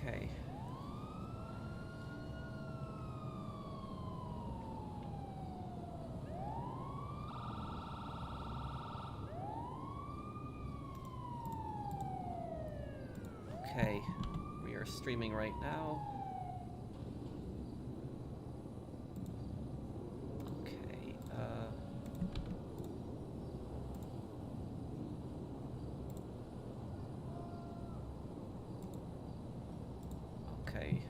Okay. Okay, we are streaming right now. Okay, okay,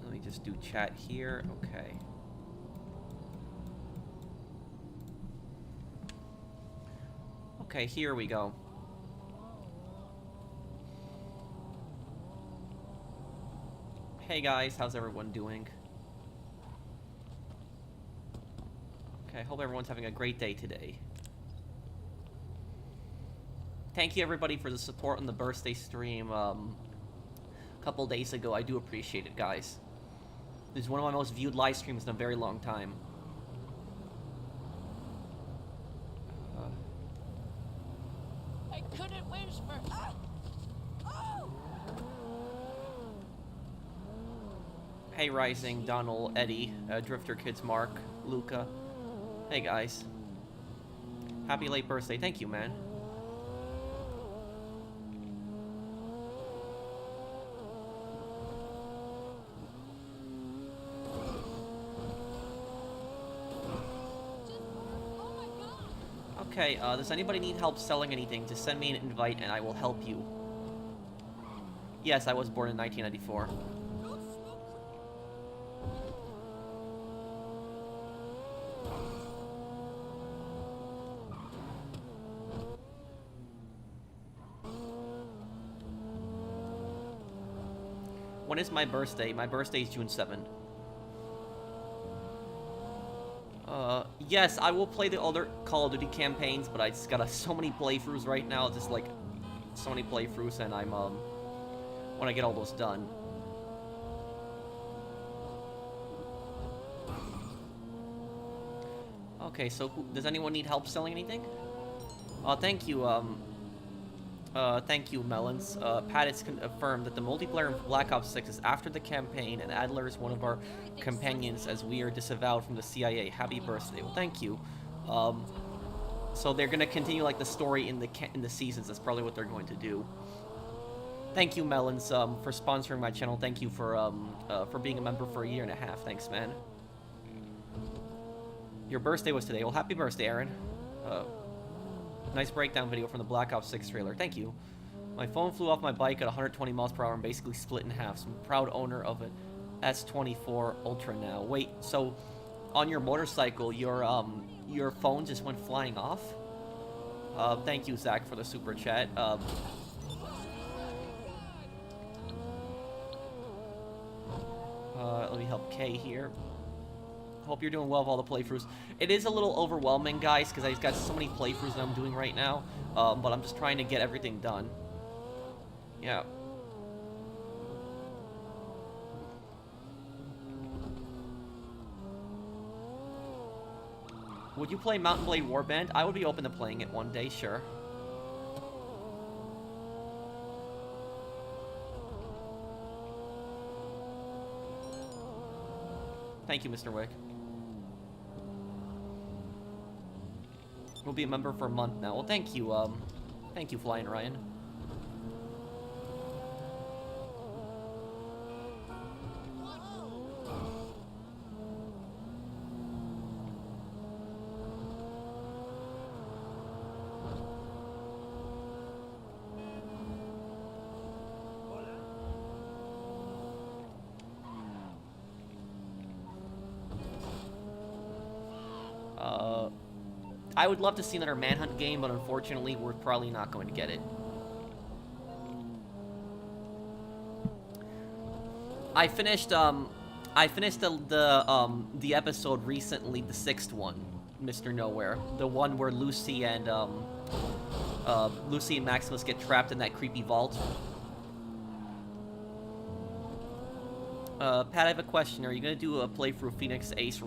let me just do chat here. Okay. Okay, here we go. Hey guys, how's everyone doing? Okay, I hope everyone's having a great day today. Thank you everybody for the support on the birthday stream a couple days ago. I do appreciate it, guys. This is one of my most viewed live streams in a very long time. I couldn't whisper. Oh. Hey Rising, Donald, Eddie, Drifter Kids, Mark, Luca. Hey guys. Happy late birthday. Thank you, man. Okay, does anybody need help selling anything? Just send me an invite and I will help you. Yes, I was born in 1994. When is my birthday? My birthday is June 7th. Yes, I will play the other Call of Duty campaigns, but I just got so many playthroughs right now, just like, so many playthroughs, and I'm, when I get all those done. Okay, so does anyone need help selling anything? Thank you, thank you, Melons. Pat has confirmed that the multiplayer in Black Ops 6 is after the campaign, and Adler is one of our companions as we are disavowed from the CIA. Happy birthday. Well, thank you. So they're gonna continue like the story in the seasons. That's probably what they're going to do. Thank you, Melons, for sponsoring my channel. Thank you for being a member for a year and a half. Thanks, man. Your birthday was today. Well, happy birthday, Aaron. Nice breakdown video from the Black Ops 6 trailer. Thank you. My phone flew off my bike at 120 miles per hour and basically split in half. So I'm a proud owner of an S24 Ultra now. Wait, so on your motorcycle, your phone just went flying off? Thank you, Zach, for the super chat. Let me help Kay here. Hope you're doing well with all the playthroughs. It is a little overwhelming, guys, because I've got so many playthroughs that I'm doing right now. But I'm just trying to get everything done. Yeah. Would you play Mountain Blade Warband? I would be open to playing it one day, sure. Thank you, Mr. Wick. We'll be a member for a month now. Well, thank you, Flying Ryan. I would love to see another Manhunt game, but unfortunately, we're probably not going to get it. I finished the episode recently, the 6th one, Mr. Nowhere, the one where Lucy and Maximus get trapped in that creepy vault. Pat, I have a question. Are you gonna do a playthrough Phoenix Ace,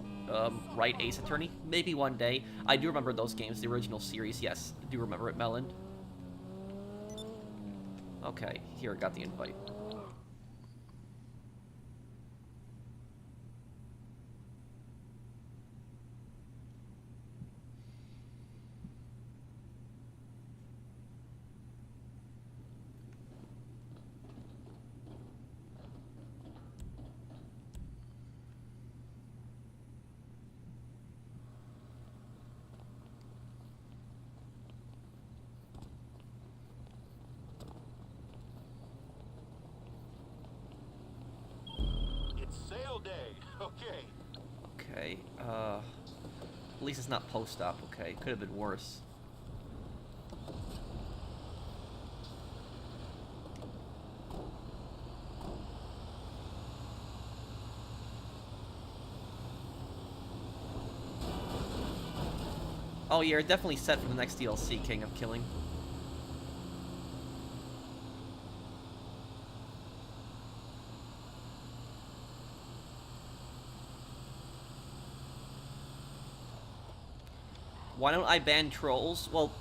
Right Ace Attorney? Maybe one day. I do remember those games, the original series. Yes, I do remember it, Melon. Okay, here, got the invite. Sale day. Okay. Okay, at least it's not post-op, okay? Could have been worse. Oh, you're definitely set for the next DLC, King of Killing. Why don't I ban trolls? Well,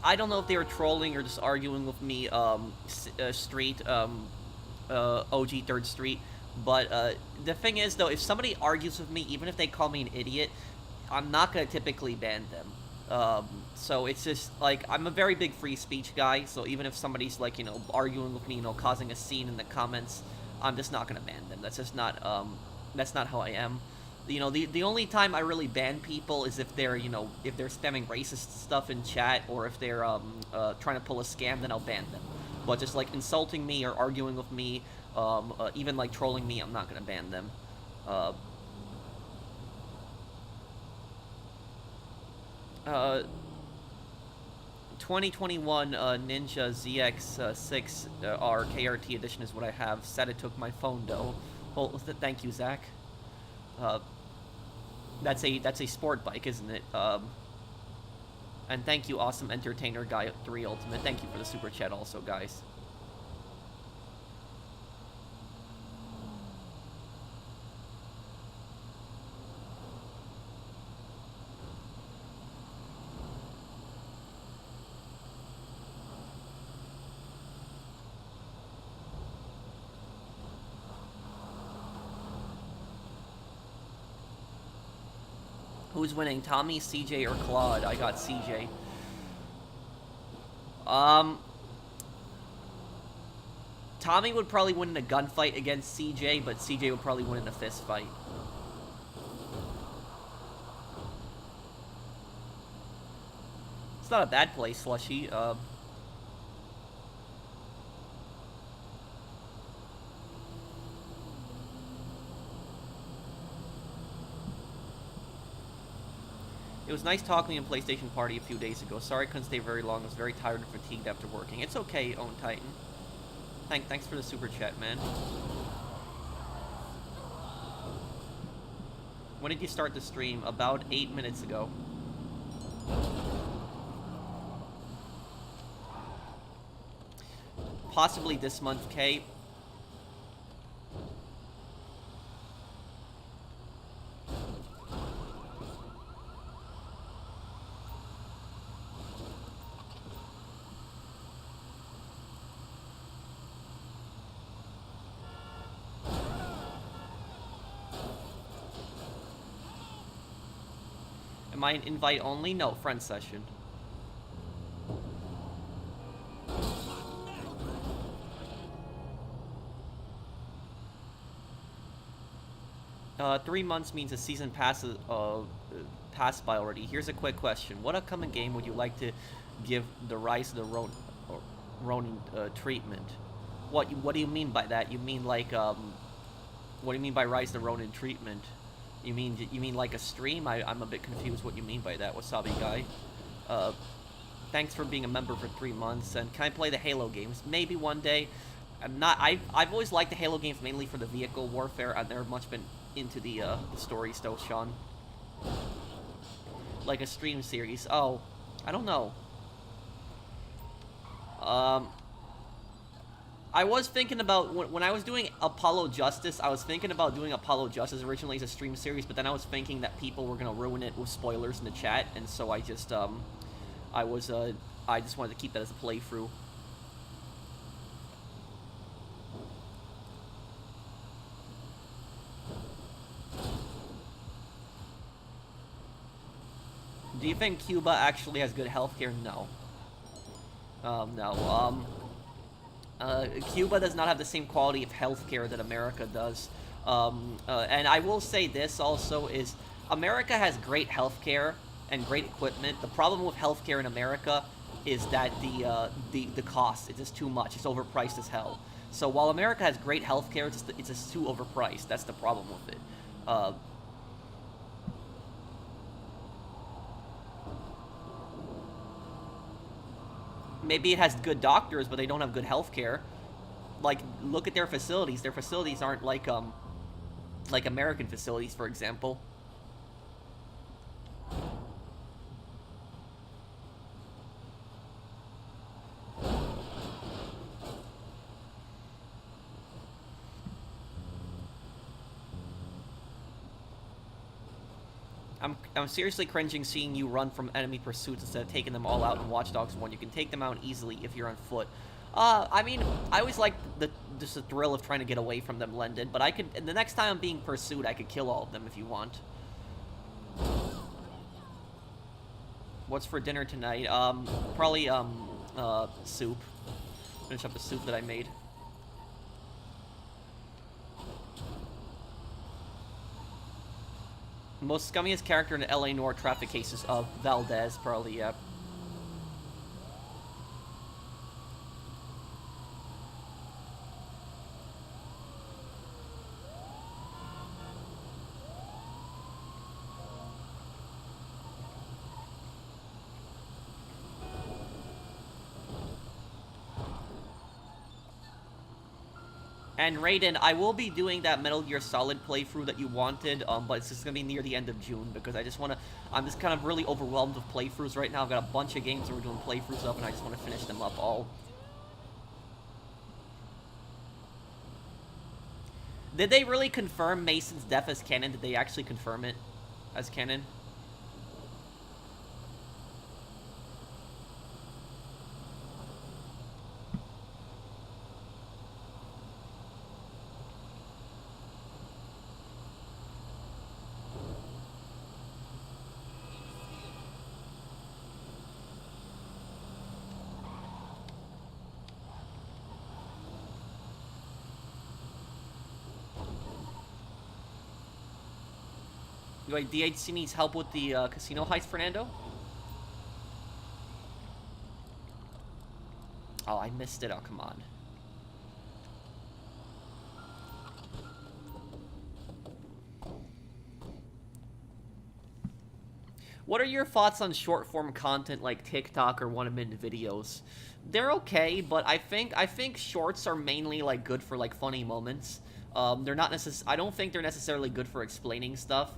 I don't know if they were trolling or just arguing with me, Street, OG 3rd Street, but, the thing is, though, if somebody argues with me, even if they call me an idiot, I'm not gonna typically ban them. So it's just, like, I'm a very big free speech guy, so even if somebody's, like, you know, arguing with me, you know, causing a scene in the comments, I'm just not gonna ban them. That's just not, that's not how I am. You know, the only time I really ban people is if they're, you know, if they're spamming racist stuff in chat, or if they're, trying to pull a scam, then I'll ban them. But just, like, insulting me or arguing with me, even, like, trolling me, I'm not gonna ban them. 2021 Ninja ZX6 R KRT edition is what I have. Said it took my phone, though. Well, thank you, Zach. That's a sport bike, isn't it? And thank you, Awesome Entertainer Guy 3 Ultimate. Thank you for the super chat, also, guys. Who's winning, Tommy, CJ, or Claude? I got CJ. Tommy would probably win in a gunfight against CJ, but CJ would probably win in a fist fight. It's not a bad place, Slushy. It was nice talking in PlayStation Party a few days ago. Sorry I couldn't stay very long. I was very tired and fatigued after working. It's okay, Own Titan. Thanks for the super chat, man. When did you start the stream? About 8 minutes ago. Possibly this month, Kate. Am I an invite only? No, friend session. Three months means a season passes passed by already. Here's a quick question: what upcoming game would you like to give the Rise of the Ronin treatment? What do you mean by that? You mean like what do you mean by Rise of the Ronin treatment? You mean like a stream? I'm a bit confused what you mean by that, Wasabi guy. Thanks for being a member for 3 months. And can I play the Halo games? Maybe one day. I've always liked the Halo games mainly for the vehicle warfare. I've never much been into the stories though, Sean. Like a stream series. Oh, I don't know. I was thinking about, when I was doing Apollo Justice, I was thinking about doing Apollo Justice originally as a stream series, but then I was thinking that people were going to ruin it with spoilers in the chat, and so I just wanted to keep that as a playthrough. Do you think Cuba actually has good healthcare? No. No. Cuba does not have the same quality of healthcare that America does. And I will say this also is America has great healthcare and great equipment. The problem with healthcare in America is that the cost is just too much. It's overpriced as hell. So while America has great healthcare, it's just too overpriced. That's the problem with it. Maybe it has good doctors, but they don't have good healthcare. Like, look at their facilities. Their facilities aren't like American facilities, for example. I'm seriously cringing seeing you run from enemy pursuits instead of taking them all out in Watch Dogs 1. You can take them out easily if you're on foot. I mean, I always like just the thrill of trying to get away from them, Lendon, but I could, the next time I'm being pursued, I could kill all of them if you want. What's for dinner tonight? Probably, soup. Finish up the soup that I made. Most scummiest character in the LA Noir traffic cases of Valdez, probably, yeah. And Raiden, I will be doing that Metal Gear Solid playthrough that you wanted, but it's just gonna be near the end of June because I just wanna. I'm just kind of really overwhelmed with playthroughs right now. I've got a bunch of games that we're doing playthroughs of, and I just want to finish them up all. Did they really confirm Mason's death as canon? Did they actually confirm it as canon? Wait, DHC needs help with the casino heist, Fernando? Oh, I missed it. Oh, come on. What are your thoughts on short-form content like TikTok or 1-minute videos? They're okay, but I think shorts are mainly like good for like funny moments. They're not I don't think they're necessarily good for explaining stuff.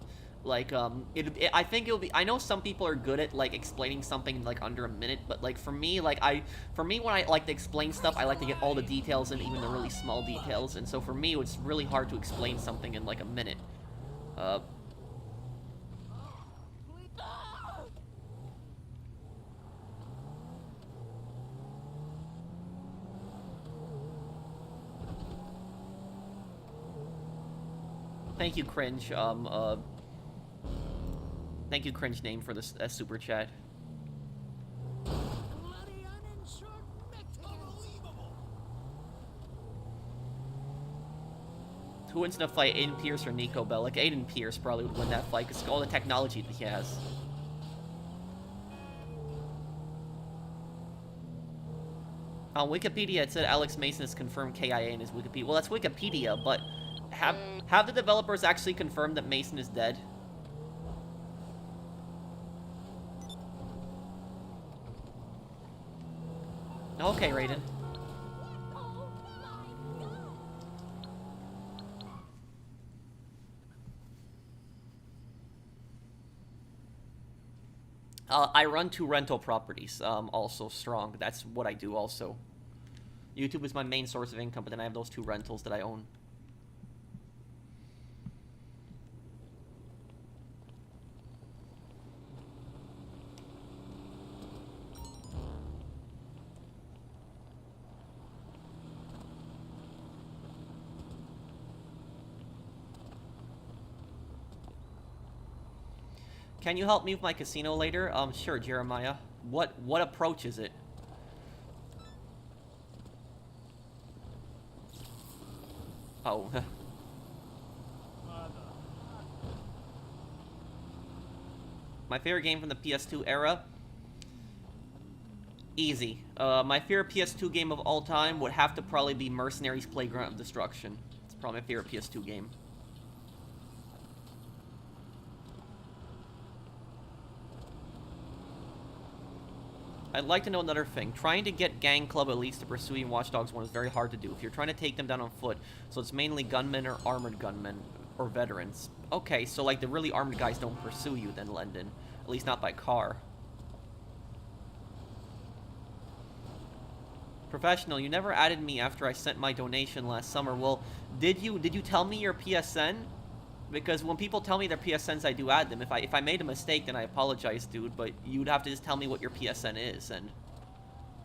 Like, I think it'll be, I know some people are good at, like, explaining something, like, under a minute, but, like, for me, when I like to explain stuff, I like to get all the details and even the really small details, and so for me, it's really hard to explain something in, like, a minute. Thank you, Cringe, thank you, Cringe Name, for this super chat. Who wins in a fight, Aiden Pierce or Nico Bellic? Aiden Pierce probably would win that fight because all the technology that he has. On Wikipedia, it said Alex Mason has confirmed KIA in his Wikipedia. Well, that's Wikipedia, but have the developers actually confirmed that Mason is dead? Okay, Raiden. I run 2 rental properties, also strong. That's what I do also. YouTube is my main source of income, but then I have those 2 rentals that I own. Can you help me with my casino later? Sure, Jeremiah. What approach is it? Oh. My favorite game from the PS2 era? Easy. My favorite PS2 game of all time would have to probably be Mercenaries Playground of Destruction. It's probably my favorite PS2 game. I'd like to know another thing. Trying to get Gang Club elites to pursue you in Watch Dogs 1 is very hard to do. If you're trying to take them down on foot, so it's mainly gunmen or armored gunmen or veterans. Okay, so like the really armored guys don't pursue you then, Lendon. At least not by car. Professional, you never added me after I sent my donation last summer. Well, did you tell me your PSN? Because when people tell me their PSNs, I do add them. If I made a mistake, then I apologize, dude. But you'd have to just tell me what your PSN is, and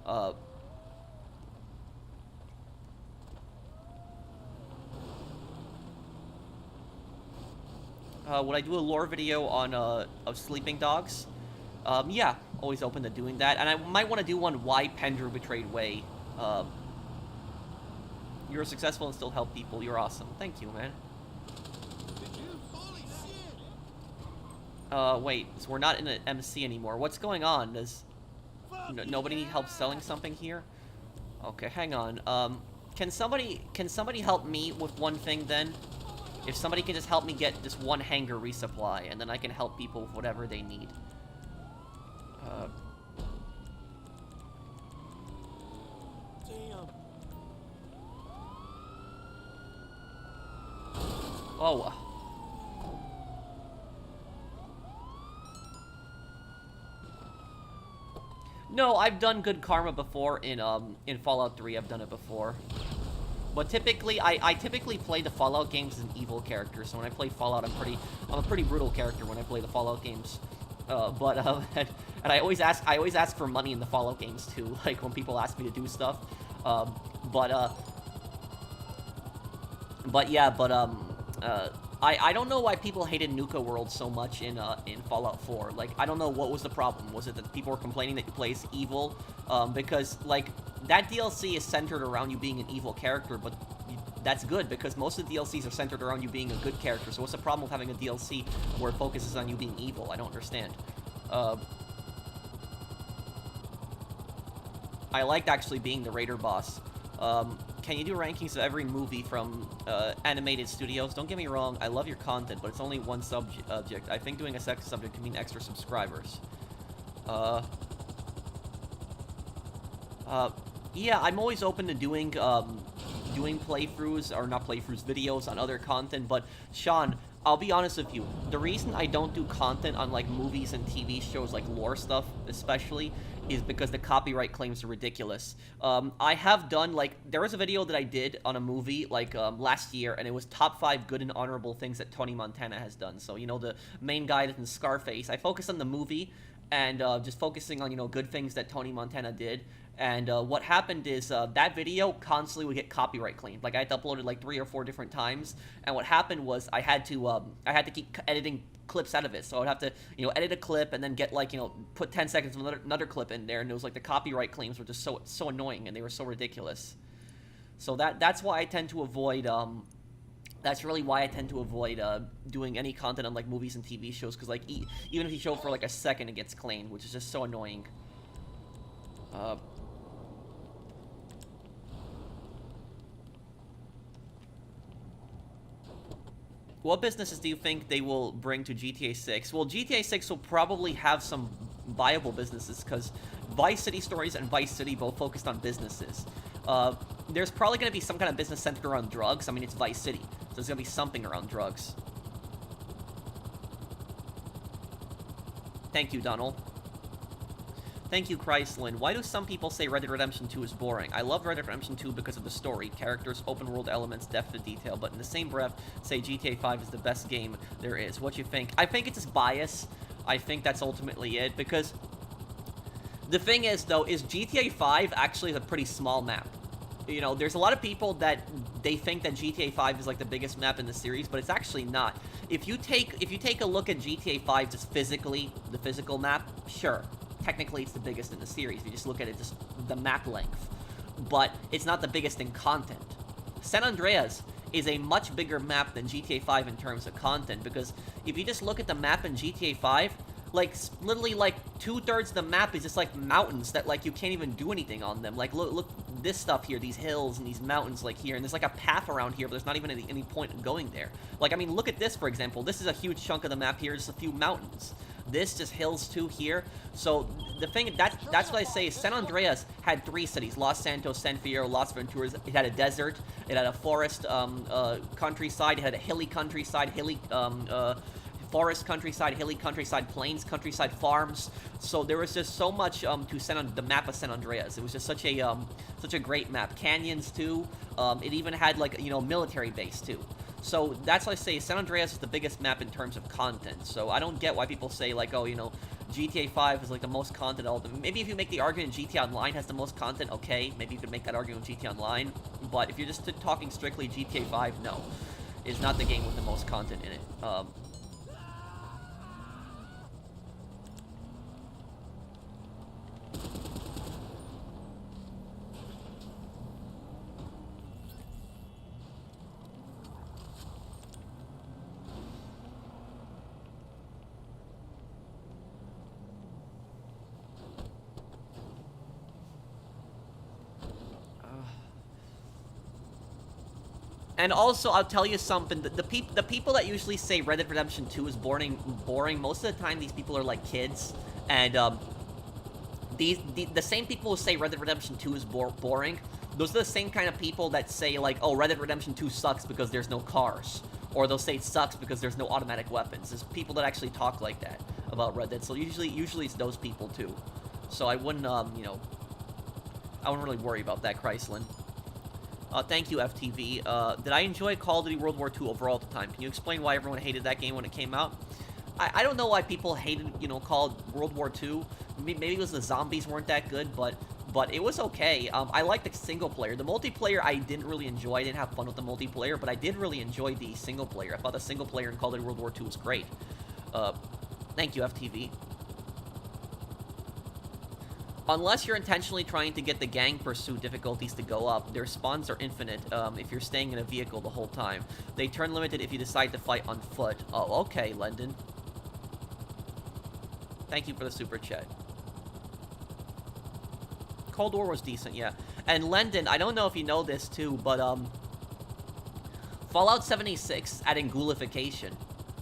would I do a lore video on of sleeping dogs? Yeah, always open to doing that. And I might want to do one why Pendrew betrayed Way. You're successful and still help people. You're awesome. Thank you, man. Wait, so we're not in an MC anymore. What's going on? Does nobody need help selling something here? Okay, hang on. Can somebody help me with one thing then? If somebody can just help me get this one hanger resupply, and then I can help people with whatever they need. Damn. Oh. No, I've done good karma before in Fallout 3. I've done it before. But typically, I typically play the Fallout games as an evil character. So when I play Fallout, I'm a pretty brutal character when I play the Fallout games. And I always ask for money in the Fallout games too. Like when people ask me to do stuff. I don't know why people hated Nuka World so much in Fallout 4. Like, I don't know what was the problem. Was it that people were complaining that you play as evil? Because, like, that DLC is centered around you being an evil character, but that's good, because most of the DLCs are centered around you being a good character. So what's the problem with having a DLC where it focuses on you being evil? I don't understand. I liked actually being the Raider boss. Can you do rankings of every movie from animated studios? Don't get me wrong, I love your content, but it's only one subject. I think doing a second subject could mean extra subscribers. Yeah, I'm always open to doing playthroughs, or not playthroughs, videos on other content, but Sean, I'll be honest with you, the reason I don't do content on, like, movies and TV shows, like lore stuff, especially, is because the copyright claims are ridiculous. I have done, like, there was a video that I did on a movie, like, last year, and it was top 5 good and honorable things that Tony Montana has done. So, you know, the main guy that's in Scarface, I focused on the movie, and just focusing on, you know, good things that Tony Montana did. And what happened is that video constantly would get copyright claimed. Like, I had to upload it like 3 or 4 different times. And what happened was I had to keep editing clips out of it. So I'd have to, you know, edit a clip and then get, like, you know, put 10 seconds of another clip in there. And it was like the copyright claims were just so annoying, and they were so ridiculous. So that's why I tend to avoid that's really why I tend to avoid doing any content on, like, movies and TV shows, because, like, even if you show it for like a second, it gets claimed, which is just so annoying. What businesses do you think they will bring to GTA 6? Well, GTA 6 will probably have some viable businesses, because Vice City Stories and Vice City both focused on businesses. There's probably going to be some kind of business centered around drugs. I mean, it's Vice City, so there's going to be something around drugs. Thank you, Donald. Thank you, Chryslin. Why do some people say Red Dead Redemption 2 is boring? I love Red Dead Redemption 2 because of the story, characters, open world elements, depth of detail, but in the same breath, say GTA 5 is the best game there is. What do you think? I think it's just bias. I think that's ultimately it, because the thing is, though, is GTA 5 actually is a pretty small map. You know, there's a lot of people that they think that GTA 5 is like the biggest map in the series, but it's actually not. If you take a look at GTA 5 just physically, the physical map, sure, technically it's the biggest in the series. If you just look at it, just the map length, but it's not the biggest in content. San Andreas is a much bigger map than GTA 5 in terms of content, because if you just look at the map in GTA 5, like, literally, like, 2/3 of the map is just, like, mountains that, like, you can't even do anything on them. Like, look, this stuff here, these hills and these mountains, like, here, and there's, like, a path around here, but there's not even any point in going there. Like, I mean, look at this, for example. This is a huge chunk of the map here, just a few mountains. This just hills, too, here. So, the thing, that's what I say, San Andreas had 3 cities, Los Santos, San Fierro, Las Venturas. It had a desert, it had a forest, countryside, it had a hilly countryside, forest countryside, hilly countryside, plains countryside, farms. So there was just so much to the map of San Andreas. It was just such a great map. Canyons too. It even had, like, you know, military base too. So that's why I say San Andreas is the biggest map in terms of content. So I don't get why people say, like, oh, you know, GTA 5 is like the most content. Maybe if you make the argument GTA Online has the most content, okay, maybe you could make that argument with GTA Online. But if you're just talking strictly GTA 5, no, it's not the game with the most content in it. And also, I'll tell you something. The people that usually say Red Dead Redemption 2 is boring, most of the time these people are like kids. And the same people who say Red Dead Redemption 2 is boring, those are the same kind of people that say, like, oh, Red Dead Redemption 2 sucks because there's no cars. Or they'll say it sucks because there's no automatic weapons. There's people that actually talk like that about Red Dead. So usually it's those people too. So I wouldn't, you know, I wouldn't really worry about that, Chrysler. Thank you, FTV. Did I enjoy Call of Duty World War II overall at the time? Can you explain why everyone hated that game when it came out? I don't know why people hated, you know, Call of World War II. Maybe it was the zombies weren't that good, but it was okay. I liked the single player. The multiplayer I didn't really enjoy. I didn't have fun with the multiplayer, but I did really enjoy the single player. I thought the single player in Call of Duty World War II was great. Thank you, FTV. Unless you're intentionally trying to get the gang pursuit difficulties to go up, their spawns are infinite if you're staying in a vehicle the whole time. They turn limited if you decide to fight on foot. Oh, okay, Lendon. Thank you for the super chat. Cold War was decent, yeah. And Lendon, I don't know if you know this too, but Fallout 76 adding ghoulification.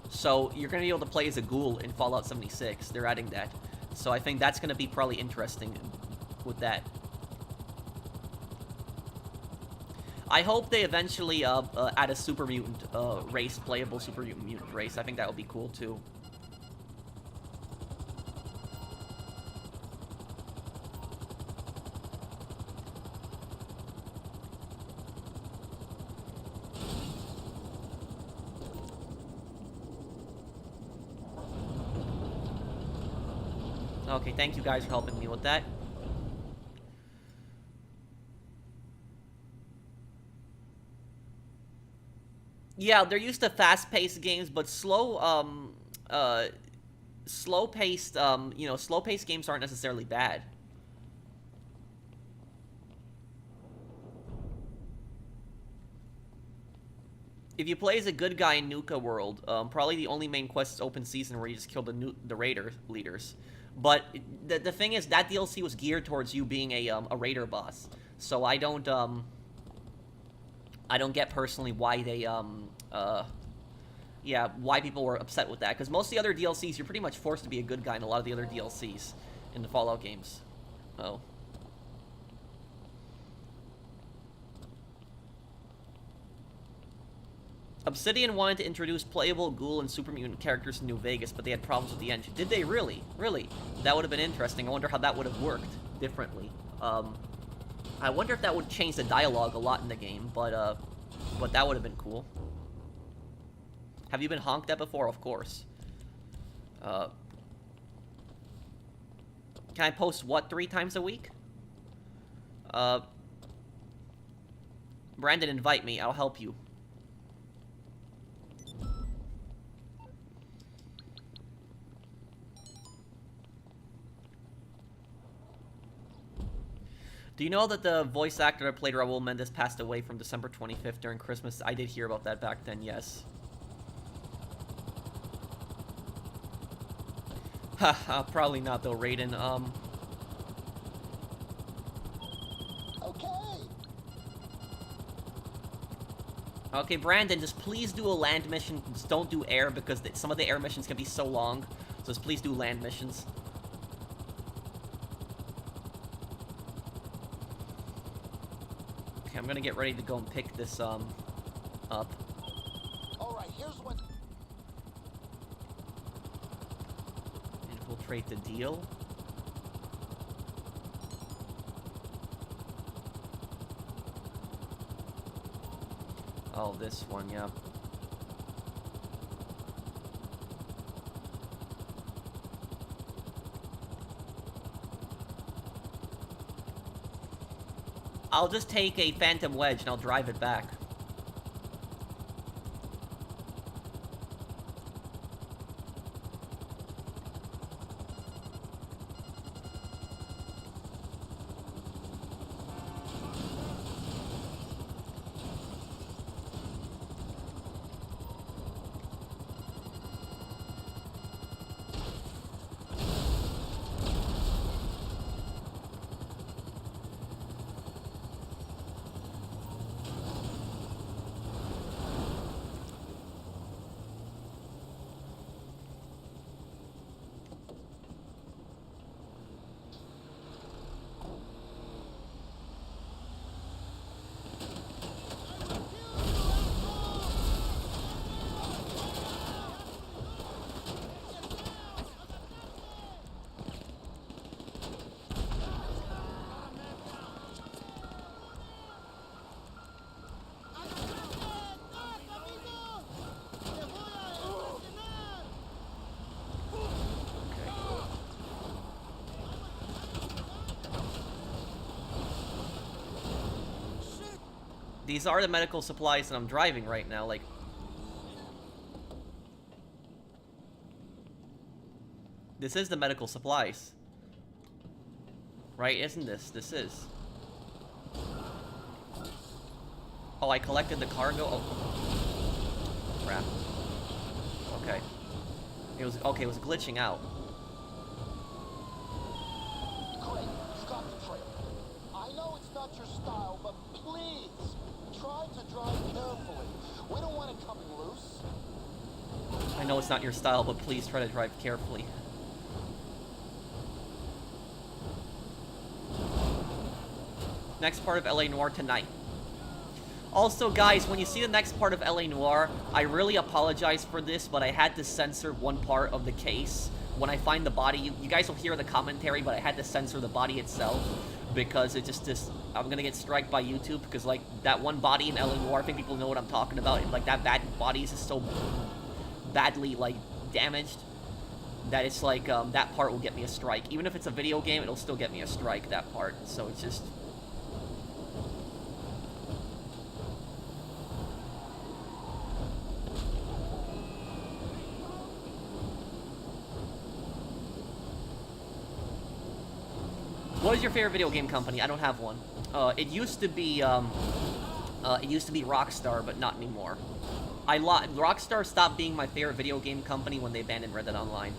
So you're going to be able to play as a ghoul in Fallout 76. They're adding that. So I think that's going to be probably interesting with that. I hope they eventually add a super mutant race, playable super mutant race. I think that would be cool too. Okay, thank you guys for helping me with that. Yeah, they're used to fast-paced games, but slow-paced, you know, slow-paced games aren't necessarily bad. If you play as a good guy in Nuka World, probably the only main quest is open season where you just kill the raider leaders. But the thing is, that DLC was geared towards you being a raider boss. So I don't get personally why they yeah, why people were upset with that. Because most of the other DLCs, you're pretty much forced to be a good guy in a lot of the other DLCs in the Fallout games. Oh. Obsidian wanted to introduce playable ghoul and super mutant characters in New Vegas, but they had problems with the engine. Did they really? Really? That would have been interesting. I wonder how that would have worked differently. I wonder if that would change the dialogue a lot in the game, but that would have been cool. Have you been honked at before? Of course. Can I post what 3 times a week? Brandon, invite me. I'll help you. Do you know that the voice actor that played Raul Mendes passed away from December 25th during Christmas? I did hear about that back then, yes. Haha, probably not though, Raiden. Okay, Brandon, just please do a land mission. Just don't do air because some of the air missions can be so long. So just please do land missions. Okay, I'm gonna get ready to go and pick this, up. Alright, here's what... Infiltrate the deal. Oh, this one, yeah. I'll just take a Phantom Wedge and I'll drive it back. These are the medical supplies that I'm driving right now, like... This is the medical supplies. Right, isn't this? This is. Oh, I collected the cargo? Oh. Crap. Okay. It was glitching out. Great, you've got the trail. I know it's not your style, but please, try to drive carefully. We don't want it coming loose. I know it's not your style, but please try to drive carefully. Next part of LA Noire tonight. Also, guys, when you see the next part of LA Noire, I really apologize for this, but I had to censor one part of the case. When I find the body, you guys will hear the commentary, but I had to censor the body itself because it just I'm gonna get striked by YouTube because, like, that one body in LA Noire, I think people know what I'm talking about, and, like, that bad body is just so badly, like, damaged that it's like, that part will get me a strike. Even if it's a video game, it'll still get me a strike, that part, so it's just... What is your favorite video game company? I don't have one. It used to be Rockstar, but not anymore. Rockstar stopped being my favorite video game company when they abandoned Red Dead Online.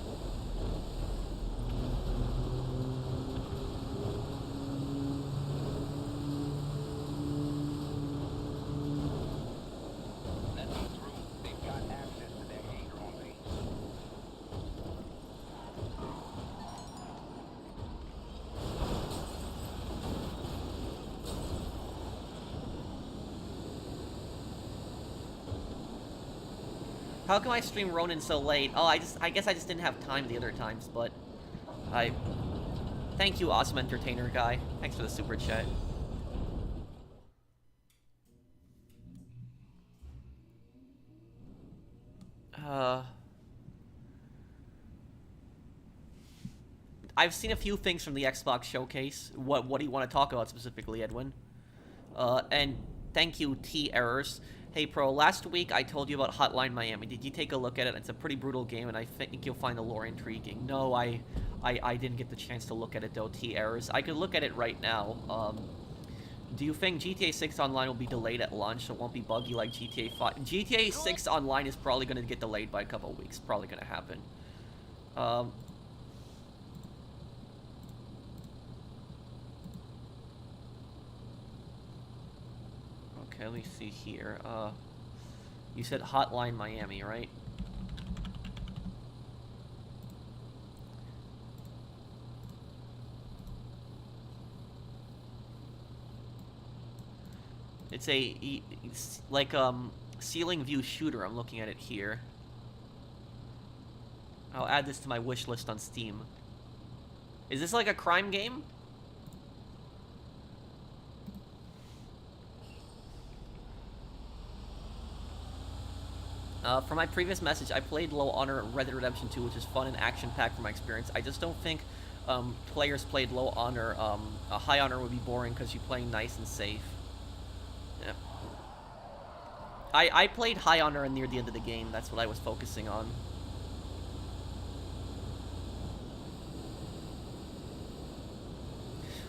How come I stream Ronin so late? Oh, I guess I just didn't have time the other times, but... Thank you, awesome entertainer guy. Thanks for the super chat. I've seen a few things from the Xbox showcase. What do you want to talk about specifically, Edwin? And thank you, T Errors. Hey, Pro, last week I told you about Hotline Miami. Did you take a look at it? It's a pretty brutal game, and I think you'll find the lore intriguing. No, I didn't get the chance to look at it, though, T Errors. I could look at it right now. Do you think GTA 6 Online will be delayed at launch, so it won't be buggy like GTA 5? GTA 6 Online is probably going to get delayed by a couple of weeks. Probably going to happen. Okay, let me see here. You said Hotline Miami, right? It's it's like ceiling view shooter. I'm looking at it here. I'll add this to my wish list on Steam. Is this like a crime game? For my previous message, I played Low Honor Red Dead Redemption 2, which is fun and action-packed from my experience. I just don't think players played Low Honor. A High Honor would be boring because you're playing nice and safe. Yeah. I played High Honor near the end of the game. That's what I was focusing on.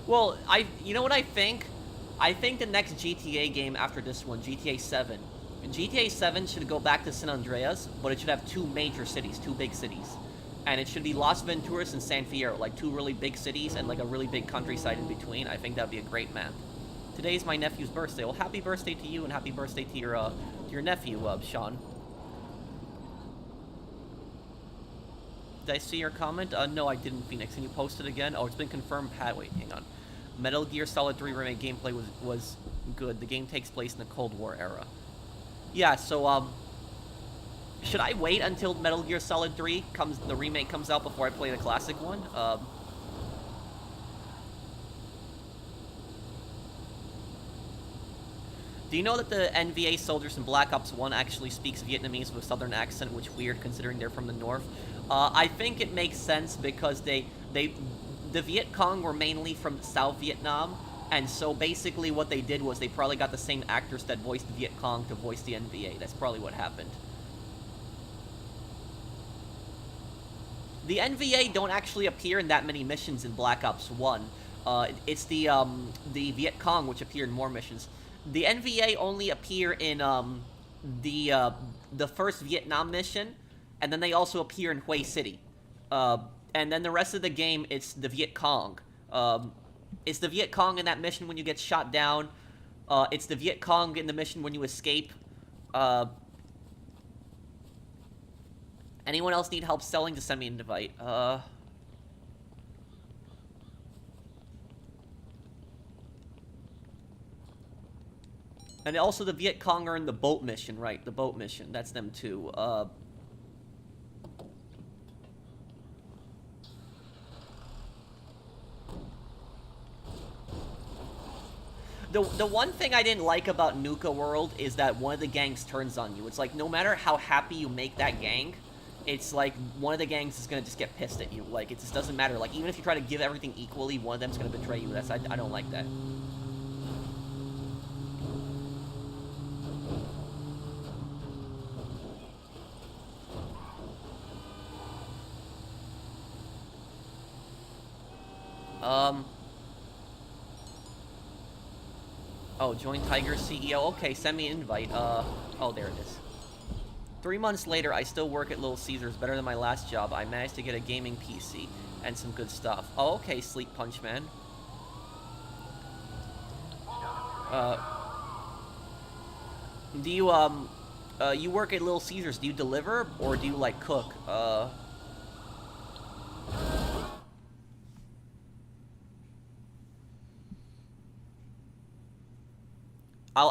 Well, you know what I think? I think the next GTA game after this one, GTA 7. GTA 7 should go back to San Andreas, but it should have two major cities, two big cities. And it should be Las Venturas and San Fierro, like two really big cities and like a really big countryside in between. I think that'd be a great map. Today's my nephew's birthday. Well, happy birthday to you and happy birthday to your nephew, Sean. Did I see your comment? No, I didn't, Phoenix. Can you post it again? Oh, it's been confirmed. Pat, wait, hang on. Metal Gear Solid 3 Remake gameplay was good. The game takes place in the Cold War era. Yeah, so, should I wait until Metal Gear Solid 3 the remake comes out before I play the classic one? Do you know that the NVA soldiers in Black Ops 1 actually speaks Vietnamese with a southern accent, which weird considering they're from the north? I think it makes sense because the Viet Cong were mainly from South Vietnam, and so basically what they did was they probably got the same actors that voiced the Viet Cong to voice the NVA. That's probably what happened. The NVA don't actually appear in that many missions in Black Ops 1. It's the Viet Cong which appear in more missions. The NVA only appear in the first Vietnam mission, and then they also appear in Hue City. And then the rest of the game, it's the Viet Cong. It's the Viet Cong in that mission when you get shot down. It's the Viet Cong in the mission when you escape. Anyone else need help selling? Just send me an invite. And also the Viet Cong are in the boat mission, right? The boat mission. That's them too. The one thing I didn't like about Nuka World is that one of the gangs turns on you. It's like, no matter how happy you make that gang, it's like, one of the gangs is gonna just get pissed at you. Like, it just doesn't matter. Like, even if you try to give everything equally, one of them's gonna betray you. I don't like that. Oh, join Tiger CEO. Okay, send me an invite. Oh, there it is. 3 months later, I still work at Little Caesars, better than my last job. I managed to get a gaming PC and some good stuff. Oh, okay, Sleep Punch Man. Do you, you work at Little Caesars, do you deliver, or do you, like, cook?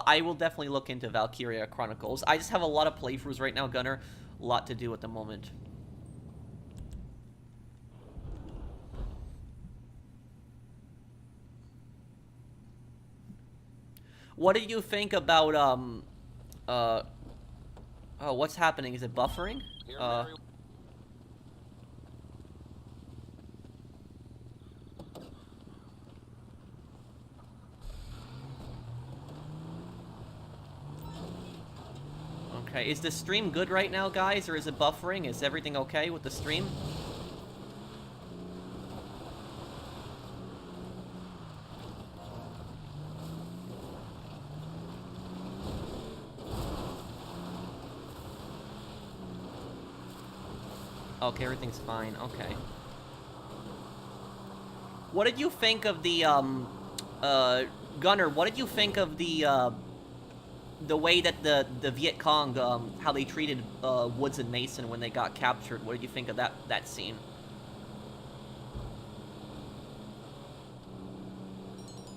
I will definitely look into Valkyria Chronicles. I just have a lot of playthroughs right now, Gunner. A lot to do at the moment. What do you think about, oh, what's happening? Is it buffering? Okay, is the stream good right now, guys, or is it buffering? Is everything okay with the stream? Okay, everything's fine. Okay. What did you think of the, Gunner, what did you think of the way that the Viet Cong, how they treated, Woods and Mason when they got captured? What did you think of that scene?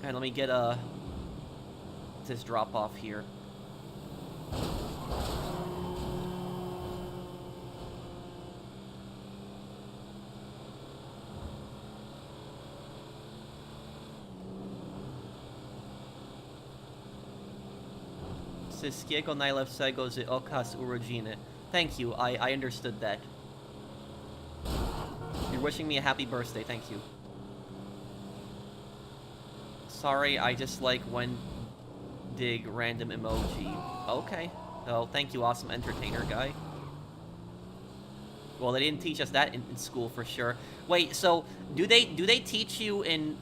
Alright, let me get, this drop off here. Wszystkiego najlepszego z okaz urodziny. Thank you, I understood that. You're wishing me a happy birthday, thank you. Sorry, I just like when dig random emoji. Okay. Oh, thank you, awesome entertainer guy. Well, they didn't teach us that in school for sure. Wait, so do they teach you in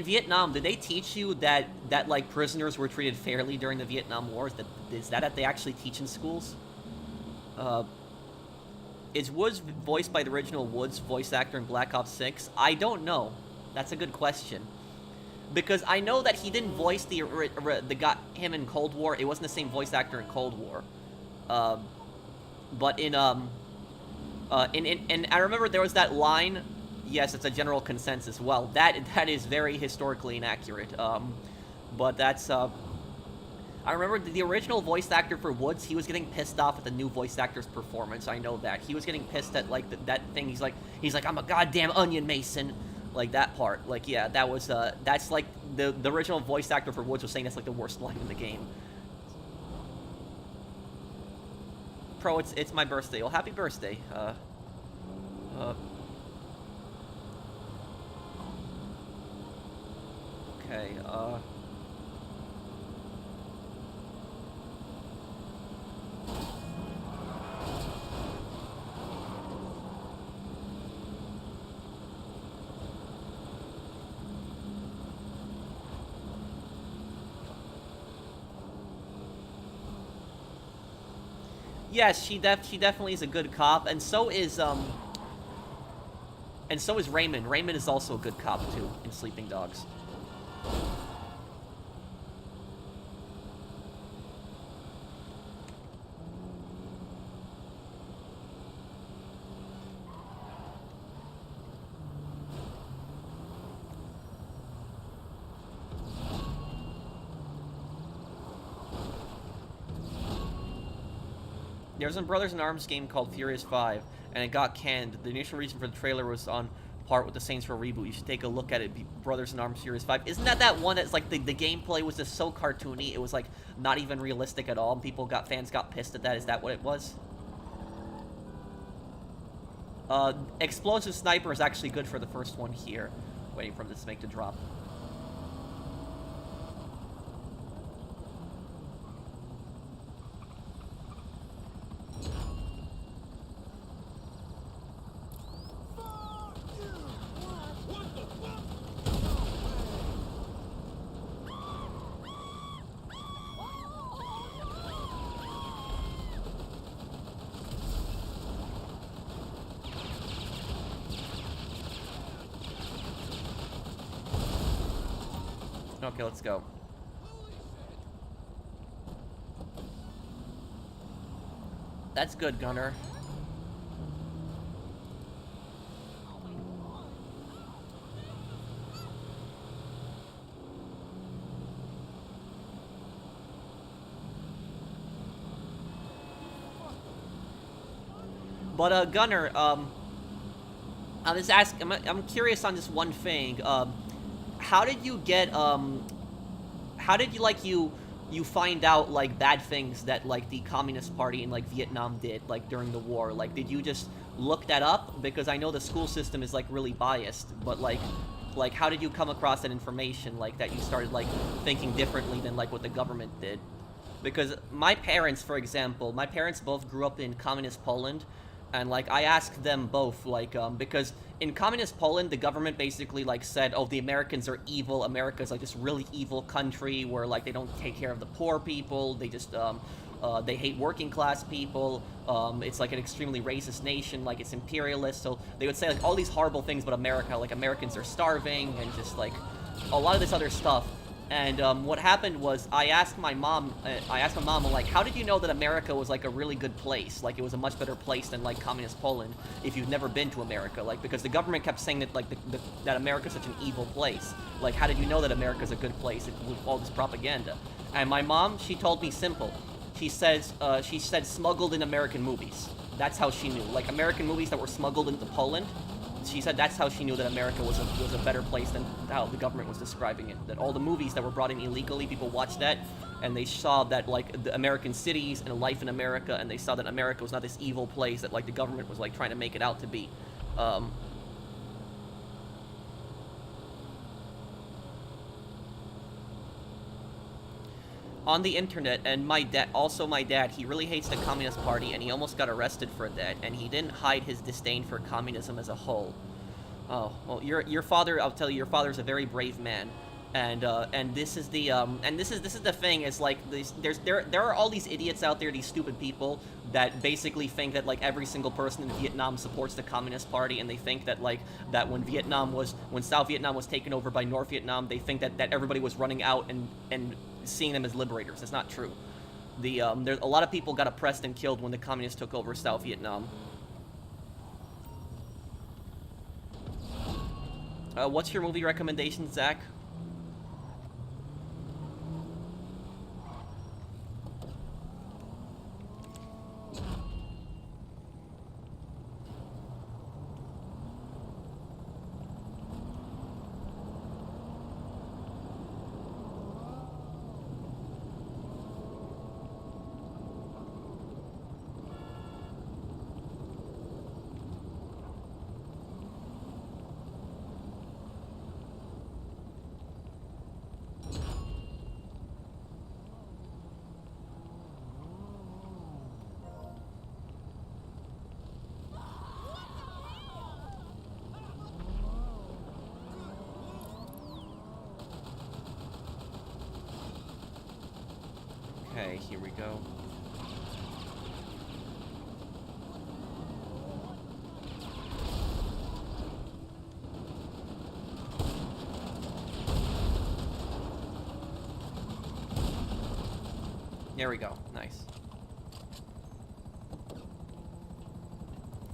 Vietnam, did they teach you that like prisoners were treated fairly during the Vietnam Wars? Is that they actually teach in schools? Is Woods voiced by the original Woods voice actor in Black Ops 6? I don't know. That's a good question. Because I know that he didn't voice the got him in Cold War. It wasn't the same voice actor in Cold War. But in I remember there was that line. Yes, it's a general consensus. Well, that is very historically inaccurate. But that's I remember the original voice actor for Woods. He was getting pissed off at the new voice actor's performance. I know that he was getting pissed at like that thing. He's like I'm a goddamn onion, Mason. Like that part. Like yeah, that was that's like the original voice actor for Woods was saying that's like the worst line in the game. Pro, it's my birthday. Well, happy birthday. Okay, yes, she definitely is a good cop, and so is Raymond. Raymond is also a good cop too in Sleeping Dogs. There was a Brothers in Arms game called Furious 5, and it got canned. The initial reason for the trailer was on part with the Saints Row reboot. You should take a look at it. Brothers in Arms Furious 5. Isn't that one that's like the gameplay was just so cartoony? It was like not even realistic at all. And fans got pissed at that. Is that what it was? Explosive Sniper is actually good for the first one here. Waiting for this to make the drop. Okay, let's go. That's good, Gunner. But, Gunner, I'm curious on this one thing. How did you get, how did you find out, like, bad things that, like, the Communist Party in, like, Vietnam did, like, during the war? Like, did you just look that up? Because I know the school system is, like, really biased, but, like, how did you come across that information, like, that you started, like, thinking differently than, like, what the government did? Because my parents, for example, my parents both grew up in communist Poland, and like I asked them both, like, because in communist Poland, the government basically like said, oh, the Americans are evil. America's like this really evil country where like they don't take care of the poor people. They just they hate working class people. It's like an extremely racist nation. Like it's imperialist. So they would say like all these horrible things about America. Like Americans are starving and just like a lot of this other stuff. And what happened was I asked my mom, like, how did you know that America was like a really good place? Like it was a much better place than like communist Poland if you've never been to America? Like because the government kept saying that like that America's such an evil place. Like how did you know that America's a good place with all this propaganda? And my mom, she told me simple. She said smuggled in American movies. That's how she knew. Like American movies that were smuggled into Poland. She said that's how she knew that America was a better place than how the government was describing it. That all the movies that were brought in illegally, people watched that, and they saw that like the American cities and life in America, and they saw that America was not this evil place that like the government was like trying to make it out to be. On the internet, and my dad, he really hates the Communist Party, and he almost got arrested for that, and he didn't hide his disdain for communism as a whole. Oh, well, your father, I'll tell you, your father's a very brave man, and this is the thing, is like, there are all these idiots out there, these stupid people, that basically think that, like, every single person in Vietnam supports the Communist Party, and they think that, like, that when South Vietnam was taken over by North Vietnam, they think that everybody was running out and seeing them as liberators. That's not true. There's a lot of people got oppressed and killed when the communists took over South Vietnam. What's your movie recommendation, Zach? Okay, here we go. There we go. Nice.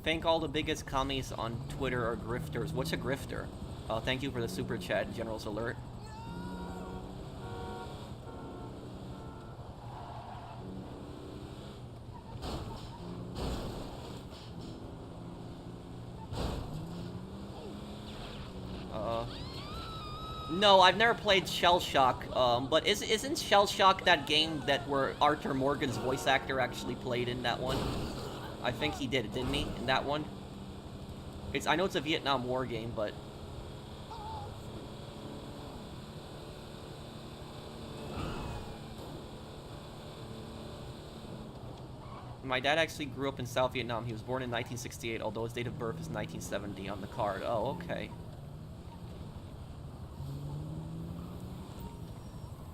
Think all the biggest commies on Twitter are grifters. What's a grifter? Thank you for the super chat, General's Alert. No, I've never played Shell Shock, but isn't Shell Shock that game where Arthur Morgan's voice actor actually played in that one? I think he did, didn't he, in that one? I know it's a Vietnam War game, but... My dad actually grew up in South Vietnam. He was born in 1968, although his date of birth is 1970 on the card. Oh, okay.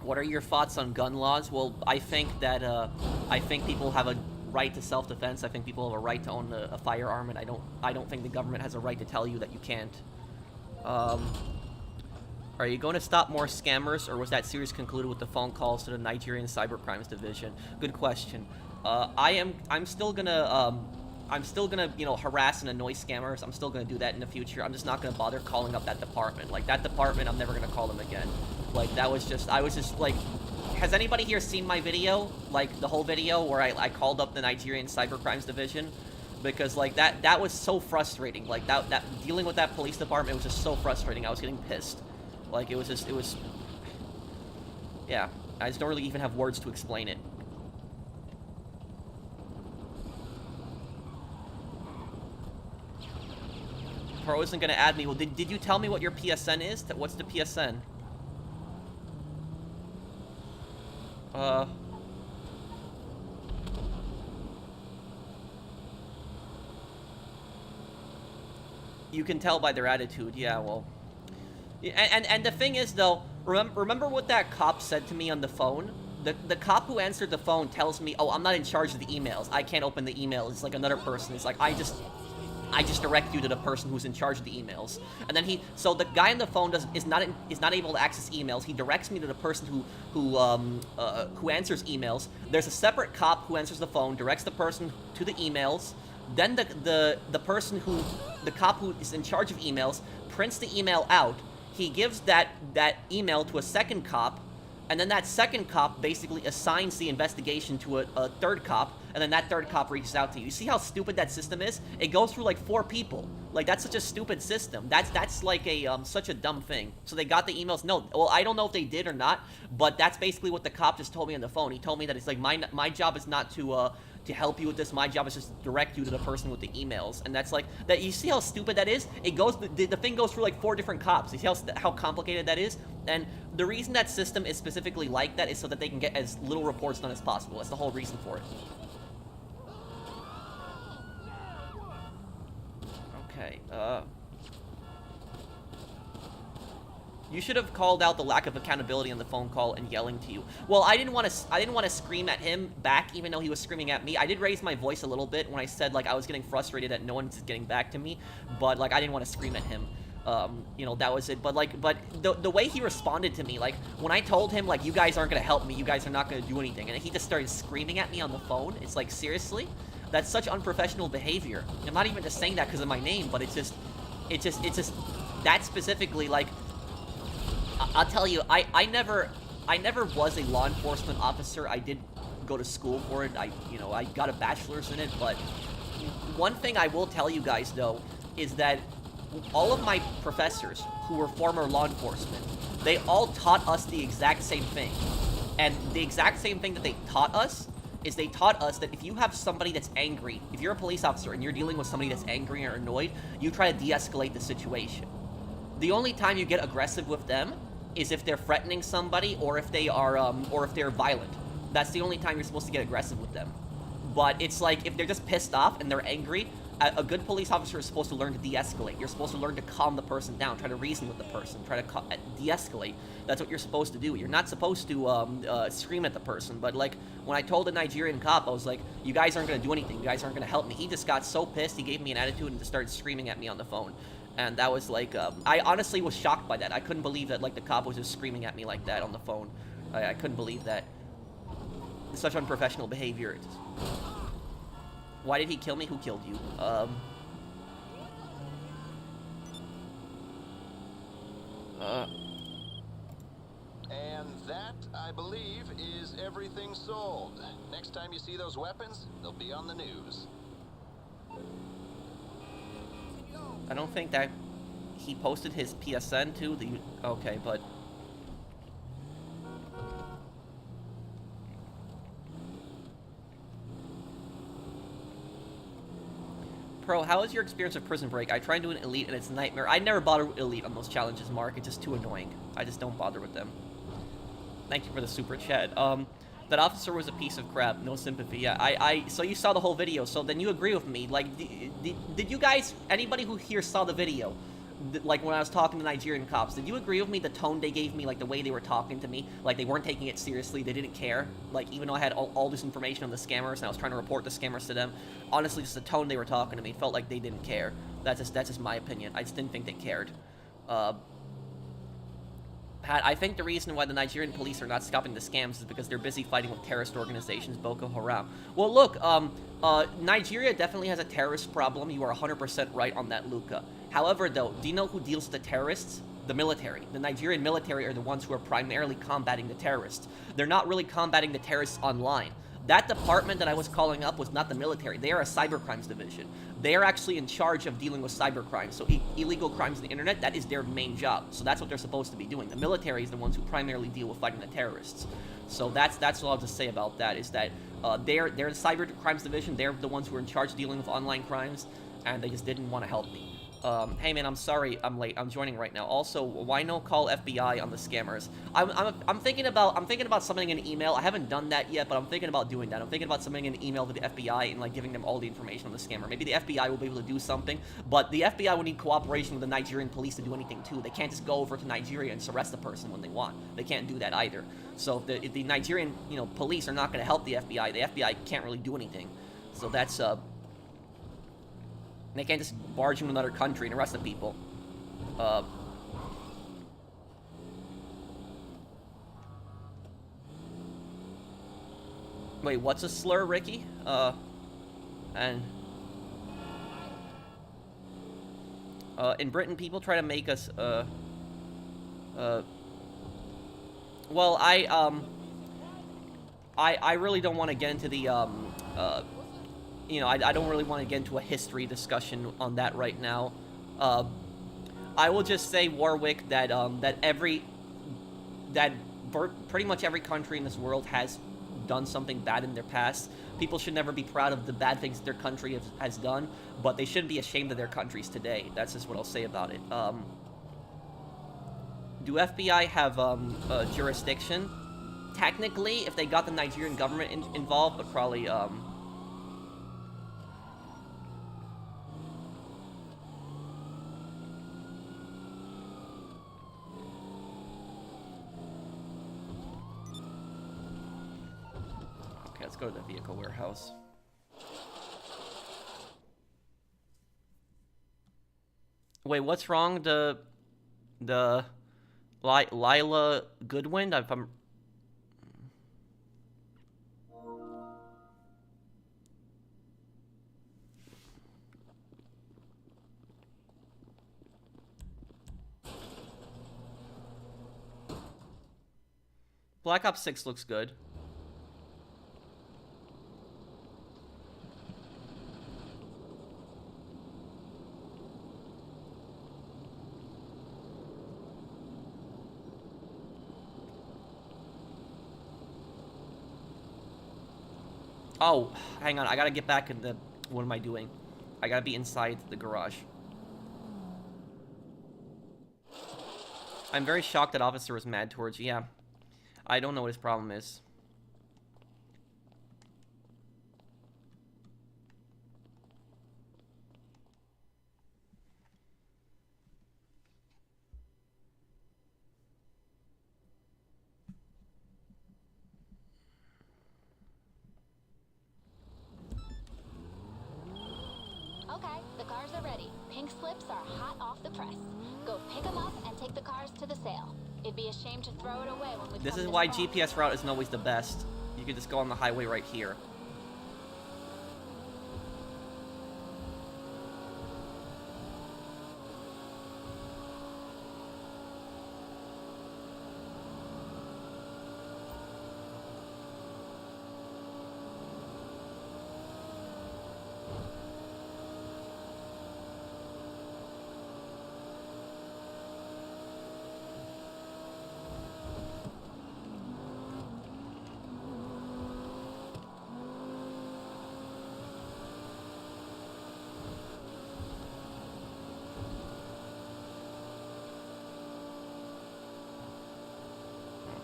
What are your thoughts on gun laws? Well, I think that people have a right to self-defense. I think people have a right to own a firearm, and I don't think the government has a right to tell you that you can't. Are you going to stop more scammers, or was that series concluded with the phone calls to the Nigerian Cybercrimes Division? Good question. I'm still gonna, you know, harass and annoy scammers. I'm still gonna do that in the future. I'm just not gonna bother calling up that department. Like, that department, I'm never gonna call them again. Like, I was just, like, has anybody here seen my video? Like, the whole video where I called up the Nigerian Cybercrimes Division? Because, like, that was so frustrating. Like, that dealing with that police department was just so frustrating. I was getting pissed. Like, it was, yeah, I just don't really even have words to explain it. Pro isn't gonna add me. Well, did you tell me what your PSN is? What's the PSN? You can tell by their attitude. Yeah, well. And the thing is, though, remember what that cop said to me on the phone? The cop who answered the phone tells me, oh, I'm not in charge of the emails. I can't open the emails. It's like another person. It's like, I just direct you to the person who's in charge of the emails. And then so the guy on the phone is not able to access emails. He directs me to the person who answers emails. There's a separate cop who answers the phone, directs the person to the emails. Then the cop who is in charge of emails prints the email out. He gives that email to a second cop, and then that second cop basically assigns the investigation to a third cop, and then that third cop reaches out to you. You see how stupid that system is? It goes through like 4 people. Like, that's such a stupid system. That's like a such a dumb thing. So they got the emails. No, well, I don't know if they did or not, but that's basically what the cop just told me on the phone. He told me that it's like my job is not to help you with this. My job is just to direct you to the person with the emails. And that's like that. You see how stupid that is? It goes the thing goes through like 4 different cops. You see how complicated that is? And the reason that system is specifically like that is so that they can get as little reports done as possible. That's the whole reason for it. Okay, you should have called out the lack of accountability on the phone call and yelling to you. Well, I didn't want to scream at him back, even though he was screaming at me. I did raise my voice a little bit when I said, like, I was getting frustrated that no one's getting back to me, but, like, I didn't want to scream at him. You know, that was it. But, like, the way he responded to me, like, when I told him, like, you guys aren't gonna help me, you guys are not gonna do anything, and he just started screaming at me on the phone. It's like, seriously? That's such unprofessional behavior. I'm not even just saying that because of my name, but it's just, that specifically, like, I'll tell you, I never was a law enforcement officer. I did go to school for it. I got a bachelor's in it, but one thing I will tell you guys, though, is that all of my professors who were former law enforcement, they all taught us the exact same thing. And the exact same thing that they taught us is they taught us that if you have somebody that's angry, if you're a police officer and you're dealing with somebody that's angry or annoyed, you try to de-escalate the situation. The only time you get aggressive with them is if they're threatening somebody or if they are, or if they're violent. That's the only time you're supposed to get aggressive with them. But it's like, if they're just pissed off and they're angry, a good police officer is supposed to learn to de-escalate. You're supposed to learn to calm the person down, try to reason with the person, try to de-escalate. That's what you're supposed to do. You're not supposed to scream at the person. But, like, when I told the Nigerian cop, I was like, you guys aren't going to do anything. You guys aren't going to help me. He just got so pissed, he gave me an attitude and just started screaming at me on the phone. And that was like, I honestly was shocked by that. I couldn't believe that, like, the cop was just screaming at me like that on the phone. I couldn't believe that. It's such unprofessional behavior. Why did he kill me? Who killed you? And that, I believe, is everything sold. Next time you see those weapons, they'll be on the news. I don't think that he posted his PSN too. Okay, but Pro, how is your experience with Prison Break? I tried doing Elite and it's a nightmare. I never bother with Elite on those challenges, Mark. It's just too annoying. I just don't bother with them. Thank you for the super chat. That officer was a piece of crap. No sympathy. Yeah, so you saw the whole video, so then you agree with me. Like, did you guys, anybody who here saw the video, like when I was talking to Nigerian cops, did you agree with me the tone they gave me, like the way they were talking to me? Like, they weren't taking it seriously, they didn't care? Like, even though I had all this information on the scammers and I was trying to report the scammers to them, honestly, just the tone they were talking to me felt like they didn't care. That's just my opinion. I just didn't think they cared. Pat, I think the reason why the Nigerian police are not stopping the scams is because they're busy fighting with terrorist organizations, Boko Haram. Well, look, Nigeria definitely has a terrorist problem. You are 100% right on that, Luca. However, though, do you know who deals with the terrorists? The military. The Nigerian military are the ones who are primarily combating the terrorists. They're not really combating the terrorists online. That department that I was calling up was not the military. They are a cybercrimes division. They are actually in charge of dealing with cybercrimes. So illegal crimes on the internet, that is their main job. So that's what they're supposed to be doing. The military is the ones who primarily deal with fighting the terrorists. So that's what I'll just say about that, is that they're the cybercrimes division. They're the ones who are in charge of dealing with online crimes, and they just didn't want to help me. Hey man, I'm sorry I'm late. I'm joining right now. Also, why no call FBI on the scammers? I'm thinking about sending an email. I haven't done that yet, but I'm thinking about doing that. I'm thinking about sending an email to the FBI and like giving them all the information on the scammer. Maybe the FBI will be able to do something, but the FBI would need cooperation with the Nigerian police to do anything too. They can't just go over to Nigeria and arrest the person when they want. They can't do that either. So if the Nigerian, police are not going to help the FBI can't really do anything. So that's they can't just barge into another country and arrest the people. Wait, what's a slur, Ricky? In Britain, people try to make us, well, I really don't want to get into the, I don't really want to get into a history discussion on that right now. I will just say, Warwick, that pretty much every country in this world has done something bad in their past. People should never be proud of the bad things their country has done, but they shouldn't be ashamed of their countries today. That's just what I'll say about it. Do FBI have jurisdiction? Technically, if they got the Nigerian government involved, but probably let's go to the vehicle warehouse. Wait, what's wrong? The Lila Goodwin? If I'm... Black Ops 6 looks good. Oh, hang on. I gotta get back in the... What am I doing? I gotta be inside the garage. I'm very shocked that officer was mad towards you. Yeah. I don't know what his problem is. Okay, the cars are ready. Pink slips are hot off the press. Go pick them up and take the cars to the sale. It'd be a shame to throw it away when we This come is this why far. GPS route isn't always the best. You could just go on the highway right here.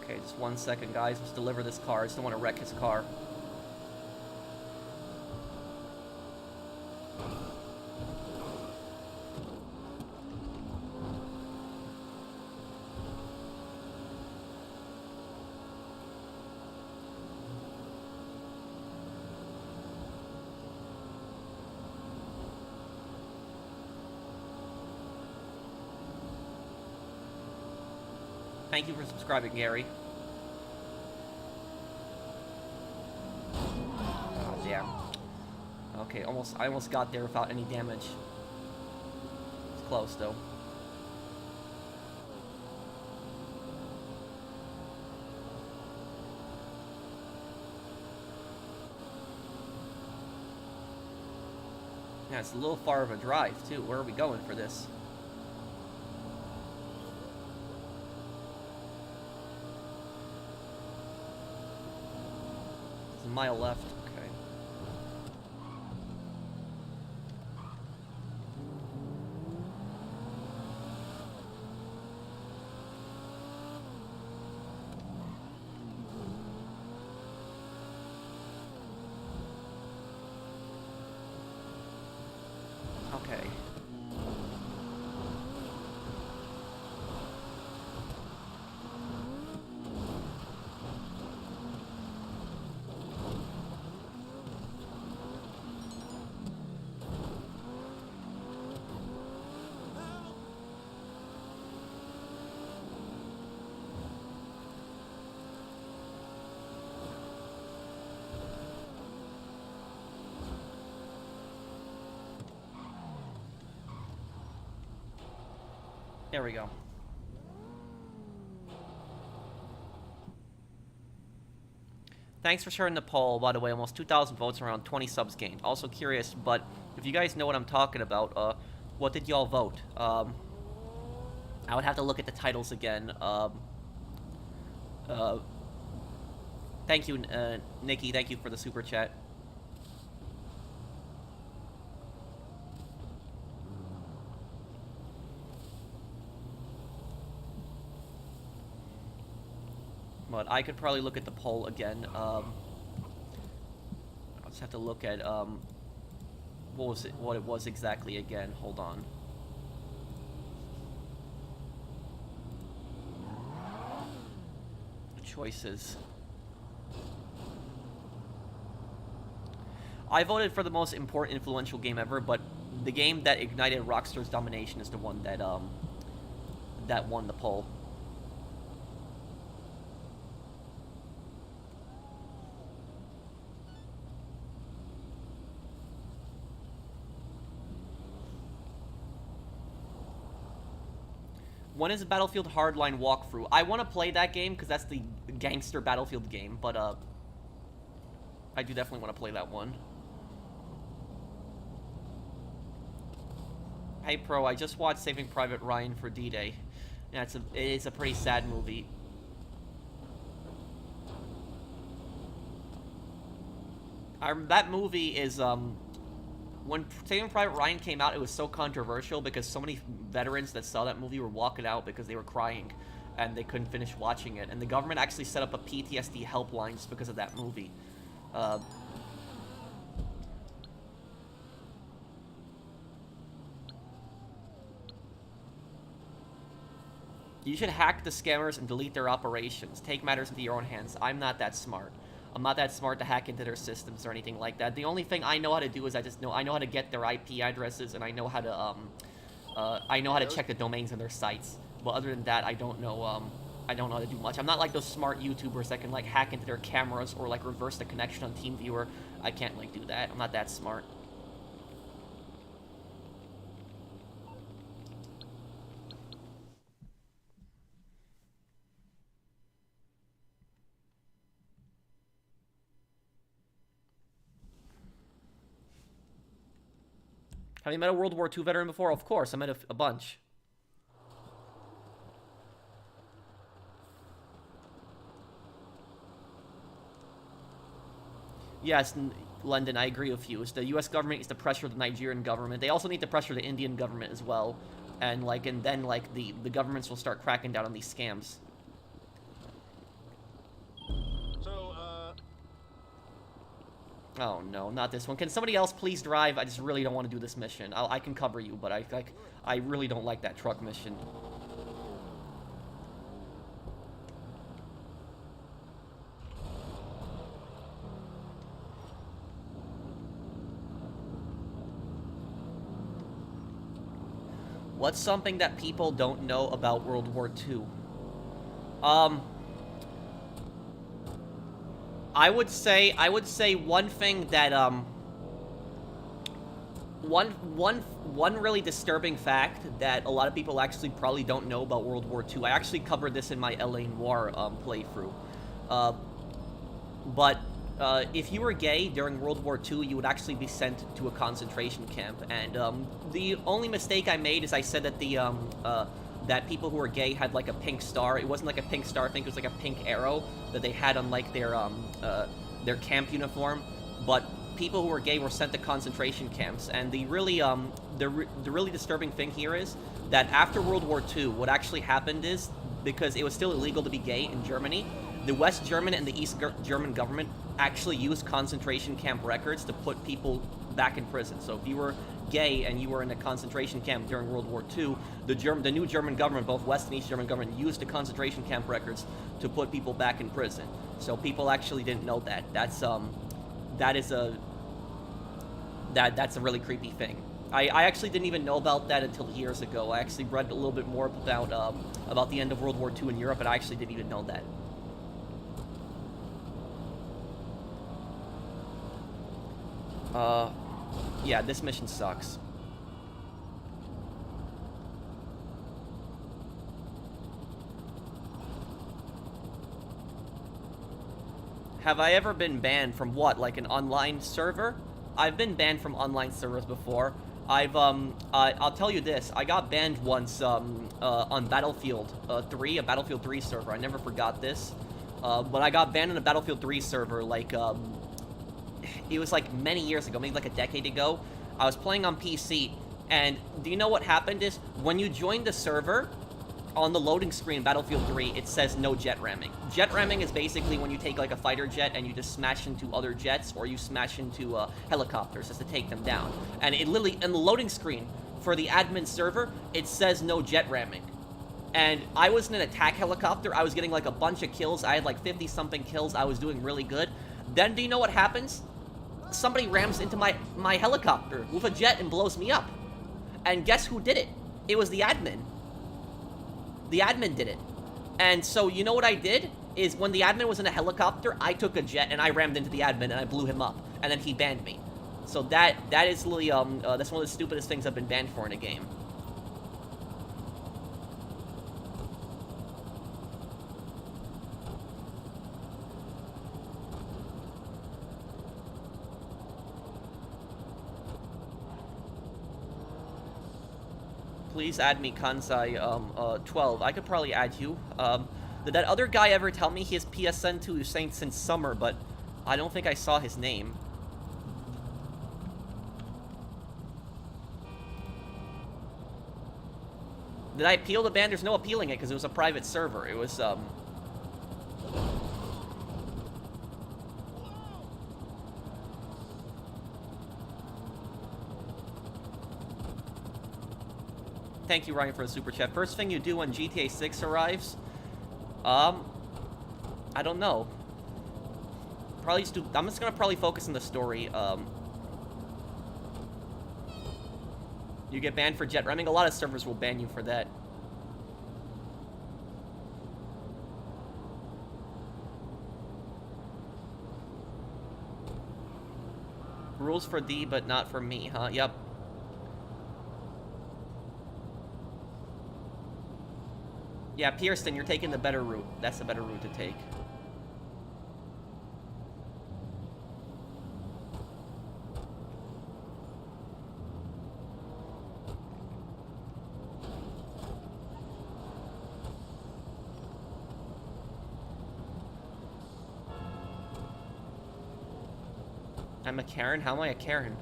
Okay, just 1 second, guys. Let's deliver this car. I just don't want to wreck his car. Thank you for subscribing, Gary. Oh, damn. Okay, I almost got there without any damage. It's close, though. Yeah, it's a little far of a drive, too. Where are we going for this? It's a mile left. Okay. There we go. Thanks for sharing the poll, by the way. Almost 2,000 votes, around 20 subs gained. Also curious, but if you guys know what I'm talking about, what did y'all vote? I would have to look at the titles again. Thank you, Nikki. Thank you for the super chat. But I could probably look at the poll again. I'll just have to look at what it was exactly again. Hold on. The choices. I voted for the most important influential game ever, but the game that ignited Rockstar's domination is the one that that won the poll. When is Battlefield Hardline walkthrough? I want to play that game because that's the gangster Battlefield game, but I do definitely want to play that one. Hey Pro, I just watched Saving Private Ryan for D-Day. Yeah, it's a pretty sad movie. That movie is when Saving Private Ryan came out, it was so controversial because so many veterans that saw that movie were walking out because they were crying and they couldn't finish watching it. And the government actually set up a PTSD helpline just because of that movie. You should hack the scammers and delete their operations. Take matters into your own hands. I'm not that smart. I'm not that smart to hack into their systems or anything like that. The only thing I know how to do is I know how to get their IP addresses, and I know how to check the domains on their sites. But other than that, I don't know how to do much. I'm not like those smart YouTubers that can like hack into their cameras or like reverse the connection on TeamViewer. I can't like do that. I'm not that smart. Have you met a World War II veteran before? Of course, I met a bunch. Yes, London, I agree with you. It's the U.S. government needs to pressure the Nigerian government. They also need to pressure the Indian government as well. And then the governments will start cracking down on these scams. Oh no, not this one. Can somebody else please drive? I just really don't want to do this mission. I can cover you, but I really don't like that truck mission. What's something that people don't know about World War II? I would say one thing that one really disturbing fact that a lot of people actually probably don't know about World War II. I actually covered this in my LA Noire playthrough. But if you were gay during World War II, you would actually be sent to a concentration camp. And the only mistake I made is I said that that people who were gay had like a pink star. It wasn't like a pink star. I think it was like a pink arrow that they had on like their camp uniform. But people who were gay were sent to concentration camps. And the really disturbing thing here is that after World War II, what actually happened is, because it was still illegal to be gay in Germany, the West German and the East German government actually used concentration camp records to put people back in prison. So if you were gay and you were in a concentration camp during World War II, the new German government, both West and East German government, used the concentration camp records to put people back in prison. So people actually didn't know that. That's a really creepy thing. I actually didn't even know about that until years ago. I actually read a little bit more about the end of World War II in Europe, and I actually didn't even know that. Yeah, this mission sucks. Have I ever been banned from what? Like an online server? I've been banned from online servers before. I'll tell you this. I got banned once, on Battlefield 3, a Battlefield 3 server. I never forgot this. But I got banned on a Battlefield 3 server, like, it was like many years ago, maybe like a decade ago. I was playing on PC, and do you know what happened is, when you join the server, on the loading screen, Battlefield 3, it says no jet ramming. Jet ramming is basically when you take like a fighter jet and you just smash into other jets, or you smash into helicopters just to take them down. And it literally, in the loading screen for the admin server, it says no jet ramming. And I was in an attack helicopter. I was getting like a bunch of kills. I had like 50-something kills. I was doing really good. Then do you know what happens? Somebody rams into my helicopter with a jet and blows me up. And guess who did it? It was the admin. The admin did it. And so, you know what I did? Is when the admin was in a helicopter, I took a jet and I rammed into the admin and I blew him up. And then he banned me. So that is literally, that's one of the stupidest things I've been banned for in a game. Please add me, Kansai, 12. I could probably add you. Did that other guy ever tell me he has PSN 2 saying since summer, but I don't think I saw his name. Did I appeal the ban? There's no appealing it because it was a private server. It was, Thank you, Ryan, for the super chat. First thing you do when GTA 6 arrives? I don't know. Probably just I'm just gonna probably focus on the story. You get banned for jet ramming. A lot of servers will ban you for that. Rules for D, but not for me, huh? Yep. Yeah, Pearson, you're taking the better route. That's the better route to take. I'm a Karen? How am I a Karen?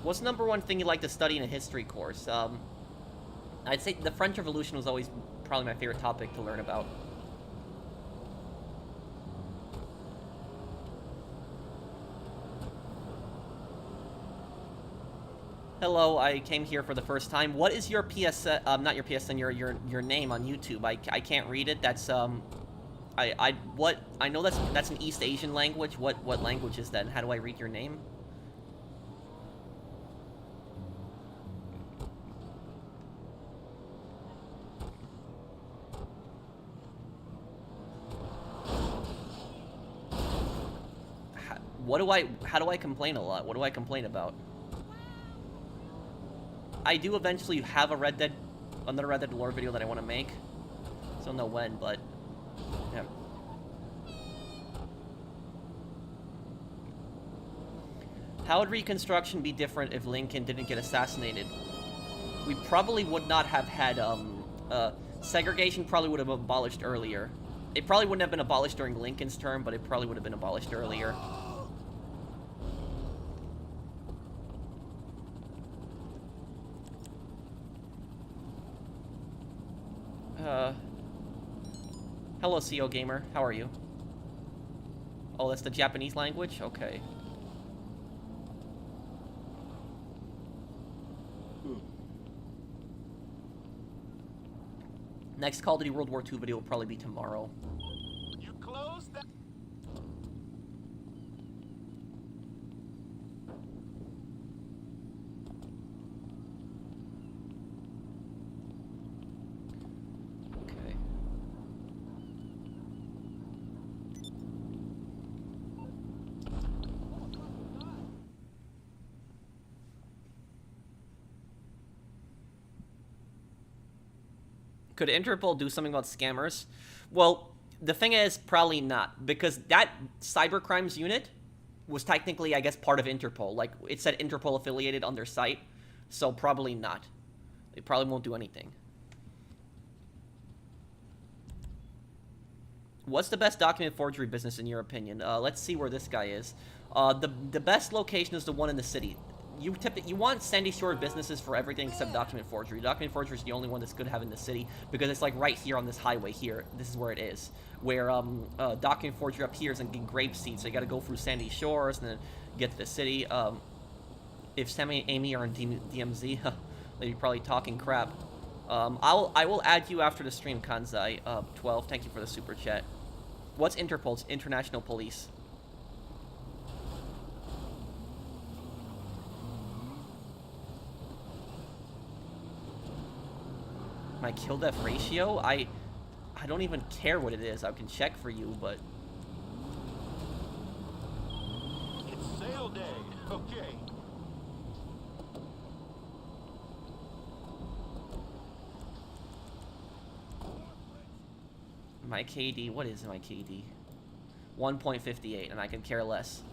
What's the number one thing you like to study in a history course? I'd say the French Revolution was always probably my favorite topic to learn about. Hello, I came here for the first time. What is your PSN, not your PSN, your name on YouTube? I can't read it. That's, I know that's an East Asian language. What language is that, and how do I read your name? How do I complain a lot? What do I complain about? I do eventually have another Red Dead lore video that I want to make. So I don't know when, but yeah. How would Reconstruction be different if Lincoln didn't get assassinated? We probably would not have had, segregation probably would have been abolished earlier. It probably wouldn't have been abolished during Lincoln's term, but it probably would have been abolished earlier. Hello, CO Gamer. How are you? Oh, that's the Japanese language? Okay. Next Call of Duty World War II video will probably be tomorrow. You close that. Okay. Could Interpol do something about scammers? Well, the thing is, probably not, because that cybercrimes unit was technically, I guess, part of Interpol. Like, it said Interpol affiliated on their site, so probably not. They probably won't do anything. What's the best document forgery business in your opinion? Let's see where this guy is. The best location is the one in the city. You want Sandy Shore businesses for everything except document forgery. Document forgery is the only one that's good to have in the city because it's like right here on this highway here. This is where it is. Where document forgery up here is in Grapeseed, so you got to go through Sandy Shores and then get to the city. If Sam and Amy are in DMZ, they'd be probably talking crap. I will add you after the stream, Kanzai. 12. Thank you for the super chat. What's Interpol's International Police? My kill death ratio? I don't even care what it is. I can check for you, but It's sale day. Okay. my KD, what is my KD? 1.58, and I can care less.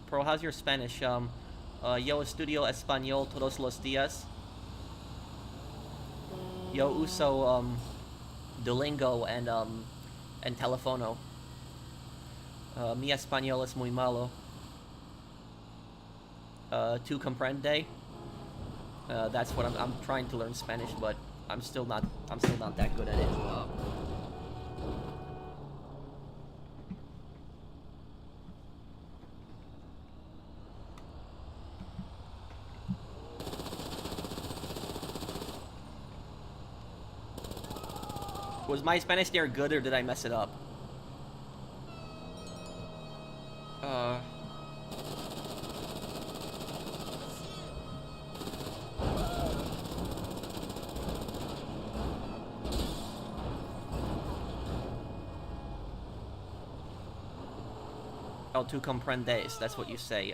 Pro, how's your Spanish? Yo estudio español todos los días. Yo uso Duolingo and Telefono. Mi español es muy malo. Tu comprende? That's what I'm trying to learn Spanish, but I'm still not that good at it. Was my Spanish there good, or did I mess it up? Oh, tu comprendes, that's what you say.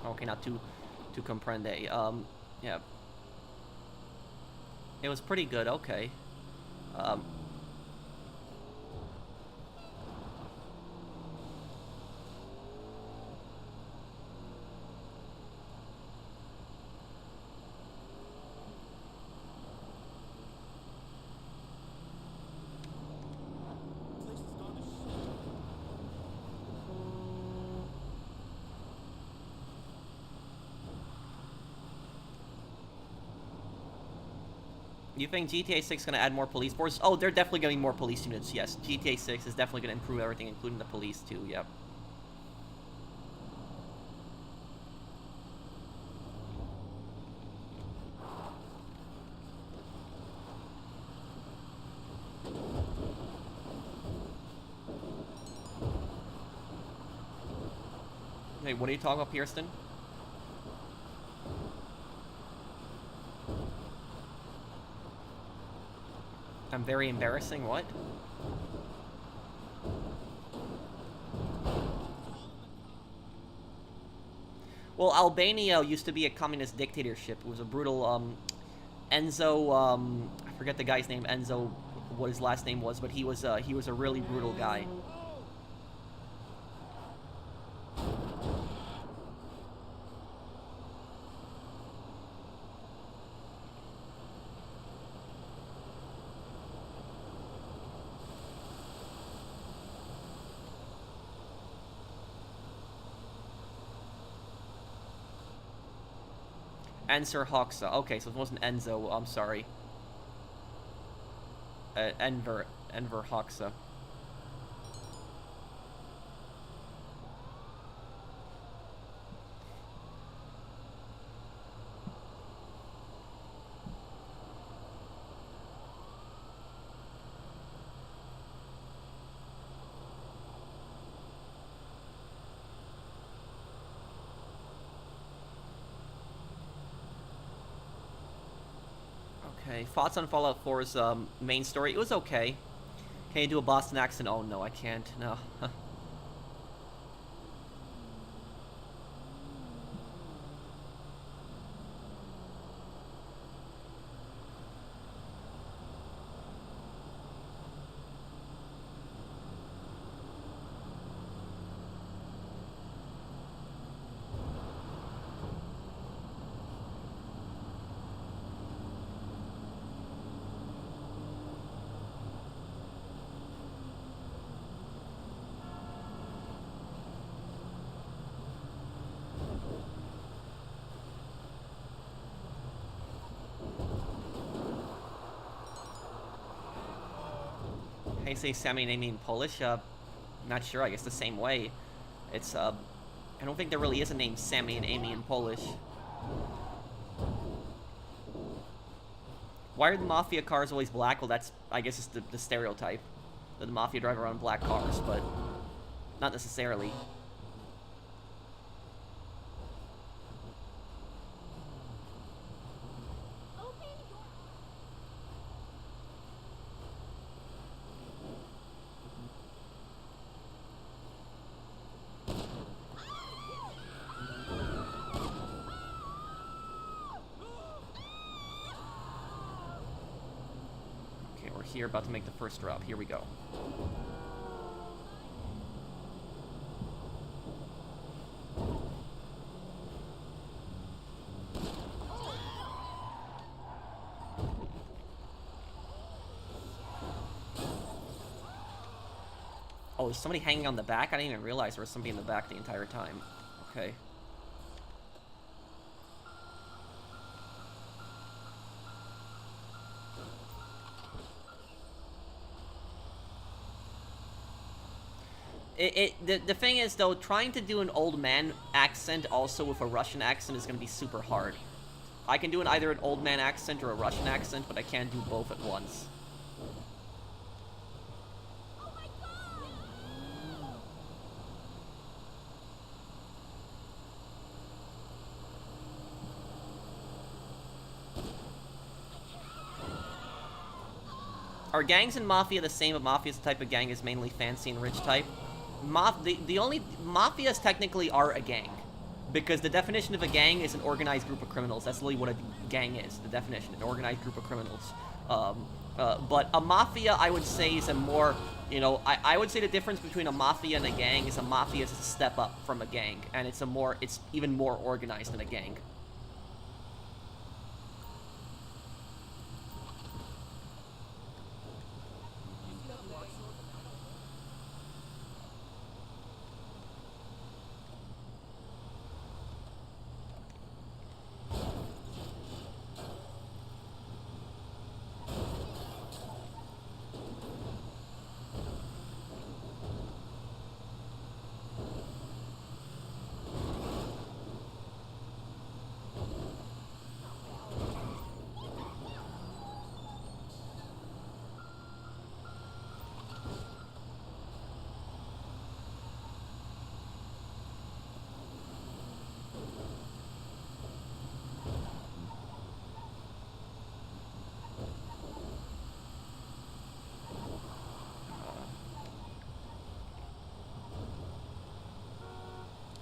Okay, not tu comprende. Yeah. It was pretty good, okay. You think GTA 6 is going to add more police force? Oh, they're definitely going to be more police units, yes. GTA 6 is definitely going to improve everything, including the police, too, yep. Hey, what are you talking about, Pierston? I'm very embarrassing, what? Well, Albania used to be a communist dictatorship. It was a brutal, Enzo, I forget the guy's name, Enzo, what his last name was, but he was a really brutal guy. Enser Hoxa. Okay, so it wasn't Enzo. I'm sorry. Enver Hoxa. Okay, thoughts on Fallout 4's main story? It was okay. Can you do a Boston accent? Oh no, I can't. No. How you say Sammy and Amy in Polish? Not sure. I guess the same way. It's I don't think there really is a name Sammy and Amy in Polish. Why are the mafia cars always black? Well, that's, I guess, it's the stereotype that the mafia drive around in black cars, but not necessarily. Here, about to make the first drop. Here we go. Oh, there's somebody hanging on the back? I didn't even realize there was somebody in the back the entire time. Okay. The thing is, though, trying to do an old man accent also with a Russian accent is going to be super hard. I can do either an old man accent or a Russian accent, but I can't do both at once. Are gangs in Mafia the same, but Mafia's type of gang is mainly fancy and rich type? The only Mafias technically are a gang, because the definition of a gang is an organized group of criminals. That's literally what a gang is. The definition, an organized group of criminals. But a mafia, I would say, is a more, you know, I would say the difference between a mafia and a gang is a mafia is a step up from a gang, and it's even more organized than a gang.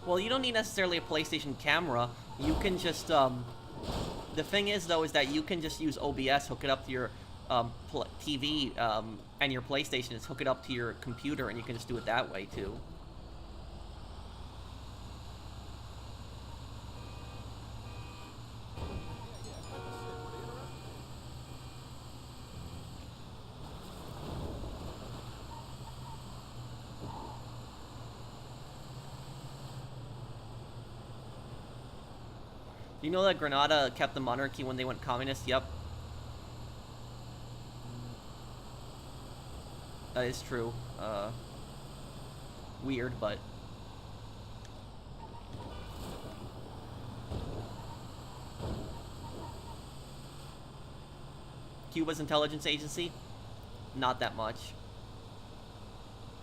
Well, you don't need necessarily a PlayStation camera. You can just, the thing is, though, is that you can just use OBS, hook it up to your TV, and your PlayStation, just hook it up to your computer, and you can just do it that way, too. You know that Grenada kept the monarchy when they went communist? Yep. That is true. Weird, but... Cuba's intelligence agency? Not that much.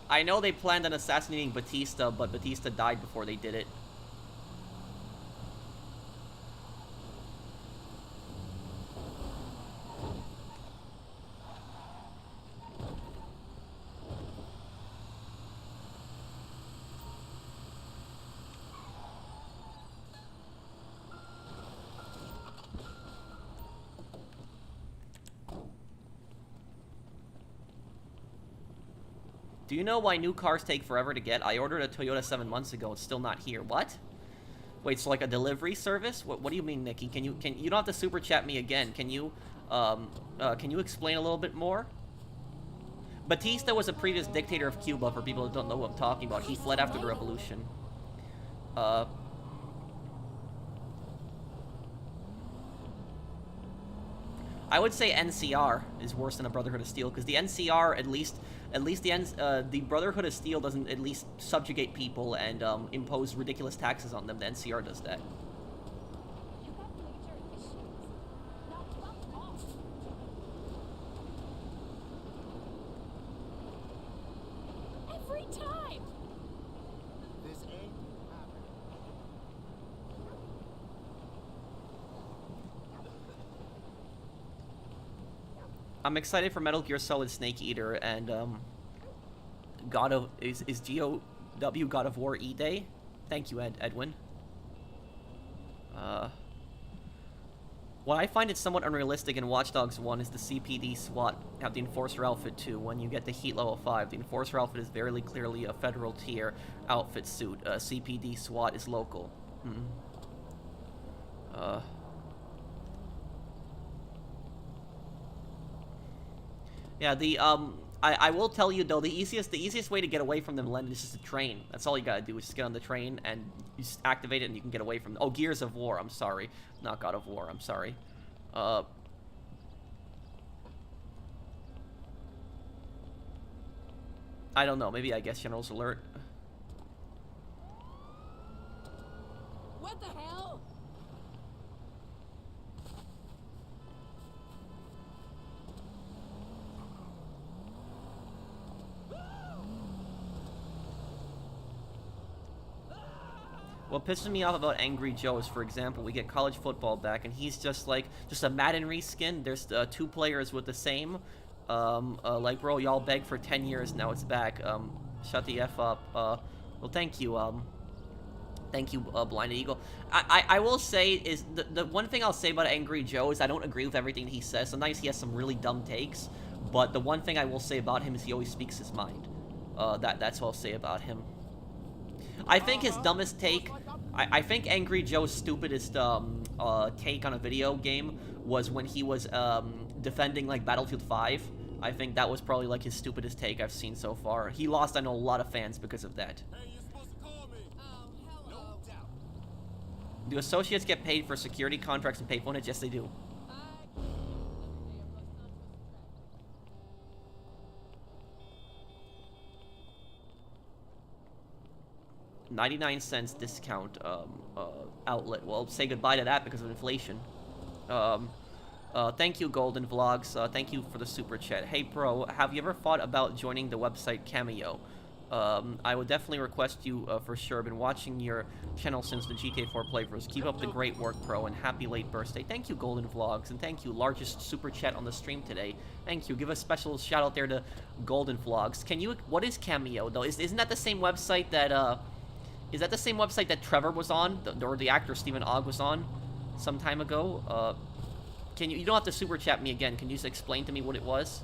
I know they planned on assassinating Batista, but Batista died before they did it. Do you know why new cars take forever to get? I ordered a Toyota 7 months ago. It's still not here. What? Wait, it's like a delivery service? What do you mean, Nikki? You don't have to super chat me again. Can you explain a little bit more? Batista was a previous dictator of Cuba, for people who don't know what I'm talking about. He fled after the revolution. I would say NCR is worse than a Brotherhood of Steel, because the NCR, at least the Brotherhood of Steel doesn't at least subjugate people and impose ridiculous taxes on them. The NCR does that. You got major issues. Now fuck off. Every time. This ain't happening. I'm excited for Metal Gear Solid Snake Eater and God of is GOW God of War E-Day. Thank you, Edwin. What I find it somewhat unrealistic in Watch Dogs 1 is the CPD SWAT have the Enforcer outfit too. When you get the Heat level 5, the Enforcer outfit is very clearly a federal tier outfit suit. CPD SWAT is local. Yeah, the I will tell you though, the easiest way to get away from them, Len, is just a train. That's all you gotta do, is just get on the train and you just activate it and you can get away from them. Oh, Gears of War, I'm sorry. Not God of War, I'm sorry. I don't know, maybe I guess General's Alert. What the hell? What pisses me off about Angry Joe is, for example, we get college football back, and he's just like, just a Madden reskin. There's 2 players with the same. Like, bro, y'all begged for 10 years, now it's back. Shut the F up. Well, thank you, Blinded Eagle. I will say, is, the one thing I'll say about Angry Joe is I don't agree with everything that he says. Sometimes he has some really dumb takes, but the one thing I will say about him is he always speaks his mind. That's what I'll say about him. I think his dumbest take, I think Angry Joe's stupidest take on a video game was when he was defending like Battlefield 5. I think that was probably like his stupidest take I've seen so far. He lost, I know, a lot of fans because of that. Hey, you're supposed to call me. Oh, hello. No doubt. Do associates get paid for security contracts and payphones? Yes, they do. 99 cents discount outlet. Well, say goodbye to that because of inflation. Thank you, Golden Vlogs. Thank you for the super chat. Hey, bro, have you ever thought about joining the website Cameo? I would definitely request you for sure. Been watching your channel since the GTA 4 playthroughs. Keep up the great work, bro, and happy late birthday. Thank you, Golden Vlogs, and thank you, largest super chat on the stream today. Thank you. Give a special shout out there to Golden Vlogs. Can you? What is Cameo though? Isn't that the same website that Is that the same website that Trevor was on, or the actor Stephen Ogg was on some time ago? Can you don't have to super chat me again. Can you just explain to me what it was?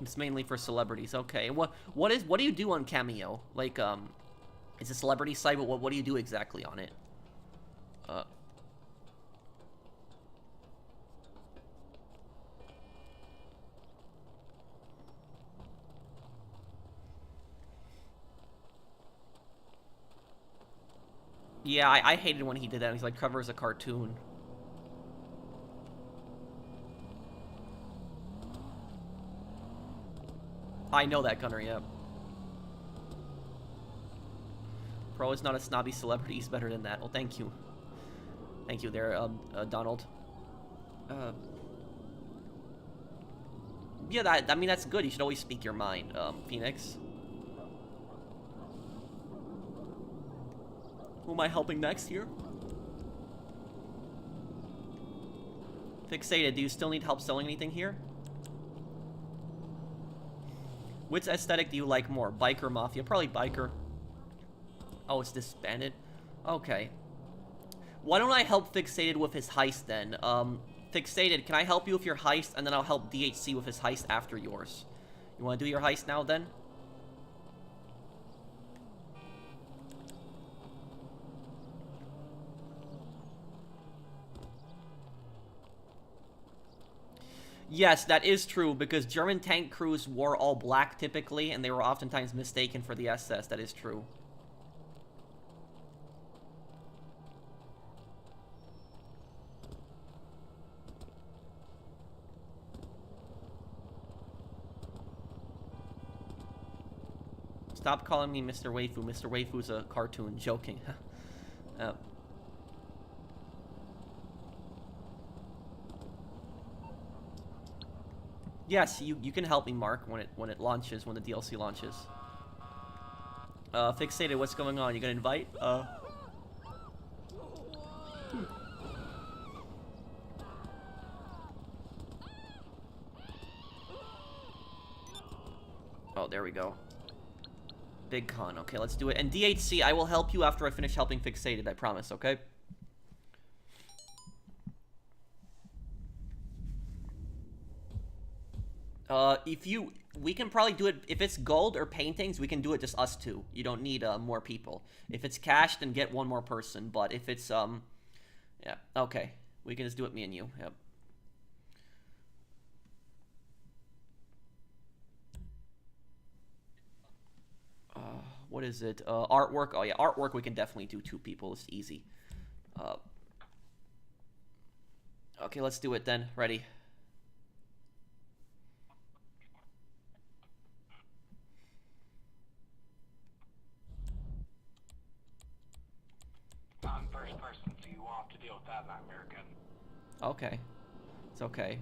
It's mainly for celebrities. Okay. What do you do on Cameo? Like, it's a celebrity site, but what do you do exactly on it? Yeah, I hated when he did that. He's like, covers a cartoon. I know that, Gunner, yeah. Pro is not a snobby celebrity. He's better than that. Well, thank you. Thank you there, Donald. Yeah, I mean, that's good. You should always speak your mind, Phoenix. Who am I helping next here? Fixated, do you still need help selling anything here? Which aesthetic do you like more, Biker or Mafia? Probably Biker. Oh, it's disbanded? Okay. Why don't I help Fixated with his heist then? Fixated, can I help you with your heist, and then I'll help DHC with his heist after yours? You want to do your heist now then? Yes, that is true, because German tank crews wore all black typically, and they were oftentimes mistaken for the SS. That is true. Stop calling me Mr. Waifu. Mr. Waifu's a cartoon. Joking. Yes, you can help me, Mark, when it launches, when the DLC launches. Fixated, what's going on? You gonna invite? Oh, there we go. Big con. Okay, let's do it. And DHC, I will help you after I finish helping Fixated, I promise, okay? We can probably do it, if it's gold or paintings, we can do it just us two. You don't need, more people. If it's cash, then get one more person, but if it's, yeah, okay. We can just do it, me and you, yep. What is it? Artwork, oh yeah, artwork we can definitely do 2 people, it's easy. Okay, let's do it then, ready. I'm first person, so you will have to deal with that nightmare again. Okay. It's okay.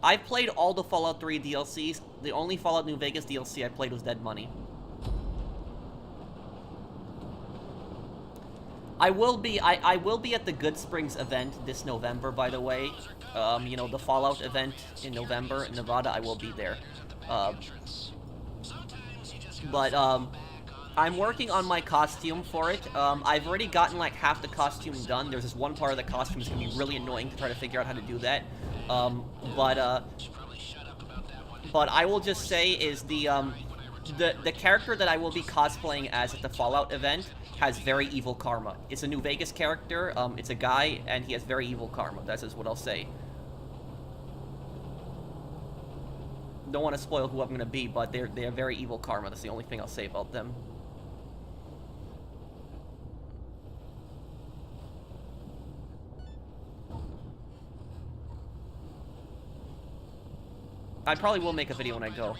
I've played all the Fallout 3 DLCs. The only Fallout New Vegas DLC I played was Dead Money. I will be at the Good Springs event this November, by the way. You know, the Fallout event in November in Nevada, I will be there. I'm working on my costume for it. I've already gotten like half the costume done. There's this one part of the costume that's gonna be really annoying to try to figure out how to do that. But I will just say is the character that I will be cosplaying as at the Fallout event has very evil karma. It's a New Vegas character. It's a guy, and he has very evil karma. That's just what I'll say. Don't want to spoil who I'm gonna be, but they have very evil karma. That's the only thing I'll say about them. I probably will make a video when I go.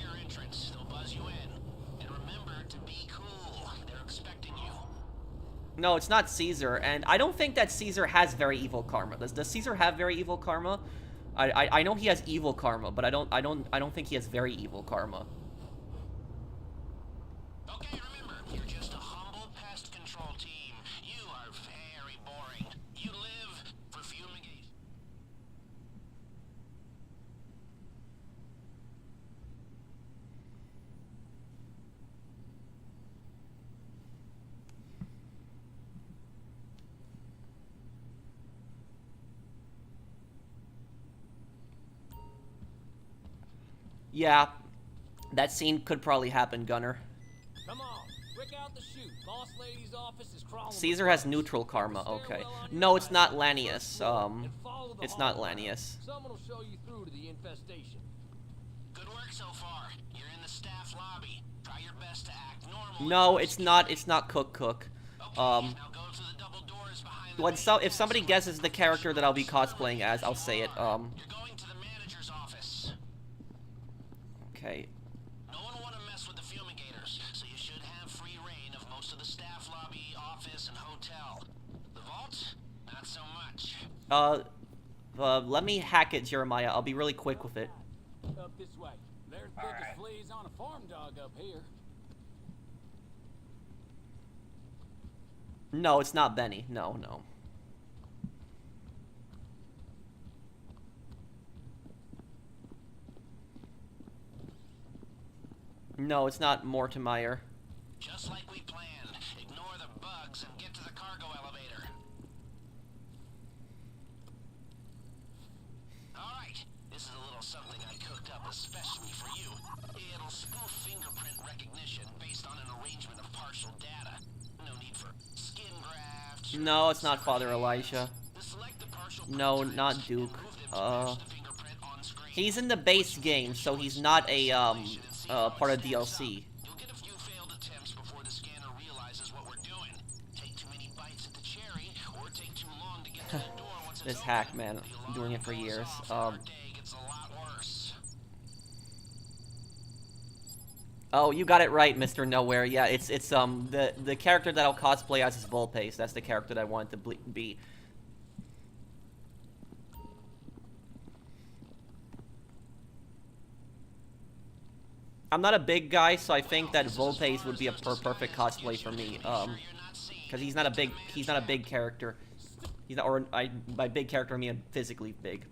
No, it's not Caesar, and I don't think that Caesar has very evil karma. Does Caesar have very evil karma? I know he has evil karma, but I don't think he has very evil karma. Okay, remember, you're just a humble pest control team. You are very boring. You live for fumigation. Yeah, that scene could probably happen, Gunner. Come on, quick out the chute. Boss lady's office is crawling. Caesar has neutral karma, okay. No, it's not Lanius. It's not Lanius. Someone will show you through to the infestation. Good work so far. You're in the staff lobby. Try your best to act normal. No, it's not Cook. Okay, now go to the double doors behind the If somebody guesses the character that I'll be cosplaying as, I'll say it. You're going to the manager's office. Okay. No one will want to mess with the fumigators, so you should have free reign of most of the staff lobby, office, and hotel. The vault? Not so much. Let me hack it, Jeremiah. I'll be really quick with it. Up this way. They're thick as fleas on a farm dog up here. No, it's not Benny. No. No, it's not Mortimer. Just like we planned. Ignore the bugs and get to the cargo elevator. Alright, this is a little something I cooked up especially for you. It'll spoof fingerprint recognition based on an arrangement of partial data. No need for skin grafts. No, it's not Father Elijah. Select the partial No, not Duke. move He's in the base game, so he's not a part of DLC. You'll get a few failed attempts before the scanner realizes what we're doing. Take too many bites at the cherry, or take too long to get to the door once it's This open. hack, man, I'm doing it for years. Our day gets a lot worse. Oh, you got it right, Mr. Nowhere. Yeah, it's the character that I'll cosplay as is Volpace. That's the character that I wanted to be. I'm not a big guy, so I think that Volpace would be a perfect cosplay for me. Because he's not a big character. He's not, or by big character I mean physically big.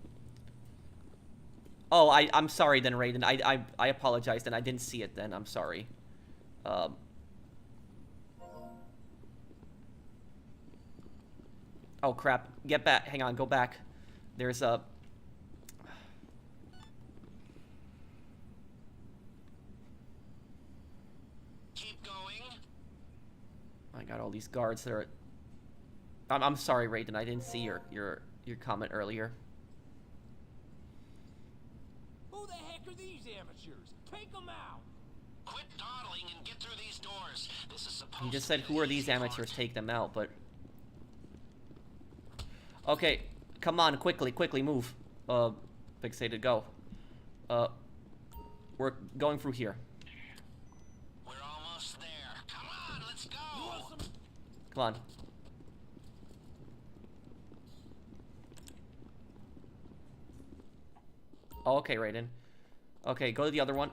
Oh, I'm sorry then, Raiden. I apologize then. I didn't see it then. I'm sorry. Oh crap! Get back. Hang on. Go back. There's a. I got all these guards that are. I'm sorry, Raiden. I didn't see your comment earlier. Who the heck are these amateurs? Take them out! Quit dawdling and get through these doors. This is supposed He just said, "Who are these amateurs? Take them out." But okay, come on, quickly, move. Fixated, go. We're going through here. We're almost there. Come on, let's go. Come on. Oh, okay, Raiden. Okay, go to the other one.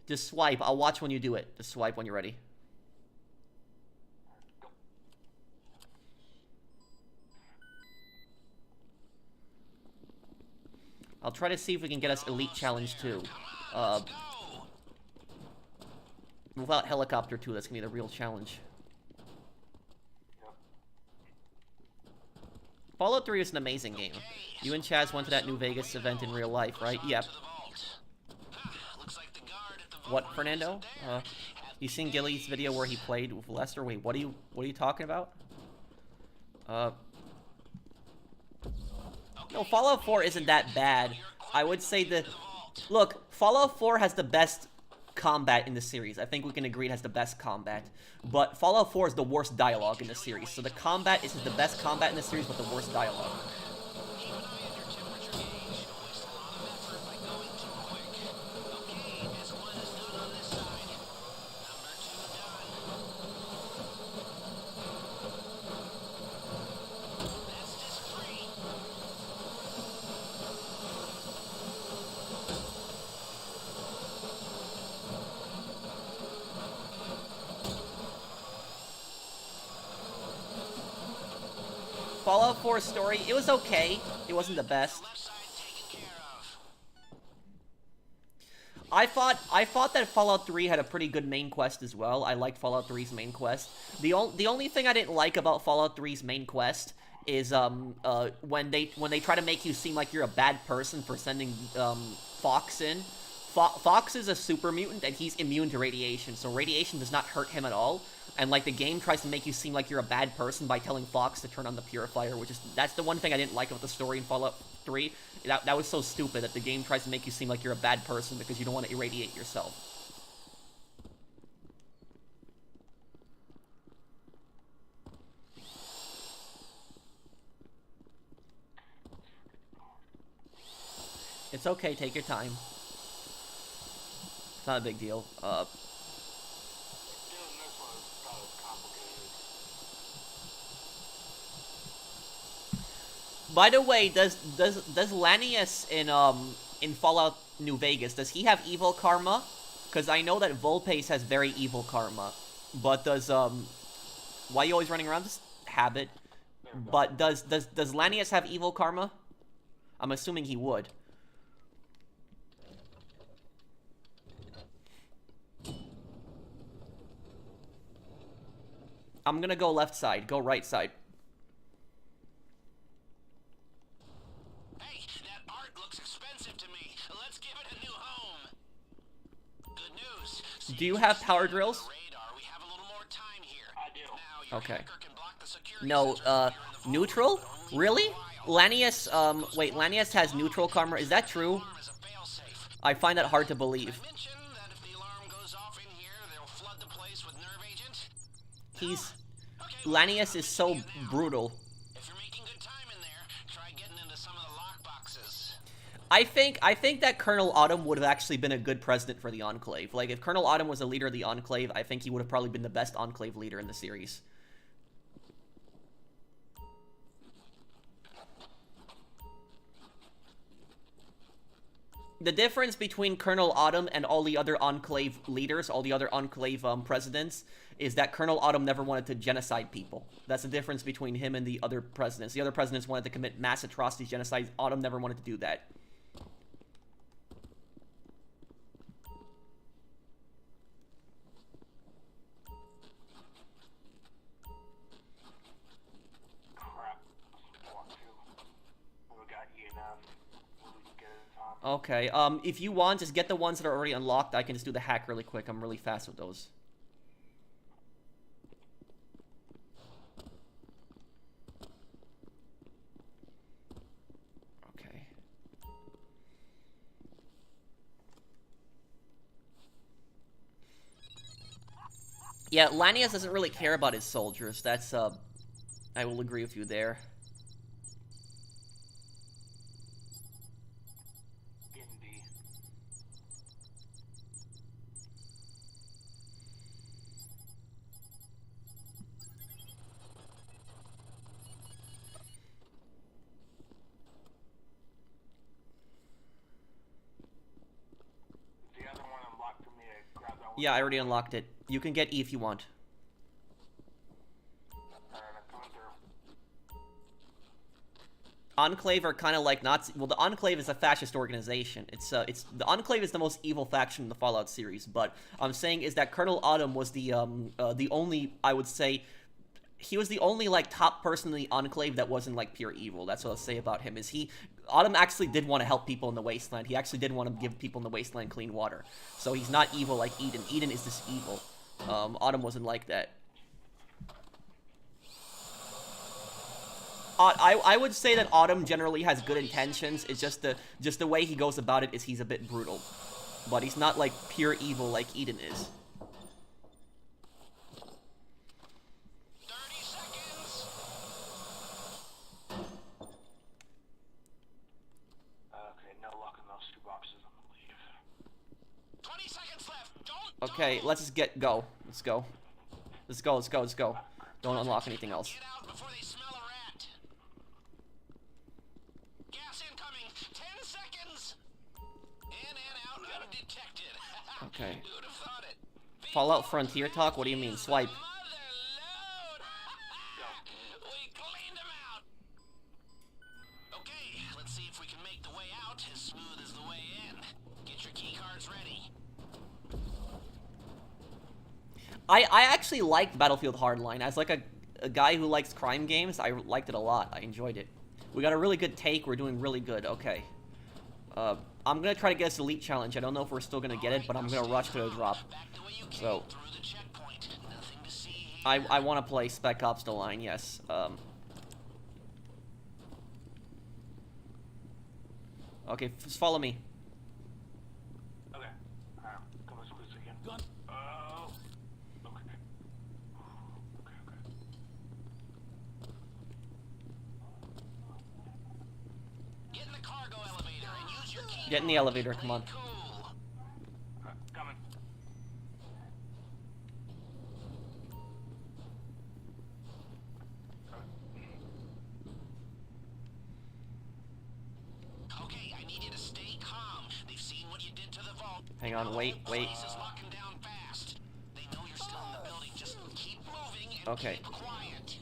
Just swipe. I'll watch when you do it. Just swipe when you're ready. I'll try to see if we can get us Elite Challenge 2. Without Helicopter 2, that's gonna be the real challenge. Fallout 3 is an amazing game. You and Chaz went to that New Vegas event in real life, right? Yep. What, Fernando? You seen Gilly's video where he played with Lester? Wait, what are you talking about? No, Fallout 4 isn't that bad. I would say look, Fallout 4 has the best combat in the series. I think we can agree it has the best combat. But Fallout 4 is the worst dialogue in the series. So the combat is the best combat in the series, but the worst dialogue. Fallout 4 story, it was okay. It wasn't the best. I thought that Fallout 3 had a pretty good main quest as well. I liked Fallout 3's main quest. The only thing I didn't like about Fallout 3's main quest is when they try to make you seem like you're a bad person for sending Fox in. Fox is a super mutant and he's immune to radiation, so radiation does not hurt him at all. And like the game tries to make you seem like you're a bad person by telling Fox to turn on the purifier, that's the one thing I didn't like about the story in Fallout 3. That was so stupid that the game tries to make you seem like you're a bad person because you don't want to irradiate yourself. It's okay, take your time. It's not a big deal. By the way, does Lanius in Fallout New Vegas, does he have evil karma? Because I know that Volpace has very evil karma. But does why are you always running around? Just habit. But does Lanius have evil karma? I'm assuming he would. I'm gonna go left side. Go right side. Hey, that art looks expensive to me. Let's give it a new home. Good news. Do you have power drills? Radar, we have a little more time here. I do. Now your Okay. hacker can block the security No, sensors when you're in the vault. neutral? Only Really? while. Lanius, wait, Lanius has neutral camera. Is that true? Alarm is a failsafe. I find that hard to believe. I mentioned that if the alarm goes off in here, they'll flood the place with nerve agent. He's... Okay, Lanius is so brutal. if you're making good time in there, try getting into some of the lock boxes. I think that Colonel Autumn would have actually been a good president for the Enclave. Like, if Colonel Autumn was a leader of the Enclave, I think he would have probably been the best Enclave leader in the series. The difference between Colonel Autumn and all the other Enclave leaders, all the other Enclave presidents, is that Colonel Autumn never wanted to genocide people. That's the difference between him and the other presidents. The other presidents wanted to commit mass atrocities, genocide. Autumn never wanted to do that. Crap. Walk to. We got EMF. We can get it in time. Okay, if you want, just get the ones that are already unlocked. I can just do the hack really quick. I'm really fast with those. Okay. Yeah, Lanius doesn't really care about his soldiers. That's, I will agree with you there. Getting B. The other one unlocked for me to grab that one. Yeah, I already unlocked it. You can get E if you want. Alright, I'm coming through. Enclave are kind of like Nazi. Well, the Enclave is a fascist organization. It's the Enclave is the most evil faction in the Fallout series. But I'm saying is that Colonel Autumn was the only, I would say, he was the only like top person in the Enclave that wasn't like pure evil. That's what I'll say about him. Is Autumn actually did want to help people in the Wasteland. He actually did want to give people in the Wasteland clean water. So he's not evil like Eden. Eden is just evil. Autumn wasn't like that. I would say that Autumn generally has good intentions. It's just the way he goes about it is he's a bit brutal. But he's not like pure evil like Eden is. 30 seconds. Okay, no luck in those two boxes on the leave. 20 seconds left. Don't. Okay, let's just go. Let's go. Let's go, let's go, let's go. Don't unlock anything else. Get out before they smell a rat. Gas incoming. 10 seconds. In and out undetected. Okay. Who would have thought it? Fallout Frontier talk? What do you mean? Swipe. Mother load. We cleaned them out. Okay, let's see if we can make the way out as smooth as the way in. Get your key cards ready. I actually liked Battlefield Hardline. As like a guy who likes crime games, I liked it a lot. I enjoyed it. We got a really good take. We're doing really good. Okay. I'm gonna try to get this elite challenge. I don't know if we're still gonna get it, but I'm gonna rush to the drop. So I want to play Spec Ops: The Line. Yes. Okay, just follow me. Okay. Alright, come as close as I can. Gun. Oh. Okay. Okay, okay. Get in the cargo elevator and use your key. Get in the elevator. Come on. Cool. Coming. Okay, I need you to stay calm. They've seen what you did to the vault. Hang on. Wait. Wait. Police is locking down fast. They know you're still in the building. Just keep moving and Okay. keep quiet.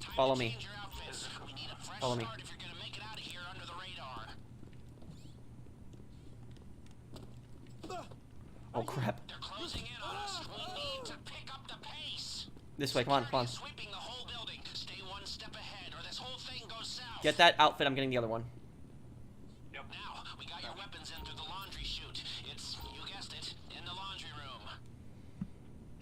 Time Follow to me. change your outfits. We need a fresh Follow me. start if you're gonna make it out of here under the radar. Oh crap. They're closing in on us. We need to pick up the pace. This way. Come on. Come on. Sweeping the whole building. Stay one step ahead, or this whole thing goes south. Get that outfit. I'm getting the other one. Now, we got your weapons in through the laundry chute. It's, you guessed it, in the laundry room.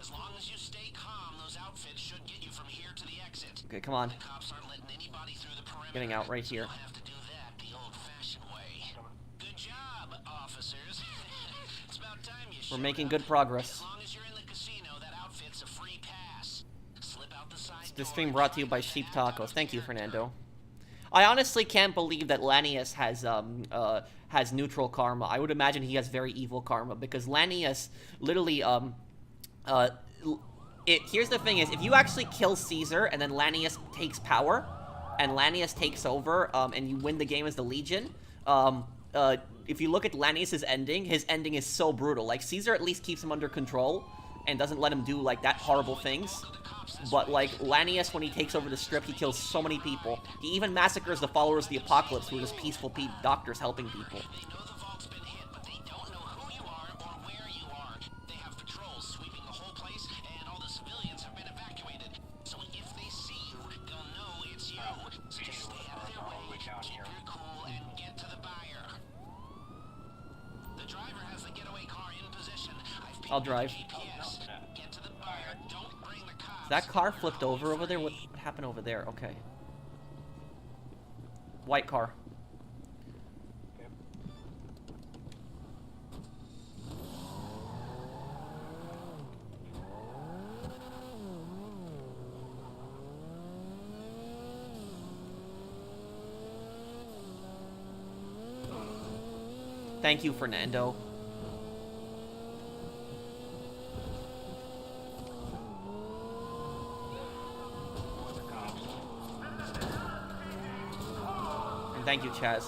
As long as you stay calm, those outfits should get you from here to the exit. Okay, come on. The cops aren't letting anybody through the perimeter. Getting out right so here. you'll have to do that the old-fashioned way. Good job, officers. It's about time you We're showed making up. good progress. As long as you're in the casino, that outfit's a free pass. Slip out the side This door stream and brought to you try by to Sheep act out Tacos. of Thank you, character. Fernando. I honestly can't believe that Lanius has neutral karma. I would imagine he has very evil karma because Lanius literally here's the thing is, if you actually kill Caesar and then Lanius takes power and Lanius takes over and you win the game as the Legion, if you look at Lanius's ending, his ending is so brutal. Like, Caesar at least keeps him under control and doesn't let him do like that horrible things. But like Lanius, when he takes over the strip, he kills so many people. He even massacres the followers of the Apocalypse, who are just peaceful doctors helping people. They know the vault's been hit, but they don't know who you are or where you are. They have patrols sweeping the whole place, and all the civilians have been evacuated. So if they see you, they'll know it's you. So just stay out of their way, keep your cool, and get to the buyer. The driver has the getaway car in position. I'll drive. GPS. Get to the buyer. Don't bring the cops. That car flipped over there? What happened over there? Okay. White car. Thank you, Fernando. And thank you, Chaz.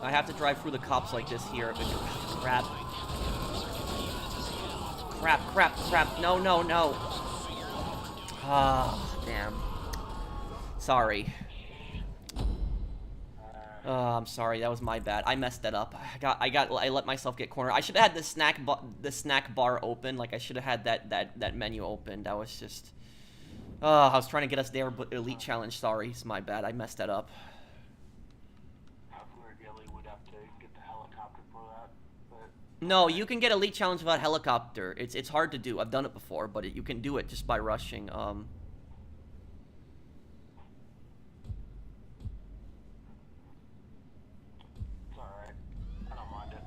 I have to drive through the cops like this here. Crap. Crap. No. Ah, damn. Sorry. I'm sorry. That was my bad. I messed that up. I let myself get cornered. I should have had the snack bar open. Like, I should have had that menu open. That was just. I was trying to get us there, but Elite Challenge. Sorry, it's my bad. I messed that up. No, you can get Elite Challenge without helicopter. It's hard to do. I've done it before, but you can do it just by rushing. It's alright. I don't mind it.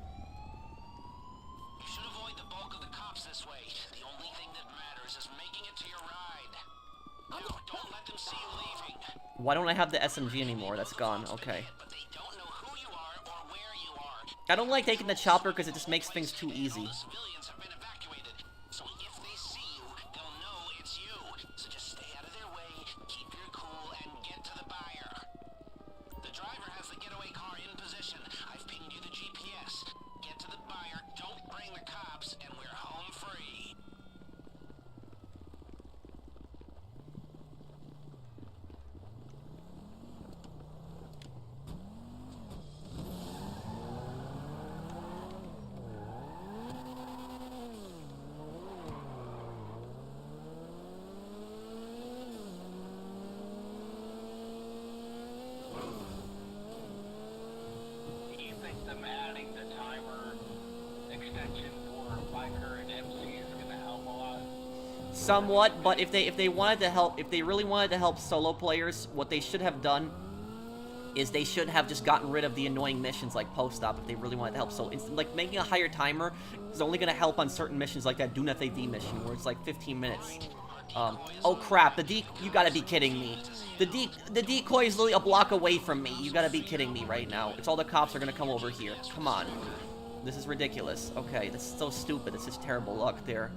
You should avoid the bulk of the cops this way. The only thing that matters is making it to your ride. Now, don't let them see you leaving. Why don't I have the SMG anymore? That's gone. Okay. But they don't know who you are or where you are. I don't like taking the chopper because it just makes things too easy. All the civilians have been evacuated. So if they see you, they'll know it's you. So just stay out of their way, keep your cool, and get to the buyer. The driver has the getaway car in position. I've pinged you the GPS. Get to the buyer, don't bring the cops, and we're home free. Do you think them adding the timer extension for biker and MC is gonna help a lot? Somewhat, but if they wanted to help, if they really wanted to help solo players, what they should have done is they should have just gotten rid of the annoying missions like post-op if they really wanted to help solo. Like, making a higher timer is only going to help on certain missions like that Do Not AD mission where it's like 15 minutes. Oh crap, you gotta be kidding me. The decoy is literally a block away from me. You gotta be kidding me right now. It's all the cops are gonna come over here. Come on. This is ridiculous. Okay, this is so stupid. It's just terrible luck there.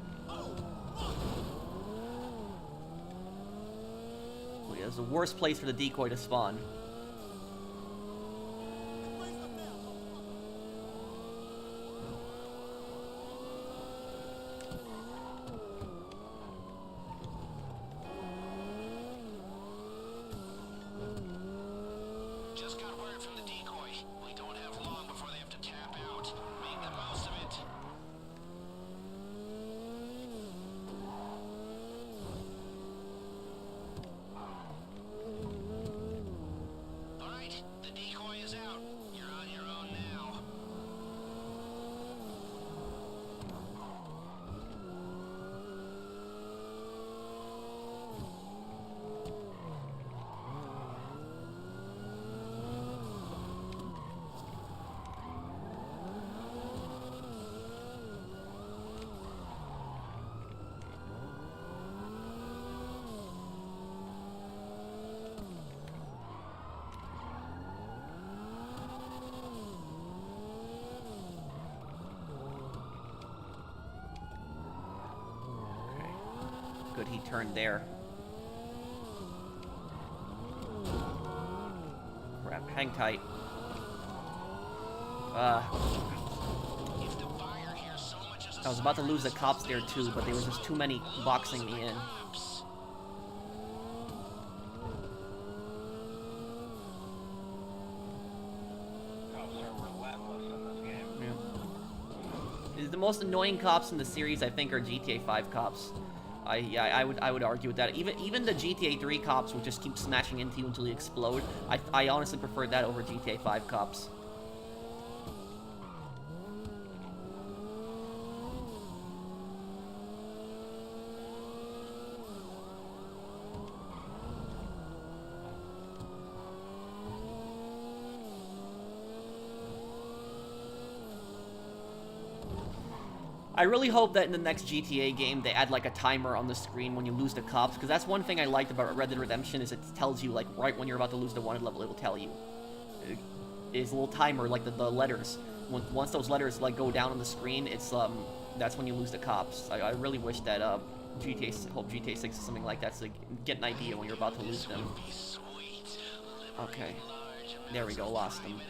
It's the worst place for the decoy to spawn. Just got word from the decoy. We don't have long before they have to tap out. Make the most of it. turn there. Crap, hang tight. I was about to lose the cops there too, but there was just too many boxing me in. The most annoying cops in the series, I think, are GTA 5 cops. I would argue with that. Even the GTA 3 cops would just keep smashing into you until you explode. I honestly prefer that over GTA 5 cops. I really hope that in the next GTA game they add like a timer on the screen when you lose the cops, because that's one thing I liked about Red Dead Redemption is it tells you like right when you're about to lose the wanted level, it'll tell you. It's a little timer like the letters. Once those letters like go down on the screen, it's that's when you lose the cops. I really wish that hope GTA 6 is something like that so you get an idea when you're about to lose them. Okay, there we go, lost them.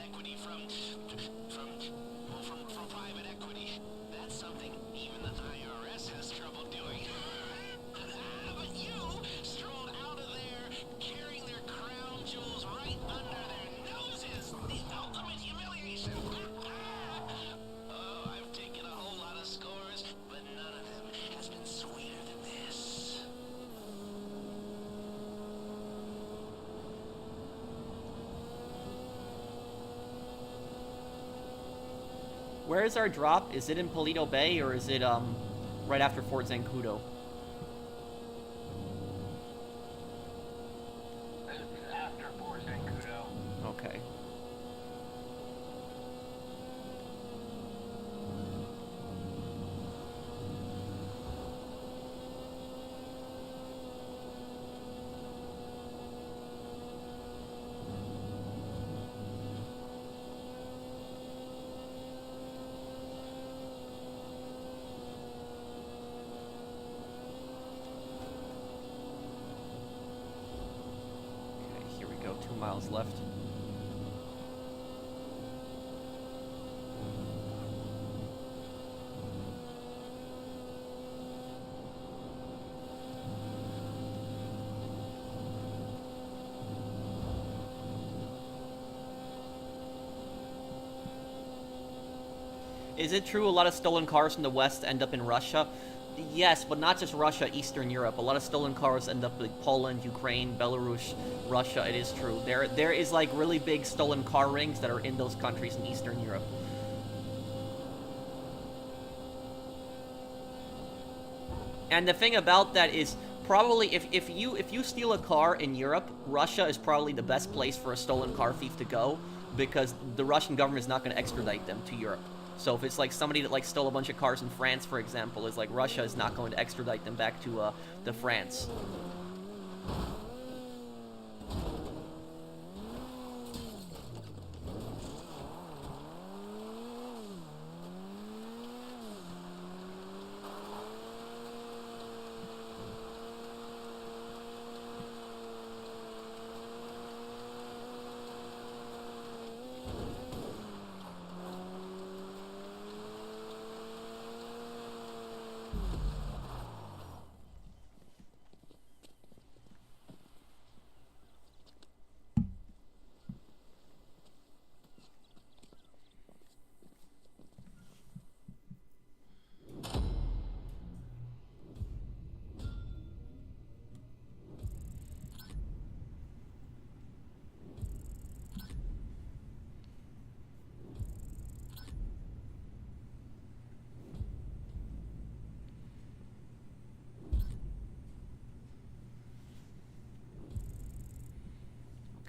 Where is our drop? Is it in Paleto Bay or is it right after Fort Zancudo? It's after Fort Zancudo. Okay. Here we go, 2 miles left. Is it true a lot of stolen cars from the West end up in Russia? Yes, but not just Russia, Eastern Europe. A lot of stolen cars end up like Poland, Ukraine, Belarus, Russia. It is true. There is like really big stolen car rings that are in those countries in Eastern Europe. And the thing about that is probably if you steal a car in Europe, Russia is probably the best place for a stolen car thief to go because the Russian government is not going to extradite them to Europe. So if it's like somebody that like stole a bunch of cars in France, for example, is like Russia is not going to extradite them back to France.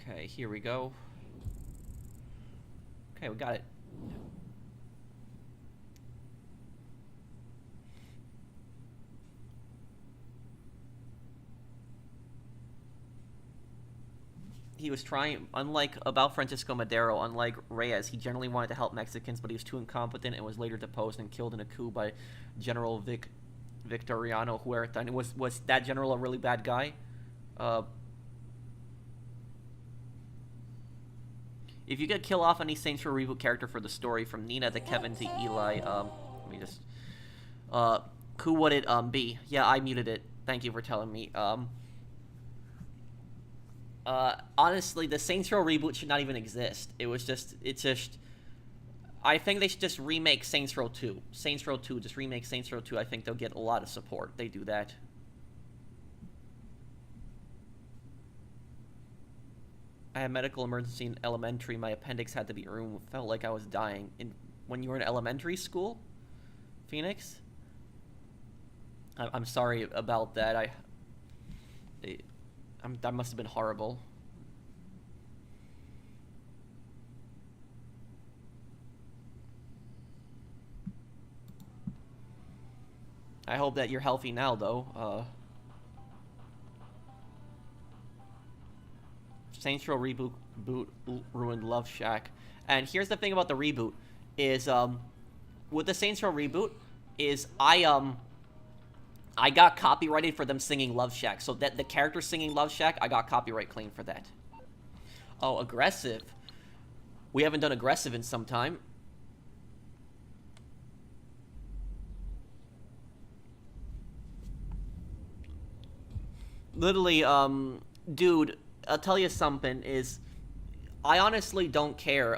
Okay, here we go. Okay, we got it. He was trying, unlike about Francisco Madero, unlike Reyes, he generally wanted to help Mexicans, but he was too incompetent and was later deposed and killed in a coup by General Vic Victoriano Huerta. And was that general a really bad guy? If you could kill off any Saints Row reboot character for the story, from Nina to Kevin to Eli, let me just, who would it, be? Yeah, I muted it. Thank you for telling me. Honestly, the Saints Row reboot should not even exist. I think they should just remake Saints Row 2. Saints Row 2, just remake Saints Row 2. I think they'll get a lot of support. They do that. I had medical emergency in elementary. My appendix had to be removed. Felt like I was dying. When you were in elementary school, Phoenix? I'm sorry about that. That must have been horrible. I hope that you're healthy now, though. Saints Row reboot ruined Love Shack. And here's the thing about the reboot is with the Saints Row reboot is I got copyrighted for them singing Love Shack. So that the character singing Love Shack, I got copyright claim for that. Oh, aggressive. We haven't done aggressive in some time. Literally, dude, I'll tell you something is, I honestly don't care,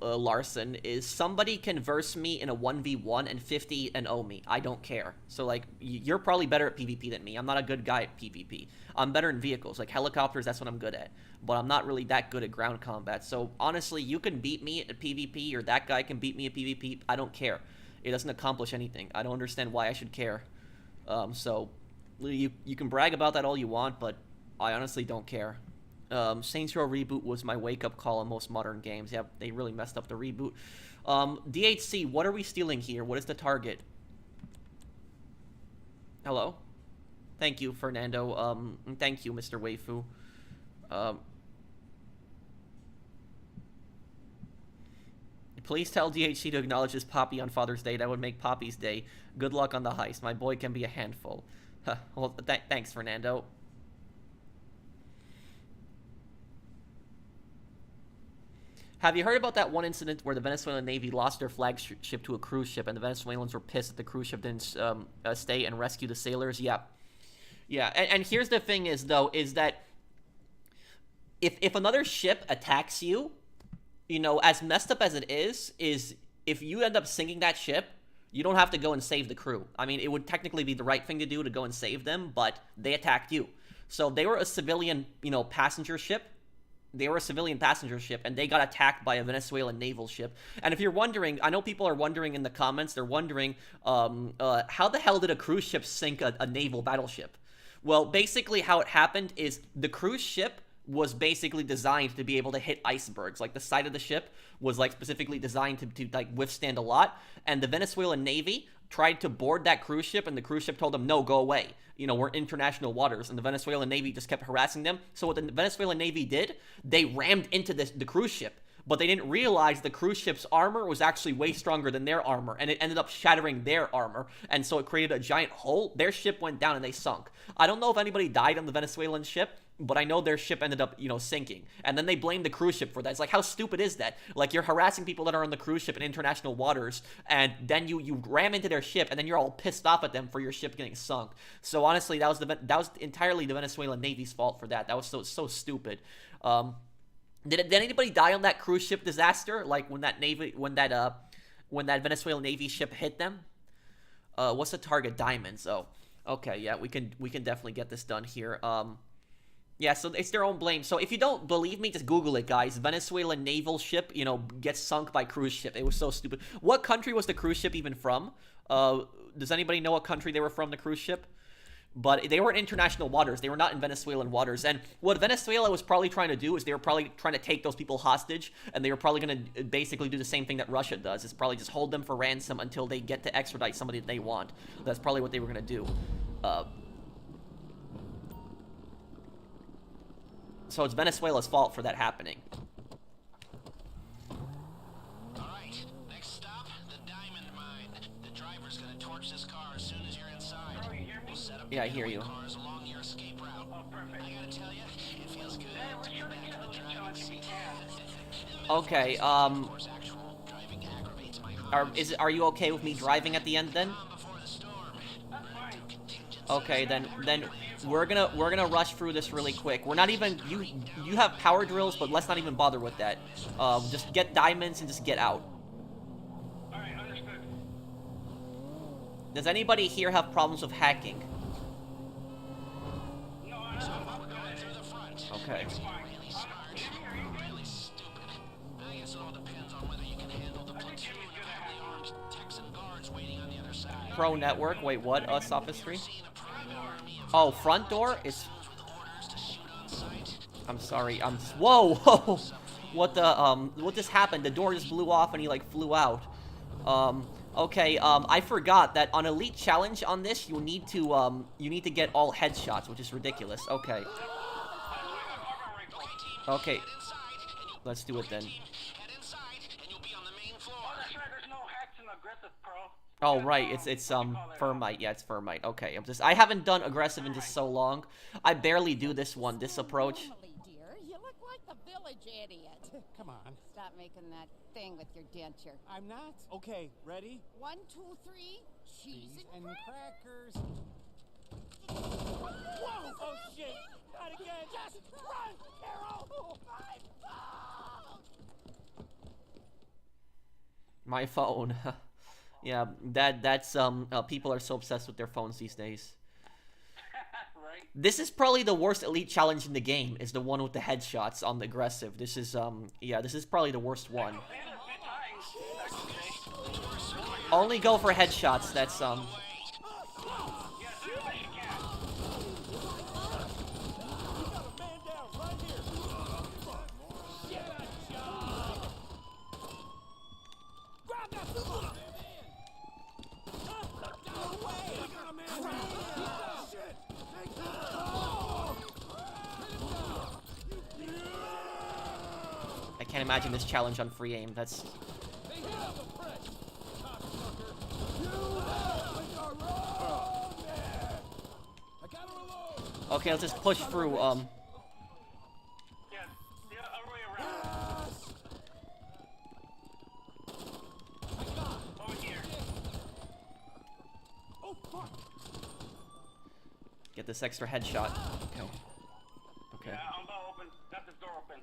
Larson, is somebody can verse me in a 1v1 and 50 and owe me. I don't care. So, like, you're probably better at PvP than me. I'm not a good guy at PvP. I'm better in vehicles. Like, helicopters, that's what I'm good at. But I'm not really that good at ground combat. So, honestly, you can beat me at PvP, or that guy can beat me at PvP. I don't care. It doesn't accomplish anything. I don't understand why I should care. So, you can brag about that all you want, but I honestly don't care. Saints Row reboot was my wake-up call on most modern games. Yeah, they really messed up the reboot. DHC, what are we stealing here? What is the target? Hello? Thank you, Fernando. Thank you, Mr. Waifu. Please tell DHC to acknowledge his Poppy on Father's Day. That would make Poppy's day. Good luck on the heist. My boy can be a handful. Well, thanks, Fernando. Have you heard about that one incident where the Venezuelan Navy lost their flagship to a cruise ship, and the Venezuelans were pissed that the cruise ship didn't stay and rescue the sailors? Yeah. Yeah, and here's the thing is, though, is that if another ship attacks you, you know, as messed up as it is if you end up sinking that ship, you don't have to go and save the crew. I mean, it would technically be the right thing to do to go and save them, but they attacked you. So they were a civilian, you know, passenger ship. They were a civilian passenger ship, and they got attacked by a Venezuelan naval ship. And if you're wondering, I know people are wondering in the comments, they're wondering, how the hell did a cruise ship sink a naval battleship? Well, basically how it happened is the cruise ship was basically designed to be able to hit icebergs. Like, the side of the ship was, like, specifically designed to like, withstand a lot. And the Venezuelan Navy tried to board that cruise ship, and the cruise ship told them, no, go away. You know, we're international waters. And the Venezuelan Navy just kept harassing them. So what the Venezuelan Navy did, they rammed into the cruise ship. But they didn't realize the cruise ship's armor was actually way stronger than their armor, and it ended up shattering their armor, and so it created a giant hole. Their ship went down, and they sunk. I don't know if anybody died on the Venezuelan ship, but I know their ship ended up, you know, sinking. And then they blamed the cruise ship for that. It's like, how stupid is that? Like, you're harassing people that are on the cruise ship in international waters, and then you ram into their ship, and then you're all pissed off at them for your ship getting sunk. So honestly, that was entirely the Venezuelan Navy's fault for that. That was so stupid. Did anybody die on that cruise ship disaster? Like when that Venezuelan Navy ship hit them? What's the target? Diamonds. Oh, okay. Yeah, we can definitely get this done here. Yeah, so it's their own blame. So if you don't believe me, just Google it, guys. Venezuelan naval ship, you know, gets sunk by cruise ship. It was so stupid. What country was the cruise ship even from? Does anybody know what country they were from, the cruise ship? But they were in international waters. They were not in Venezuelan waters. And what Venezuela was probably trying to do is they were probably trying to take those people hostage, and they were probably going to basically do the same thing that Russia does. Is probably just hold them for ransom until they get to extradite somebody that they want. That's probably what they were going to do. So it's Venezuela's fault for that happening. Alright, next stop, the diamond mine. The driver's gonna torch this car as soon as you're inside. Bro, you hear me? We'll set up Yeah, I hear you. cars along your escape route. Oh, perfect. I gotta tell you, it feels good Hey, we're to sure get to back get in a the little driving challenge if we seat. can. Okay, Of course, actual driving aggravates my heart. are you okay with me driving at the end then? Calm before the storm. That's fine. Okay, then we're gonna rush through this really quick. We're not even you have power drills, but let's not even bother with that. Just get diamonds and just get out. Alright, understood. Does anybody here have problems with hacking? No, I know. We're going Through the front. Okay. Really smart. Really stupid. I guess it all depends on whether you can handle the platoon of heavily armed Texan guards waiting on the other side. Pro network. Wait, what? Sophistry? Seen a private army of Oh, front door. It's. with orders to shoot on sight. I'm sorry. Whoa, whoa. What just happened? The door just blew off and he like flew out. Okay. I forgot that on Elite Challenge on this you need to get all headshots, which is ridiculous. Okay. Okay. Let's do it then. Head inside and you'll be on the main floor. Oh, that's right. There's no hacks in aggressive, pro. Oh right, it's Thermite. Yeah, it's Thermite. Okay, I haven't done aggressive in just so long. I barely do this approach. Normally, dear, you look like the village idiot. Come on. Stop making that thing with your denture. I'm not. Okay, ready? 1, 2, 3, cheese and crackers. Whoa! Oh shit! Not again! Just run, Carol! Oh, My phone. Yeah, that's people are so obsessed with their phones these days. Right? This is probably the worst Elite Challenge in the game, is the one with the headshots on the aggressive. This is yeah, this is probably the worst one. Hey, that's a bit high. Only go for headshots. That's Yeah, do what you can. man down right here! Get a job! Grab that fool! Go away! We got a man down! Shit! Take that! I can't imagine this challenge on free aim. That's okay. Let's just push through. Yeah, other way around. Over here. Oh fuck! Get this extra headshot. Okay. Okay. Yeah, I'm about open. Got the door open.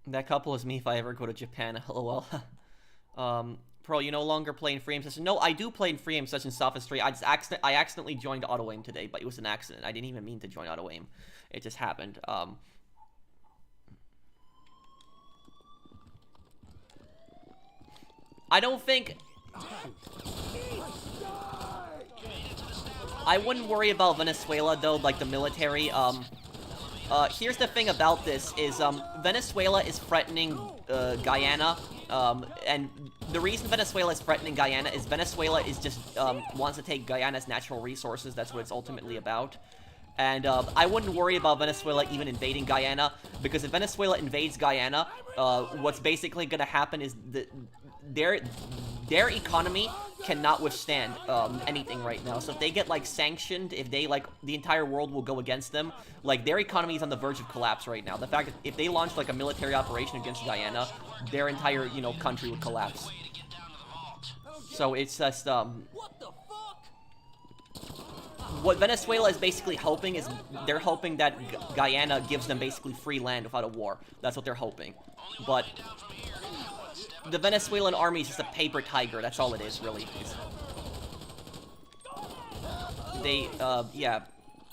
That couple is me if I ever go to Japan. LOL. Pro, you no longer play in free aim session? No, I do play in free aim session sophistry. I accidentally joined auto aim today, but it was an accident. I didn't even mean to join auto aim. It just happened. I don't think. I wouldn't worry about Venezuela though, like the military. Here's the thing about this is Venezuela is threatening Guyana, and the reason Venezuela is threatening Guyana is Venezuela is just wants to take Guyana's natural resources. That's what it's ultimately about. And I wouldn't worry about Venezuela even invading Guyana, because if Venezuela invades Guyana, what's basically going to happen is their economy cannot withstand anything right now. So if they get like sanctioned, if they like the entire world will go against them, like their economy is on the verge of collapse right now. The fact that if they launched like a military operation against Guyana, their entire country would collapse. So it's just What the fuck? what Venezuela is basically hoping is they're hoping that Guyana gives them basically free land without a war. That's what they're hoping. But the Venezuelan army is just a paper tiger. That's all it is, really. Yeah,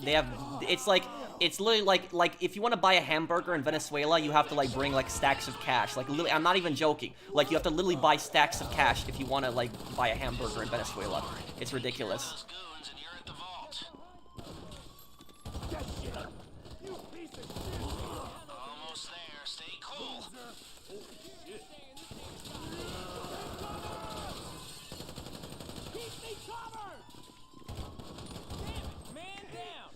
they have. It's literally like if you want to buy a hamburger in Venezuela, you have to like bring like stacks of cash. Like literally, I'm not even joking. Like you have to literally buy stacks of cash if you want to like buy a hamburger in Venezuela. It's ridiculous. Almost there. Stay cool. Keep me covered! Damn it, man down!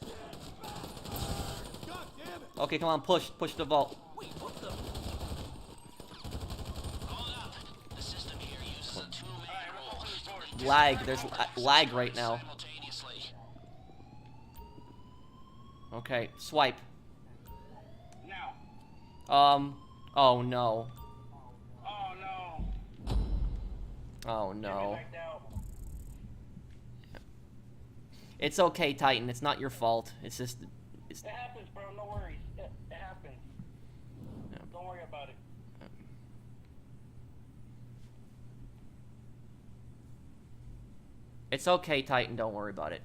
God damn it! Okay, come on, push the vault. Wait, what the? lag. There's lag right now. Okay, swipe. No. Oh no. Oh no. Oh no. Get me back out. It's okay, Titan. It's not your fault. It's just... It happens, bro. No worries. It happens. Yeah. Don't worry about it. It's okay, Titan. Don't worry about it.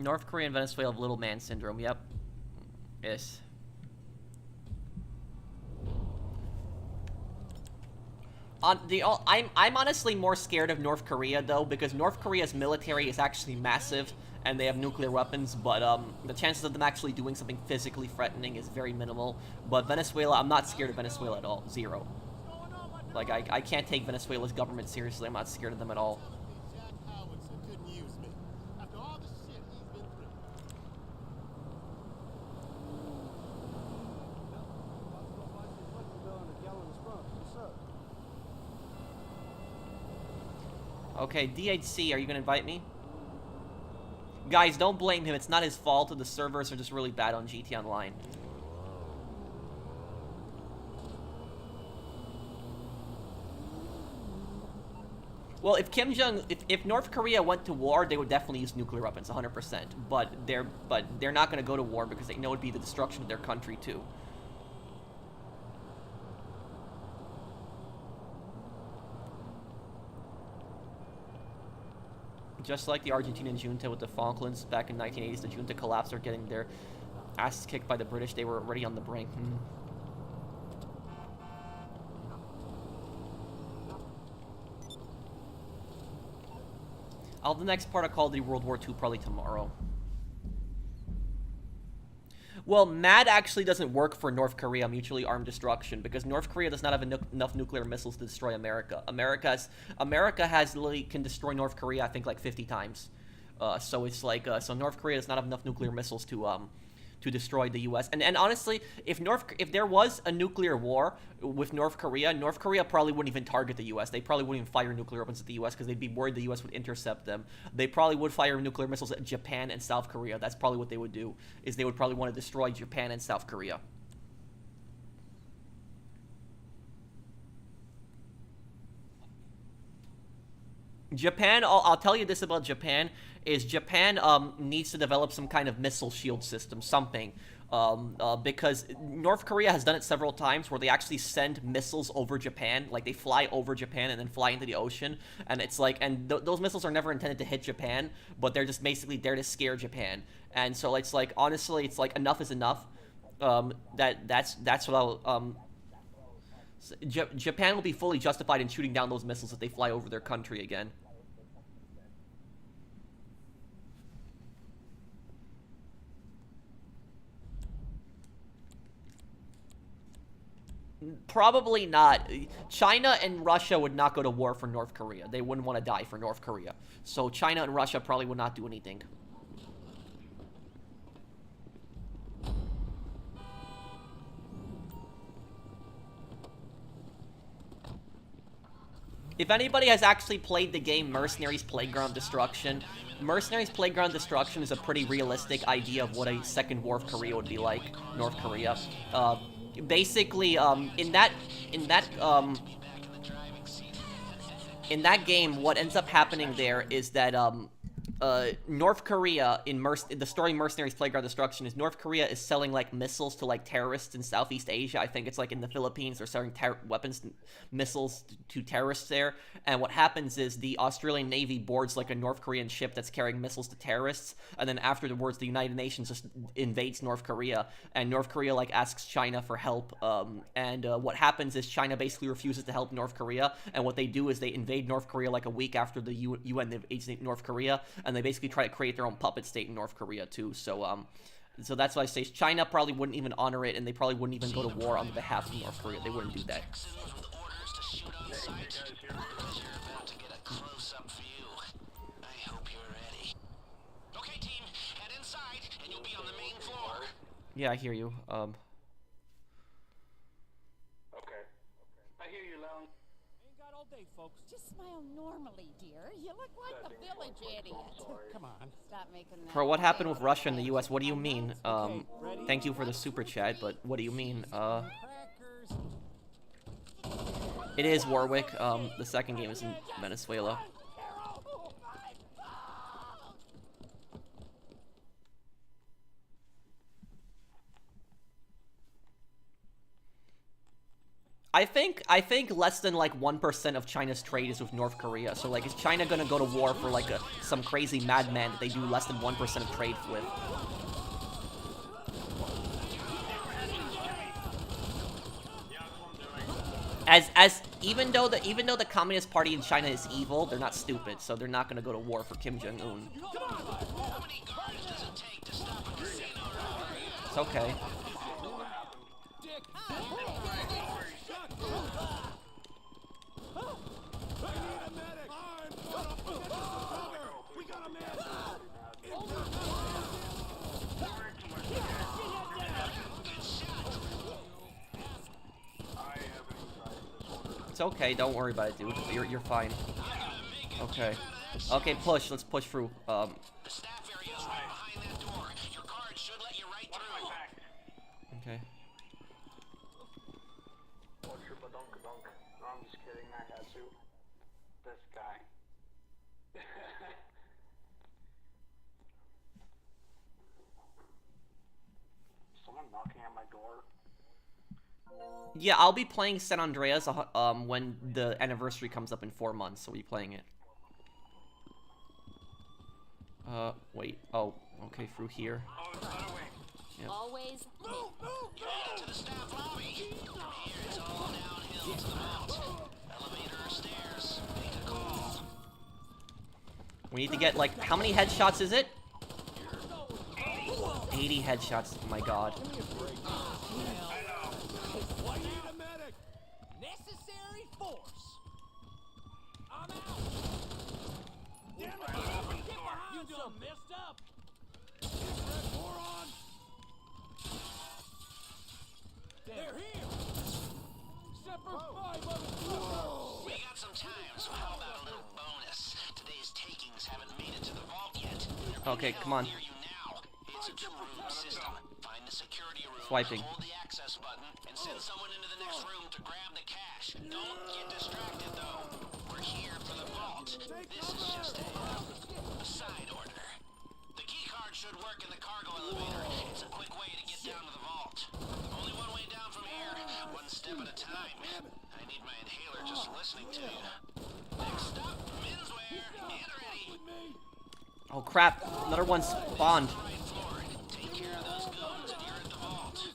North Korea and Venezuela have little man syndrome. Yep. Yes. I'm honestly more scared of North Korea though, because North Korea's military is actually massive and they have nuclear weapons, but the chances of them actually doing something physically threatening is very minimal. But Venezuela, I'm not scared of Venezuela at all. Zero. Like I can't take Venezuela's government seriously. I'm not scared of them at all. Okay, DHC, are you gonna invite me? Guys, don't blame him. It's not his fault. The servers are just really bad on GT Online. Well, if North Korea went to war, they would definitely use nuclear weapons, 100%. But they're not gonna go to war because they know it'd be the destruction of their country too. Just like the Argentinian junta with the Falklands back in 1980s, the junta collapsed or getting their asses kicked by the British. They were already on the brink. The next part of Call of Duty World War II probably tomorrow. Well, MAD actually doesn't work for North Korea, mutually armed destruction, because North Korea does not have enough nuclear missiles to destroy America. America can destroy North Korea, I think, like 50 times. So it's like, so North Korea does not have enough nuclear missiles to destroy the U.S. And honestly, if there was a nuclear war with North Korea probably wouldn't even target the U.S. They probably wouldn't even fire nuclear weapons at the U.S. because they'd be worried the U.S. would intercept them. They probably would fire nuclear missiles at Japan and South Korea. That's probably what they would do, is they would probably want to destroy Japan and South Korea. Japan, I'll tell you this about Japan, is Japan needs to develop some kind of missile shield system, something. Because North Korea has done it several times where they actually send missiles over Japan, like they fly over Japan and then fly into the ocean, and it's like, and those missiles are never intended to hit Japan, but they're just basically there to scare Japan. And so it's like, honestly, it's like enough is enough. That's what I'll, Japan will be fully justified in shooting down those missiles if they fly over their country again. Probably not. China and Russia would not go to war for North Korea. They wouldn't want to die for North Korea. So China and Russia probably would not do anything. If anybody has actually played the game Mercenaries Playground Destruction, Mercenaries Playground Destruction is a pretty realistic idea of what a second war of Korea would be like, North Korea. Basically, in that game, what ends up happening there is that, North Korea, in the story Mercenaries Playground Destruction, is North Korea is selling, like, missiles to, like, terrorists in Southeast Asia. I think it's, like, in the Philippines, they're selling missiles to terrorists there. And what happens is the Australian Navy boards, like, a North Korean ship that's carrying missiles to terrorists, and then afterwards the United Nations just invades North Korea, and North Korea, like, asks China for help, what happens is China basically refuses to help North Korea, and what they do is they invade North Korea, like, a week after the UN invades North Korea, and they basically try to create their own puppet state in North Korea too. So so that's why I say China probably wouldn't even honor it, and they probably wouldn't even go to war on behalf of North Korea. They wouldn't do that. Yeah, I hear you. Okay. I hear you, Lone. Ain't smile normally, dear. You look like the village idiot. Come on. Stop making that. For what happened with Russia and the US, what do you I'm mean? not Thank you for the super chat, but what do you mean? Crackers. It is Warwick. The second game is in Venezuela. I think less than like 1% of China's trade is with North Korea. So like, is China gonna go to war for like some crazy madman that they do less than 1% of trade with? Even though the Communist Party in China is evil, they're not stupid, so they're not gonna go to war for Kim Jong Un. It's okay. It's okay, don't worry about it, dude. You're fine. Okay. Okay, push. Let's push through. The staff area is right behind that door. Your card should let you right through. Okay. No, I'm just kidding. I had to. This guy. Someone knocking at my door. Yeah, I'll be playing San Andreas when the anniversary comes up in 4 months, so we'll be playing it. Wait. Oh, okay, through here. Yep. Always move. Get to the staff lobby. From here, it's all downhill to the vault. Elevator or stairs. Make a call. We need to get, like, how many headshots is it? 80 headshots. Oh my god. Necessary force. I'm out. Damn it! Get behind you done messed up. Moron. They're here. Semper Fi, motherfucker. We got some time, so how about a little bonus? Today's takings haven't made it to the vault yet. They're Okay, being come held on. near you now. It's a two-room system. Find the security room, Swiping. hold the access button, and send someone into the next room to grab the cash. Don't get distracted, though. We're here for the vault. This is just a side order. The key card should work in the cargo elevator. It's a quick way to get down to the vault. Only one way down from here, one step at a time. I need my inhaler just listening to you. Next stop, menswear. Get ready. Oh crap, another one spawned. Take care of those goons and you're at the vault.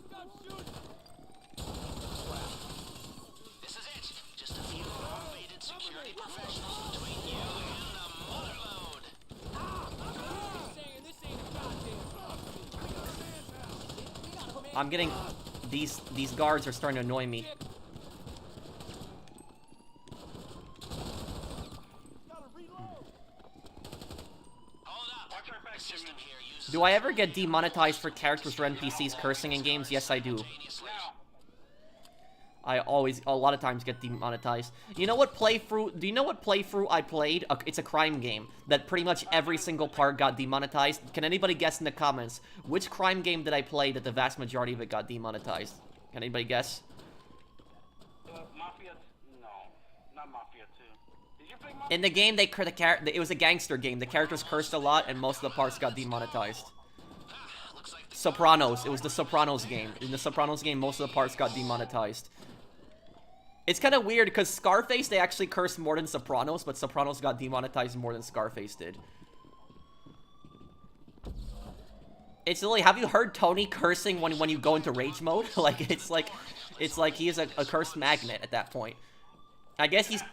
This is it. Just a few automated security professionals between you and the motherload. This ain't a goddamn. I'm getting these guards are starting to annoy me. System here uses Do I ever get demonetized for characters or NPCs cursing in games? Yes, I do. I always, a lot of times, get demonetized. You know what playthrough? Do you know what playthrough I played? It's a crime game that pretty much every single part got demonetized. Can anybody guess in the comments which crime game did I play that the vast majority of it got demonetized? Can anybody guess? Mafia? No, not Mafia 2. Did you play Mafia? In the game, it was a gangster game. The characters cursed a lot, and most of the parts got demonetized. Sopranos. It was the Sopranos game. In the Sopranos game, most of the parts got demonetized. It's kind of weird, because Scarface, they actually cursed more than Sopranos, but Sopranos got demonetized more than Scarface did. It's literally, have you heard Tony cursing when you go into rage mode? Like, it's like he is a curse magnet at that point. I guess he's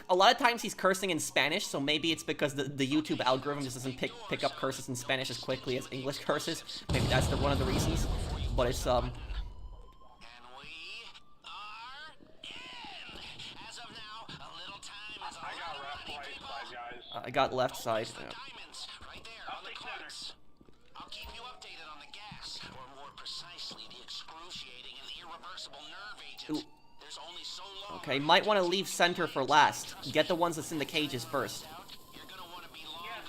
a lot of times he's cursing in Spanish, so maybe it's because the YouTube algorithm just doesn't pick up curses in Spanish as quickly as English curses. Maybe that's one of the reasons. But it's I got left side. Yeah. Right there on the clerks. I'll keep you updated on the gas, or more precisely, the excruciating and irreversible nerve agent. There's only so long. Okay, might want to leave center for last. Get the ones that's in the cages first. You're gonna want to be long Yes,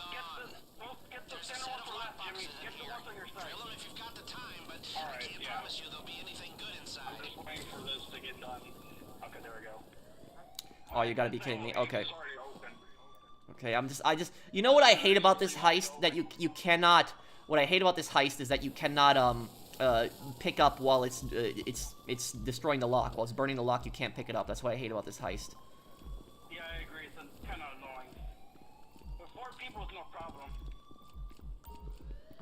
gone. get the There's a center set one of for left, lockboxes Jimmy. in Get the here. ones on your side. Drill 'em if you've got the time, but I Alright, can't yeah. promise you there'll be anything good inside. I'm just waiting for this to get done. Okay, there we go. Oh, you gotta be kidding me. Okay. It's already open. Okay, I just, you know what I hate about this heist? That you cannot, what I hate about this heist is that you cannot, pick up while it's destroying the lock. While it's burning the lock, you can't pick it up. That's what I hate about this heist. Yeah, I agree. It's kind of annoying. With 4 people, it's no problem.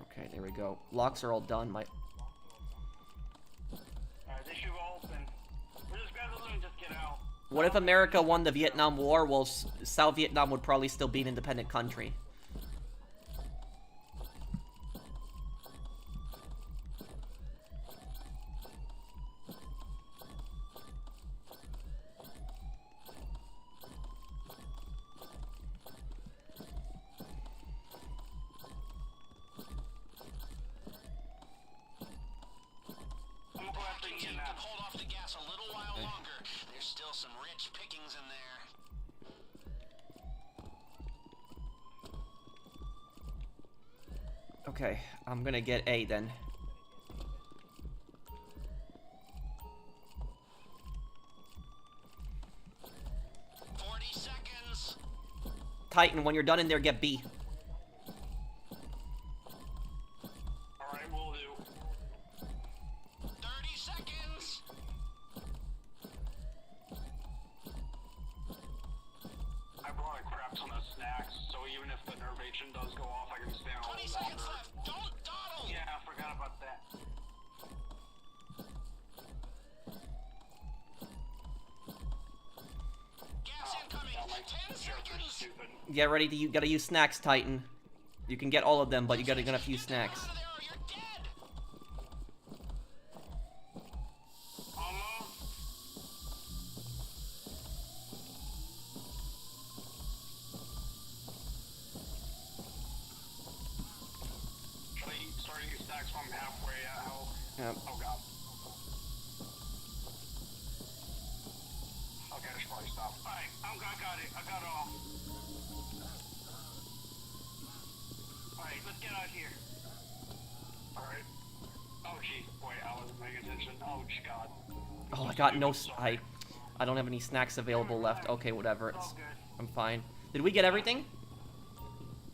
Okay, there we go. Locks are all done. Alright, they should all open. We're just grab the loot and just get out. What if America won the Vietnam War? Well, South Vietnam would probably still be an independent country. I'm gonna go after You you can now. hold off the gas a little while longer. There's still some rich pickings in there. Okay, I'm gonna get A then. Seconds. Titan, when you're done in there, get B. Alright, we'll do. 30 seconds. I brought a crap ton of snacks, so even if the nerve agent does go off, I can stay on 20 a little seconds longer. left. Don't dawdle. Yeah, I forgot about that. Gas incoming. Yeah, my 10 shirts are seconds. stupid. Get ready to, you gotta use snacks, Titan. You can get all of them, but you gotta get a few snacks. Out of there or you're dead. Almost. Should I start to use snacks from halfway out? Yep. Oh god. Okay, I should probably stop. Alright, I got it. I got it all. Alright, let's get out of here. Alright. Oh jeez, boy, I wasn't paying attention. Oh god. Oh, I got no, I don't have any snacks available left. Okay, whatever. All good. I'm fine. Did we get everything?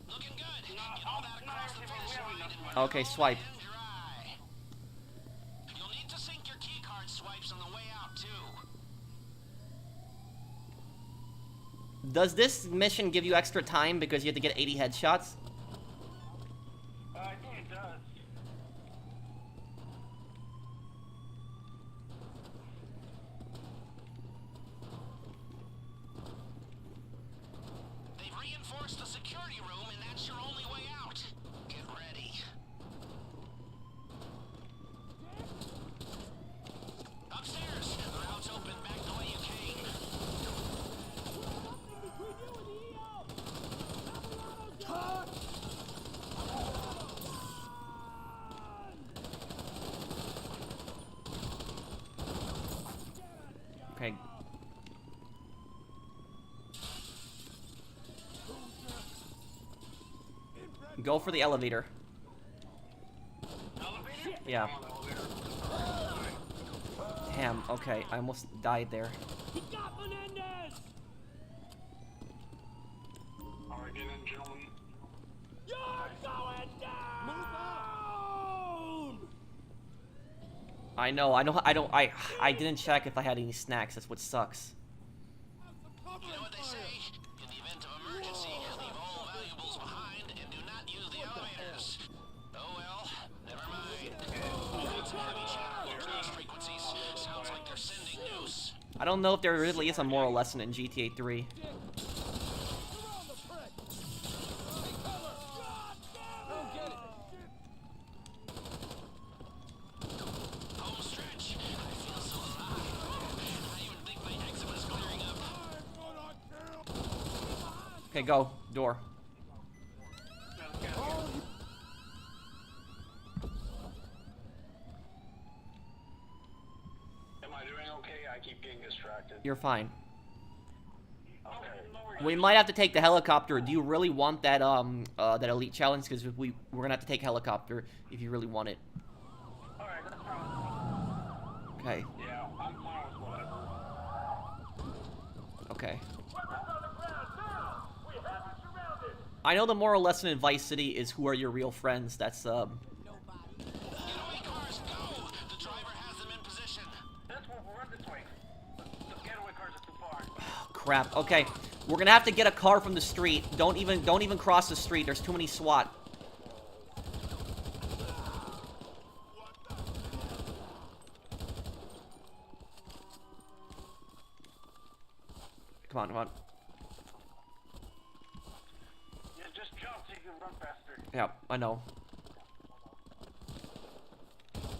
Looking good. Get all that across the finish line and Okay, swipe. and dry. You'll need to sync your keycard swipes on the way out too. Does this mission give you extra time because you have to get 80 headshots? I think it does. They've reinforced the security room, and that's your only way out. Get ready. Upstairs. The route's open. Back the way you came. Okay. Go for the elevator. Elevator? Yeah. I'm on the elevator. Damn, okay. I almost died there. He got Menendez! Alright, get in, gentlemen. You're going down! I know, I didn't check if I had any snacks. That's what sucks. You know what they say? In the event of emergency, leave all valuables behind and do not use the elevators. Oh well, never mind. That's heavy chatter over those frequencies. Sounds like they're sending news. I don't know if there really is a moral lesson in GTA 3. Home stretch. I feel so alive. I even think my eczema's clearing up. Okay, go. Door. Am I doing okay? I I keep getting distracted. You're fine. Okay. We might have to take the helicopter. Do you really want that that elite challenge? Because we're gonna have to take helicopter if you really want it. Alright, that's fine. Okay. Yeah, I'm fine with whatever. Okay. I know the moral lesson in Vice City is who are your real friends. That's Getaway cars, go! The driver has them in position. That's what we're this way. The getaway cars are too far. crap. Okay, we're gonna have to get a car from the street. Don't even cross the street. There's too many SWAT. Come on, come on. Yeah, just jump so you can run faster. Yeah, I know.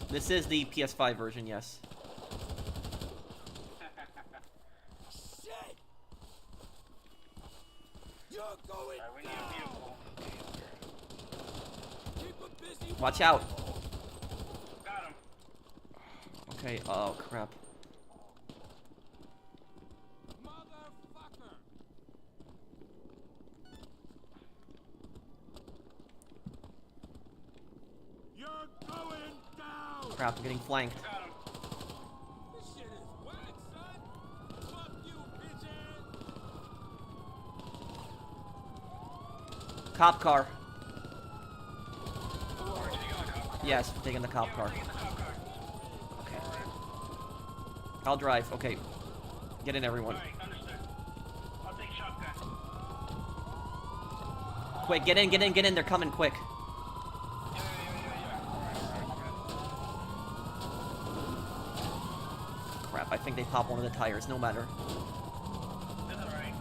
This is the PS5 version, yes. Shit! You're going We need a vehicle. Keep 'em busy. Watch out. Got him. Okay, oh crap. Motherfucker! You're going down! Crap, I'm getting flanked. Got him. This shit is whack, son! Fuck you, bitch ass! Cop car. We're taking the cop car. Yes, we're taking the cop car. Taking the cop car. Okay. I'll drive. Okay. Get in, everyone. Alright, understood. I'll take shotgun. Quick, get in, get in, get in. They're coming quick. Yeah. Crap, I think they popped one of the tires. No matter. That's alright.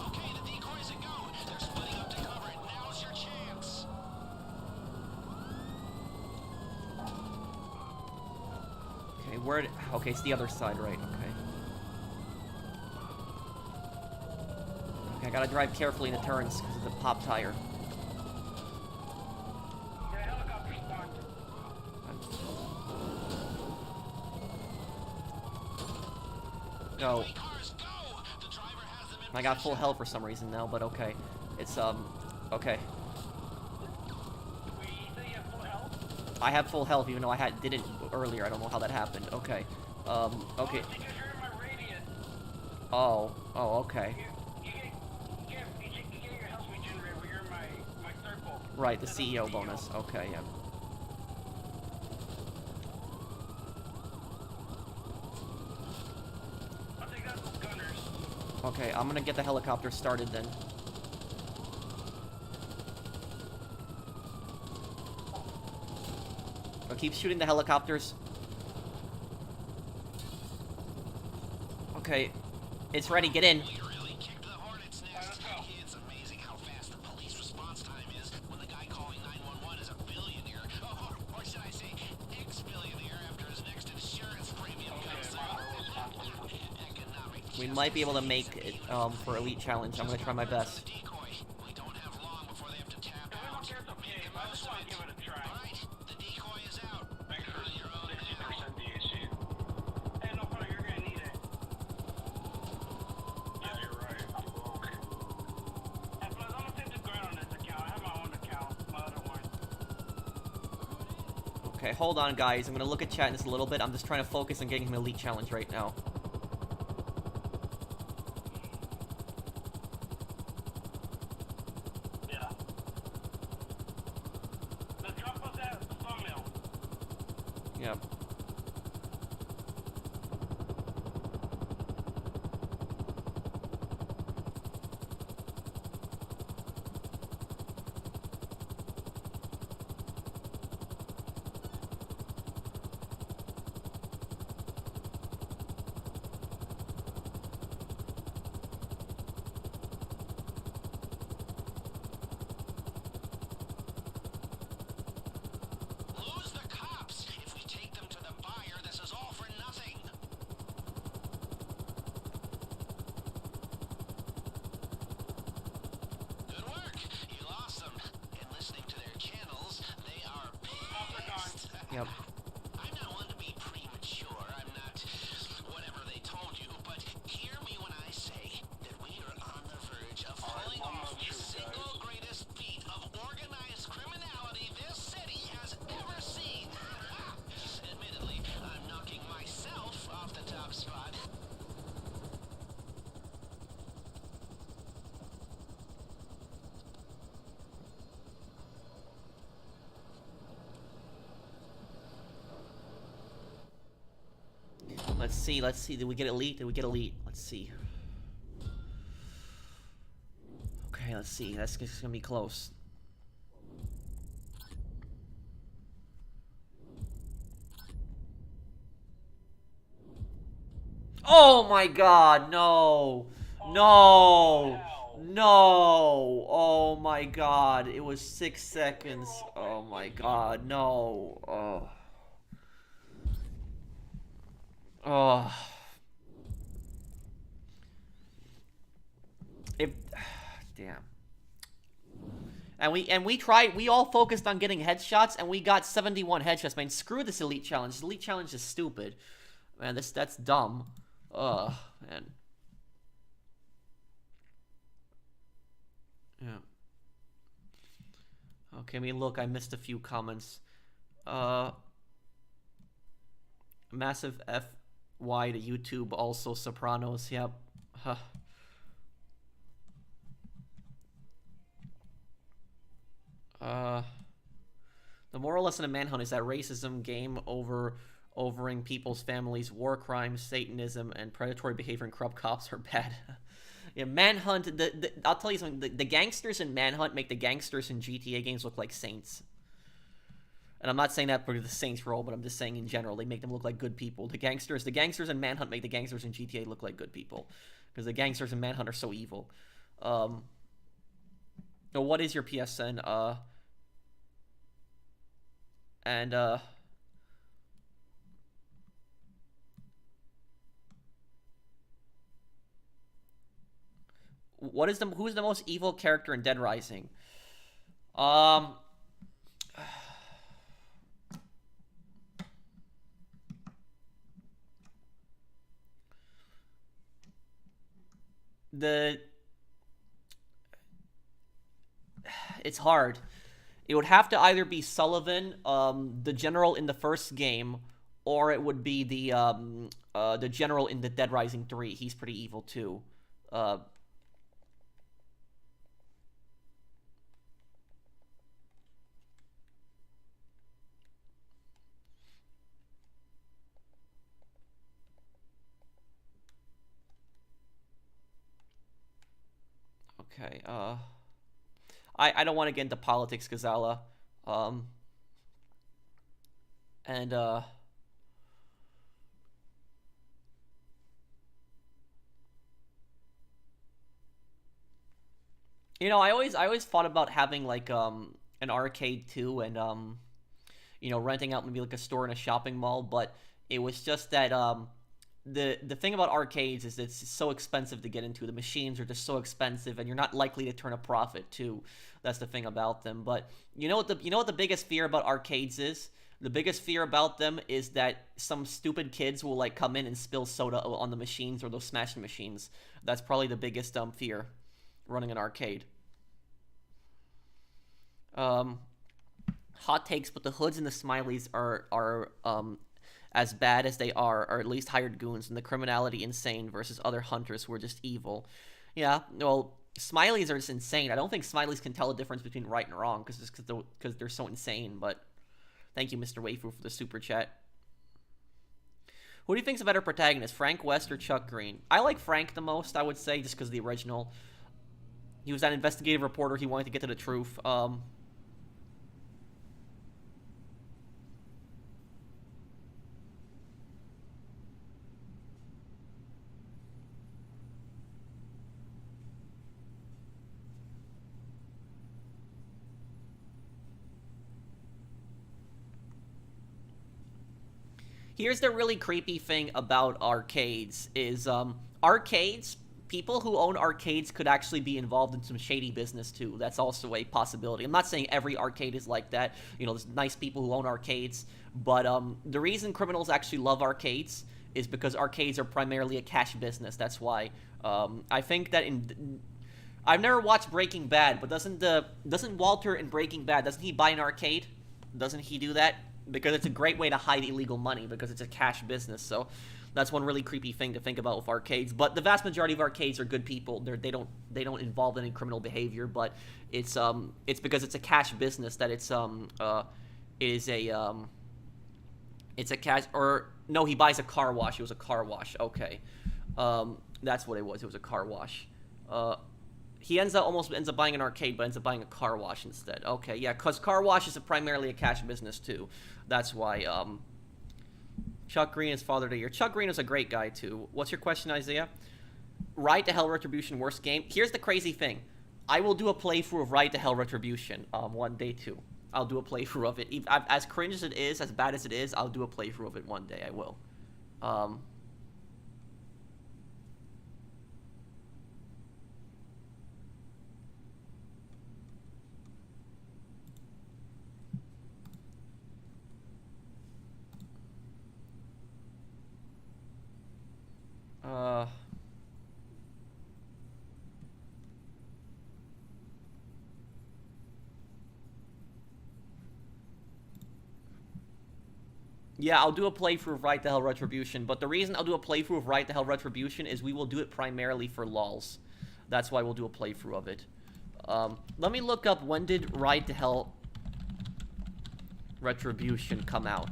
Okay, the decoys are go. They're splitting up to cover it. Now's your chance. Okay, where? Okay, it's the other side, right? Okay. Okay, I gotta drive carefully in the turns because of the pop tire. Yeah, helicopter spawned. Go. Cars, go! The driver has them in I got full health for some reason now, but okay. It's okay. Wait, you say you have full health? I have full health even though I didn't earlier. I don't know how that happened. Okay. Okay. Oh, it's because you're in my radius. Oh, okay. You get your health regenerated when you're in my circle. Right, the CEO bonus. Okay, yeah. I'll take out those gunners. Okay, I'm gonna get the helicopter started then. I'll keep shooting the helicopters. Okay, it's ready. Get in. You really kicked the hornet's nest. It's amazing how fast the police response time is when the guy calling 911 is a billionaire. Or should I say, ex-billionaire after his next insurance premium comes through. Economic We might be able to make it for Elite Challenge. I'm gonna try my best. decoy. We don't have long before they have to tap If we don't out. get the okay, I just want to give it a try. Alright, the decoy is out. Make sure You're on your own. 60% DHC. Hey, no problem, you're gonna need it. Yeah, you're right. I'm broke. And plus, I'm gonna take the ground on this account. I have my own account, my other one. Okay, hold on, guys. I'm gonna look at chat in just a little bit. I'm just trying to focus on getting him Elite Challenge right now. Yeah. Let's drop us at the sawmill. Yeah. Lose the cops. If we take them to the buyer, this is all for nothing. Good work. You lost them. And listening to their channels, they are pissed. Yep. I'm not one to be premature. I'm not let's see. Did we get elite? Let's see. Okay, let's see. That's gonna be close. Oh my god, no. No. No. Oh my god. It was 6 seconds. Oh my god, no. Oh. Oh. Damn. And we all focused on getting headshots, and we got 71 headshots. Man, screw this elite challenge. This elite challenge is stupid. Man, that's dumb. Ugh, man. Yeah. Okay, I mean, look, I missed a few comments. Massive FY to YouTube, also Sopranos, yep. Huh. The moral lesson of Manhunt is that racism, game overing people's families, war crimes, Satanism, and predatory behavior in corrupt cops are bad. Yeah, Manhunt, I'll tell you something, the gangsters in Manhunt make the gangsters in GTA games look like saints. And I'm not saying that for the Saints role, but I'm just saying in general, they make them look like good people. The gangsters in Manhunt make the gangsters in GTA look like good people. Because the gangsters in Manhunt are so evil. So what is your PSN? Who's the most evil character in Dead Rising? It's hard. It would have to either be Sullivan, the general in the first game, or it would be the general in the Dead Rising 3. He's pretty evil too. Okay, I don't want to get into politics, Gazala. You know, I always thought about having like an arcade too, and you know, renting out maybe like a store in a shopping mall, but it was just that the thing about arcades is it's so expensive to get into. The machines are just so expensive, and you're not likely to turn a profit too. That's the thing about them. But you know what the biggest fear about arcades is? The biggest fear about them is that some stupid kids will like come in and spill soda on the machines, or those smashing machines. That's probably the biggest fear running an arcade. Hot takes, but the hoods and the smileys are as bad as they are, or at least hired goons, and the criminality insane versus other hunters who are just evil. Yeah, well, smileys are just insane. I don't think smileys can tell the difference between right and wrong because they're so insane. But thank you, Mr. Waifu, for the super chat. Who do you think's a better protagonist, Frank West or Chuck Green? I like Frank the most, I would say, just because of the original. He was that investigative reporter. He wanted to get to the truth. Here's the really creepy thing about arcades is arcades, people who own arcades could actually be involved in some shady business too. That's also a possibility. I'm not saying every arcade is like that. You know, there's nice people who own arcades, but the reason criminals actually love arcades is because arcades are primarily a cash business. That's why. I think that I've never watched Breaking Bad, but doesn't Walter in Breaking Bad, doesn't he buy an arcade? Doesn't he do that? Because it's a great way to hide illegal money, because it's a cash business. So that's one really creepy thing to think about with arcades. But the vast majority of arcades are good people. They don't involve any criminal behavior. But it's because it's a cash business that it's It's a cash, or no, he buys a car wash. It was a car wash. Okay, that's what it was. It was a car wash. He almost ends up buying an arcade, but ends up buying a car wash instead. Okay, yeah, because car wash is primarily a cash business too. That's why. Chuck Green is Father of the Year. Chuck Green is a great guy too. What's your question, Isaiah? Ride to Hell Retribution, worst game. Here's the crazy thing. I will do a playthrough of Ride to Hell Retribution one day too. I'll do a playthrough of it. As cringe as it is, as bad as it is, I'll do a playthrough of it one day. I will. Yeah, I'll do a playthrough of Ride to Hell Retribution, but the reason I'll do a playthrough of Ride to Hell Retribution is we will do it primarily for lols. That's why we'll do a playthrough of it. Let me look up, when did Ride to Hell Retribution come out?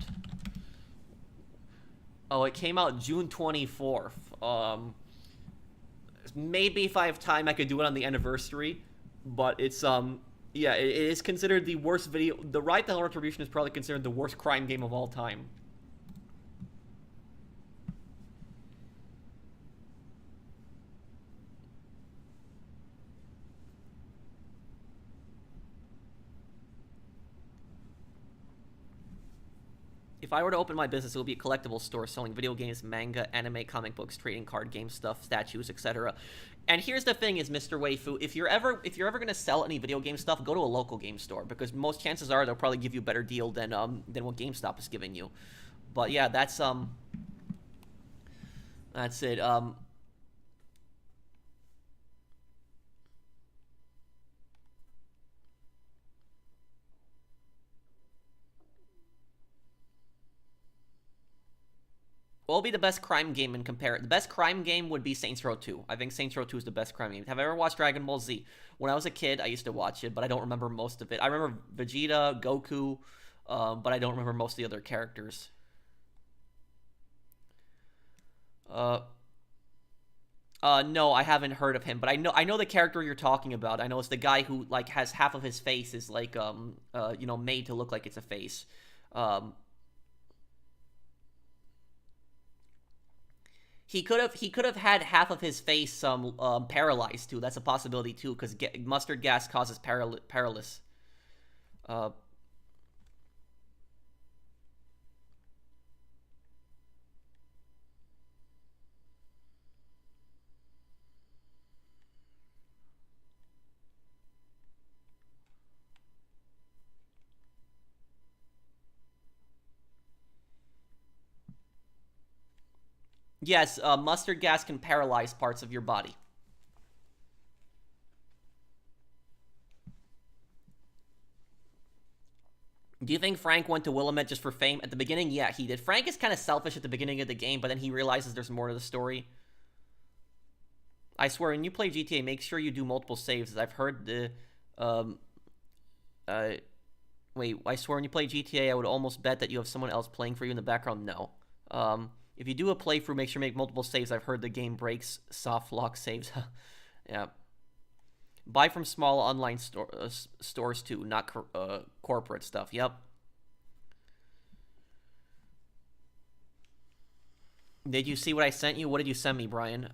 Oh, it came out June 24th. Maybe if I have time, I could do it on the anniversary, but it's, yeah, it is considered the worst video. The Ride to Hell Retribution is probably considered the worst crime game of all time. If I were to open my business, it would be a collectible store selling video games, manga, anime, comic books, trading card game stuff, statues, etc. And here's the thing is, Mr. Waifu, if you're ever gonna sell any video game stuff, go to a local game store, because most chances are they'll probably give you a better deal than what GameStop is giving you. But yeah, that's it. What will be the best crime game in comparison? The best crime game would be Saints Row 2. I think Saints Row 2 is the best crime game. Have I ever watched Dragon Ball Z? When I was a kid, I used to watch it, but I don't remember most of it. I remember Vegeta, Goku, but I don't remember most of the other characters. No, I haven't heard of him, but I know the character you're talking about. I know it's the guy who, like, has half of his face is, like, you know, made to look like it's a face. He could have had half of his face paralyzed too. That's a possibility too, because mustard gas causes paralysis. Yes, mustard gas can paralyze parts of your body. Do you think Frank went to Willamette just for fame? At the beginning, yeah, he did. Frank is kind of selfish at the beginning of the game, but then he realizes there's more to the story. I swear, when you play GTA, make sure you do multiple saves. As I've heard the... wait, I swear when you play GTA, I would almost bet that you have someone else playing for you in the background. No. If you do a playthrough, make sure you make multiple saves. I've heard the game breaks soft lock saves. Yeah. Buy from small online stores too, not corporate stuff. Yep. Did you see what I sent you? What did you send me, Brian?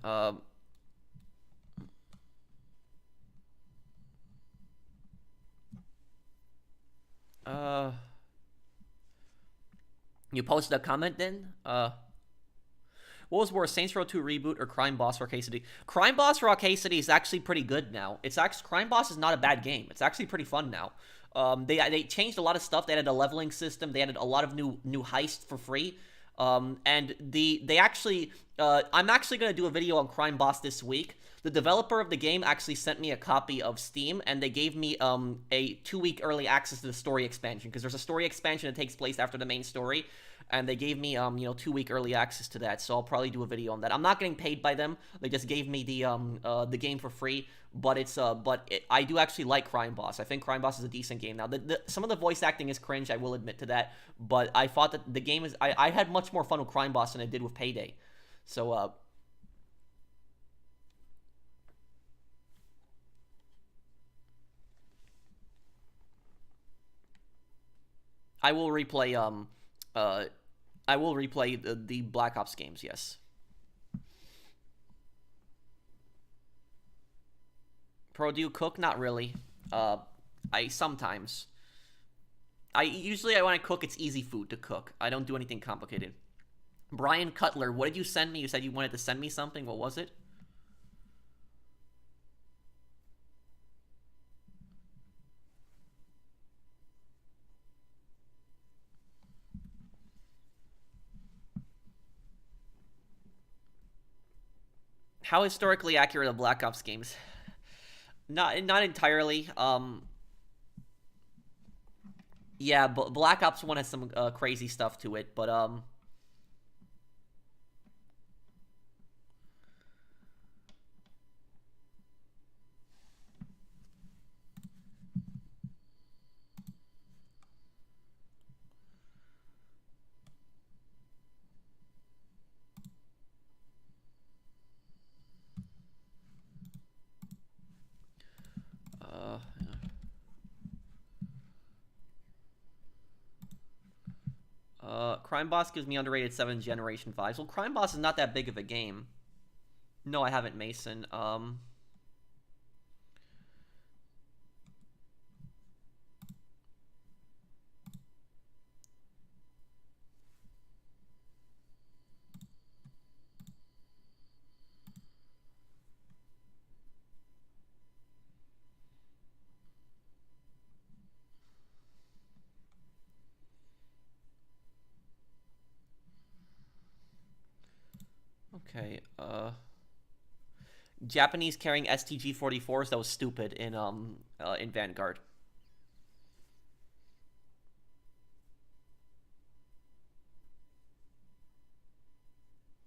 You posted a comment then? What was worse, Saints Row 2 reboot or Crime Boss Arcade City? Crime Boss Arcade City is actually pretty good now. It's actually, Crime Boss is not a bad game. It's actually pretty fun now. They changed a lot of stuff. They added a leveling system. They added a lot of new heists for free. And they actually, I'm actually gonna do a video on Crime Boss this week. The developer of the game actually sent me a copy of Steam, and they gave me a 2-week early access to the story expansion, because there's a story expansion that takes place after the main story, and they gave me 2-week early access to that. So I'll probably do a video on that. I'm not getting paid by them. They just gave me the game for free. But I do actually like Crime Boss. I think Crime Boss is a decent game. Now, some of the voice acting is cringe, I will admit to that. But I thought that the game is... I had much more fun with Crime Boss than I did with Payday. So, I will replay, the Black Ops games, yes. Pro, do you cook? Not really. I sometimes. Usually when I cook, it's easy food to cook. I don't do anything complicated. Brian Cutler, what did you send me? You said you wanted to send me something. What was it? How historically accurate are Black Ops games? Not entirely. Yeah, but Black Ops 1 has some crazy stuff to it, but Crime Boss gives me underrated 7 Generation 5s. Well, Crime Boss is not that big of a game. No, I haven't, Mason. Okay, Japanese carrying STG-44s, that was stupid in Vanguard.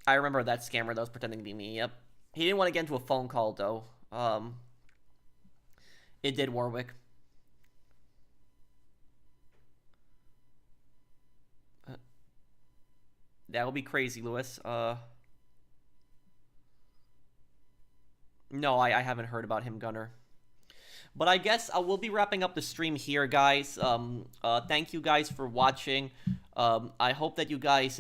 I remember that scammer that was pretending to be me, yep. He didn't want to get into a phone call, though. It did, Warwick. That would be crazy, Lewis. No, I haven't heard about him, Gunner. But I guess we'll be wrapping up the stream here, guys. Thank you guys for watching. I hope that you guys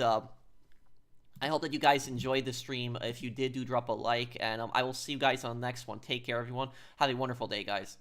enjoyed the stream. If you did, do drop a like, and I will see you guys on the next one. Take care, everyone. Have a wonderful day, guys.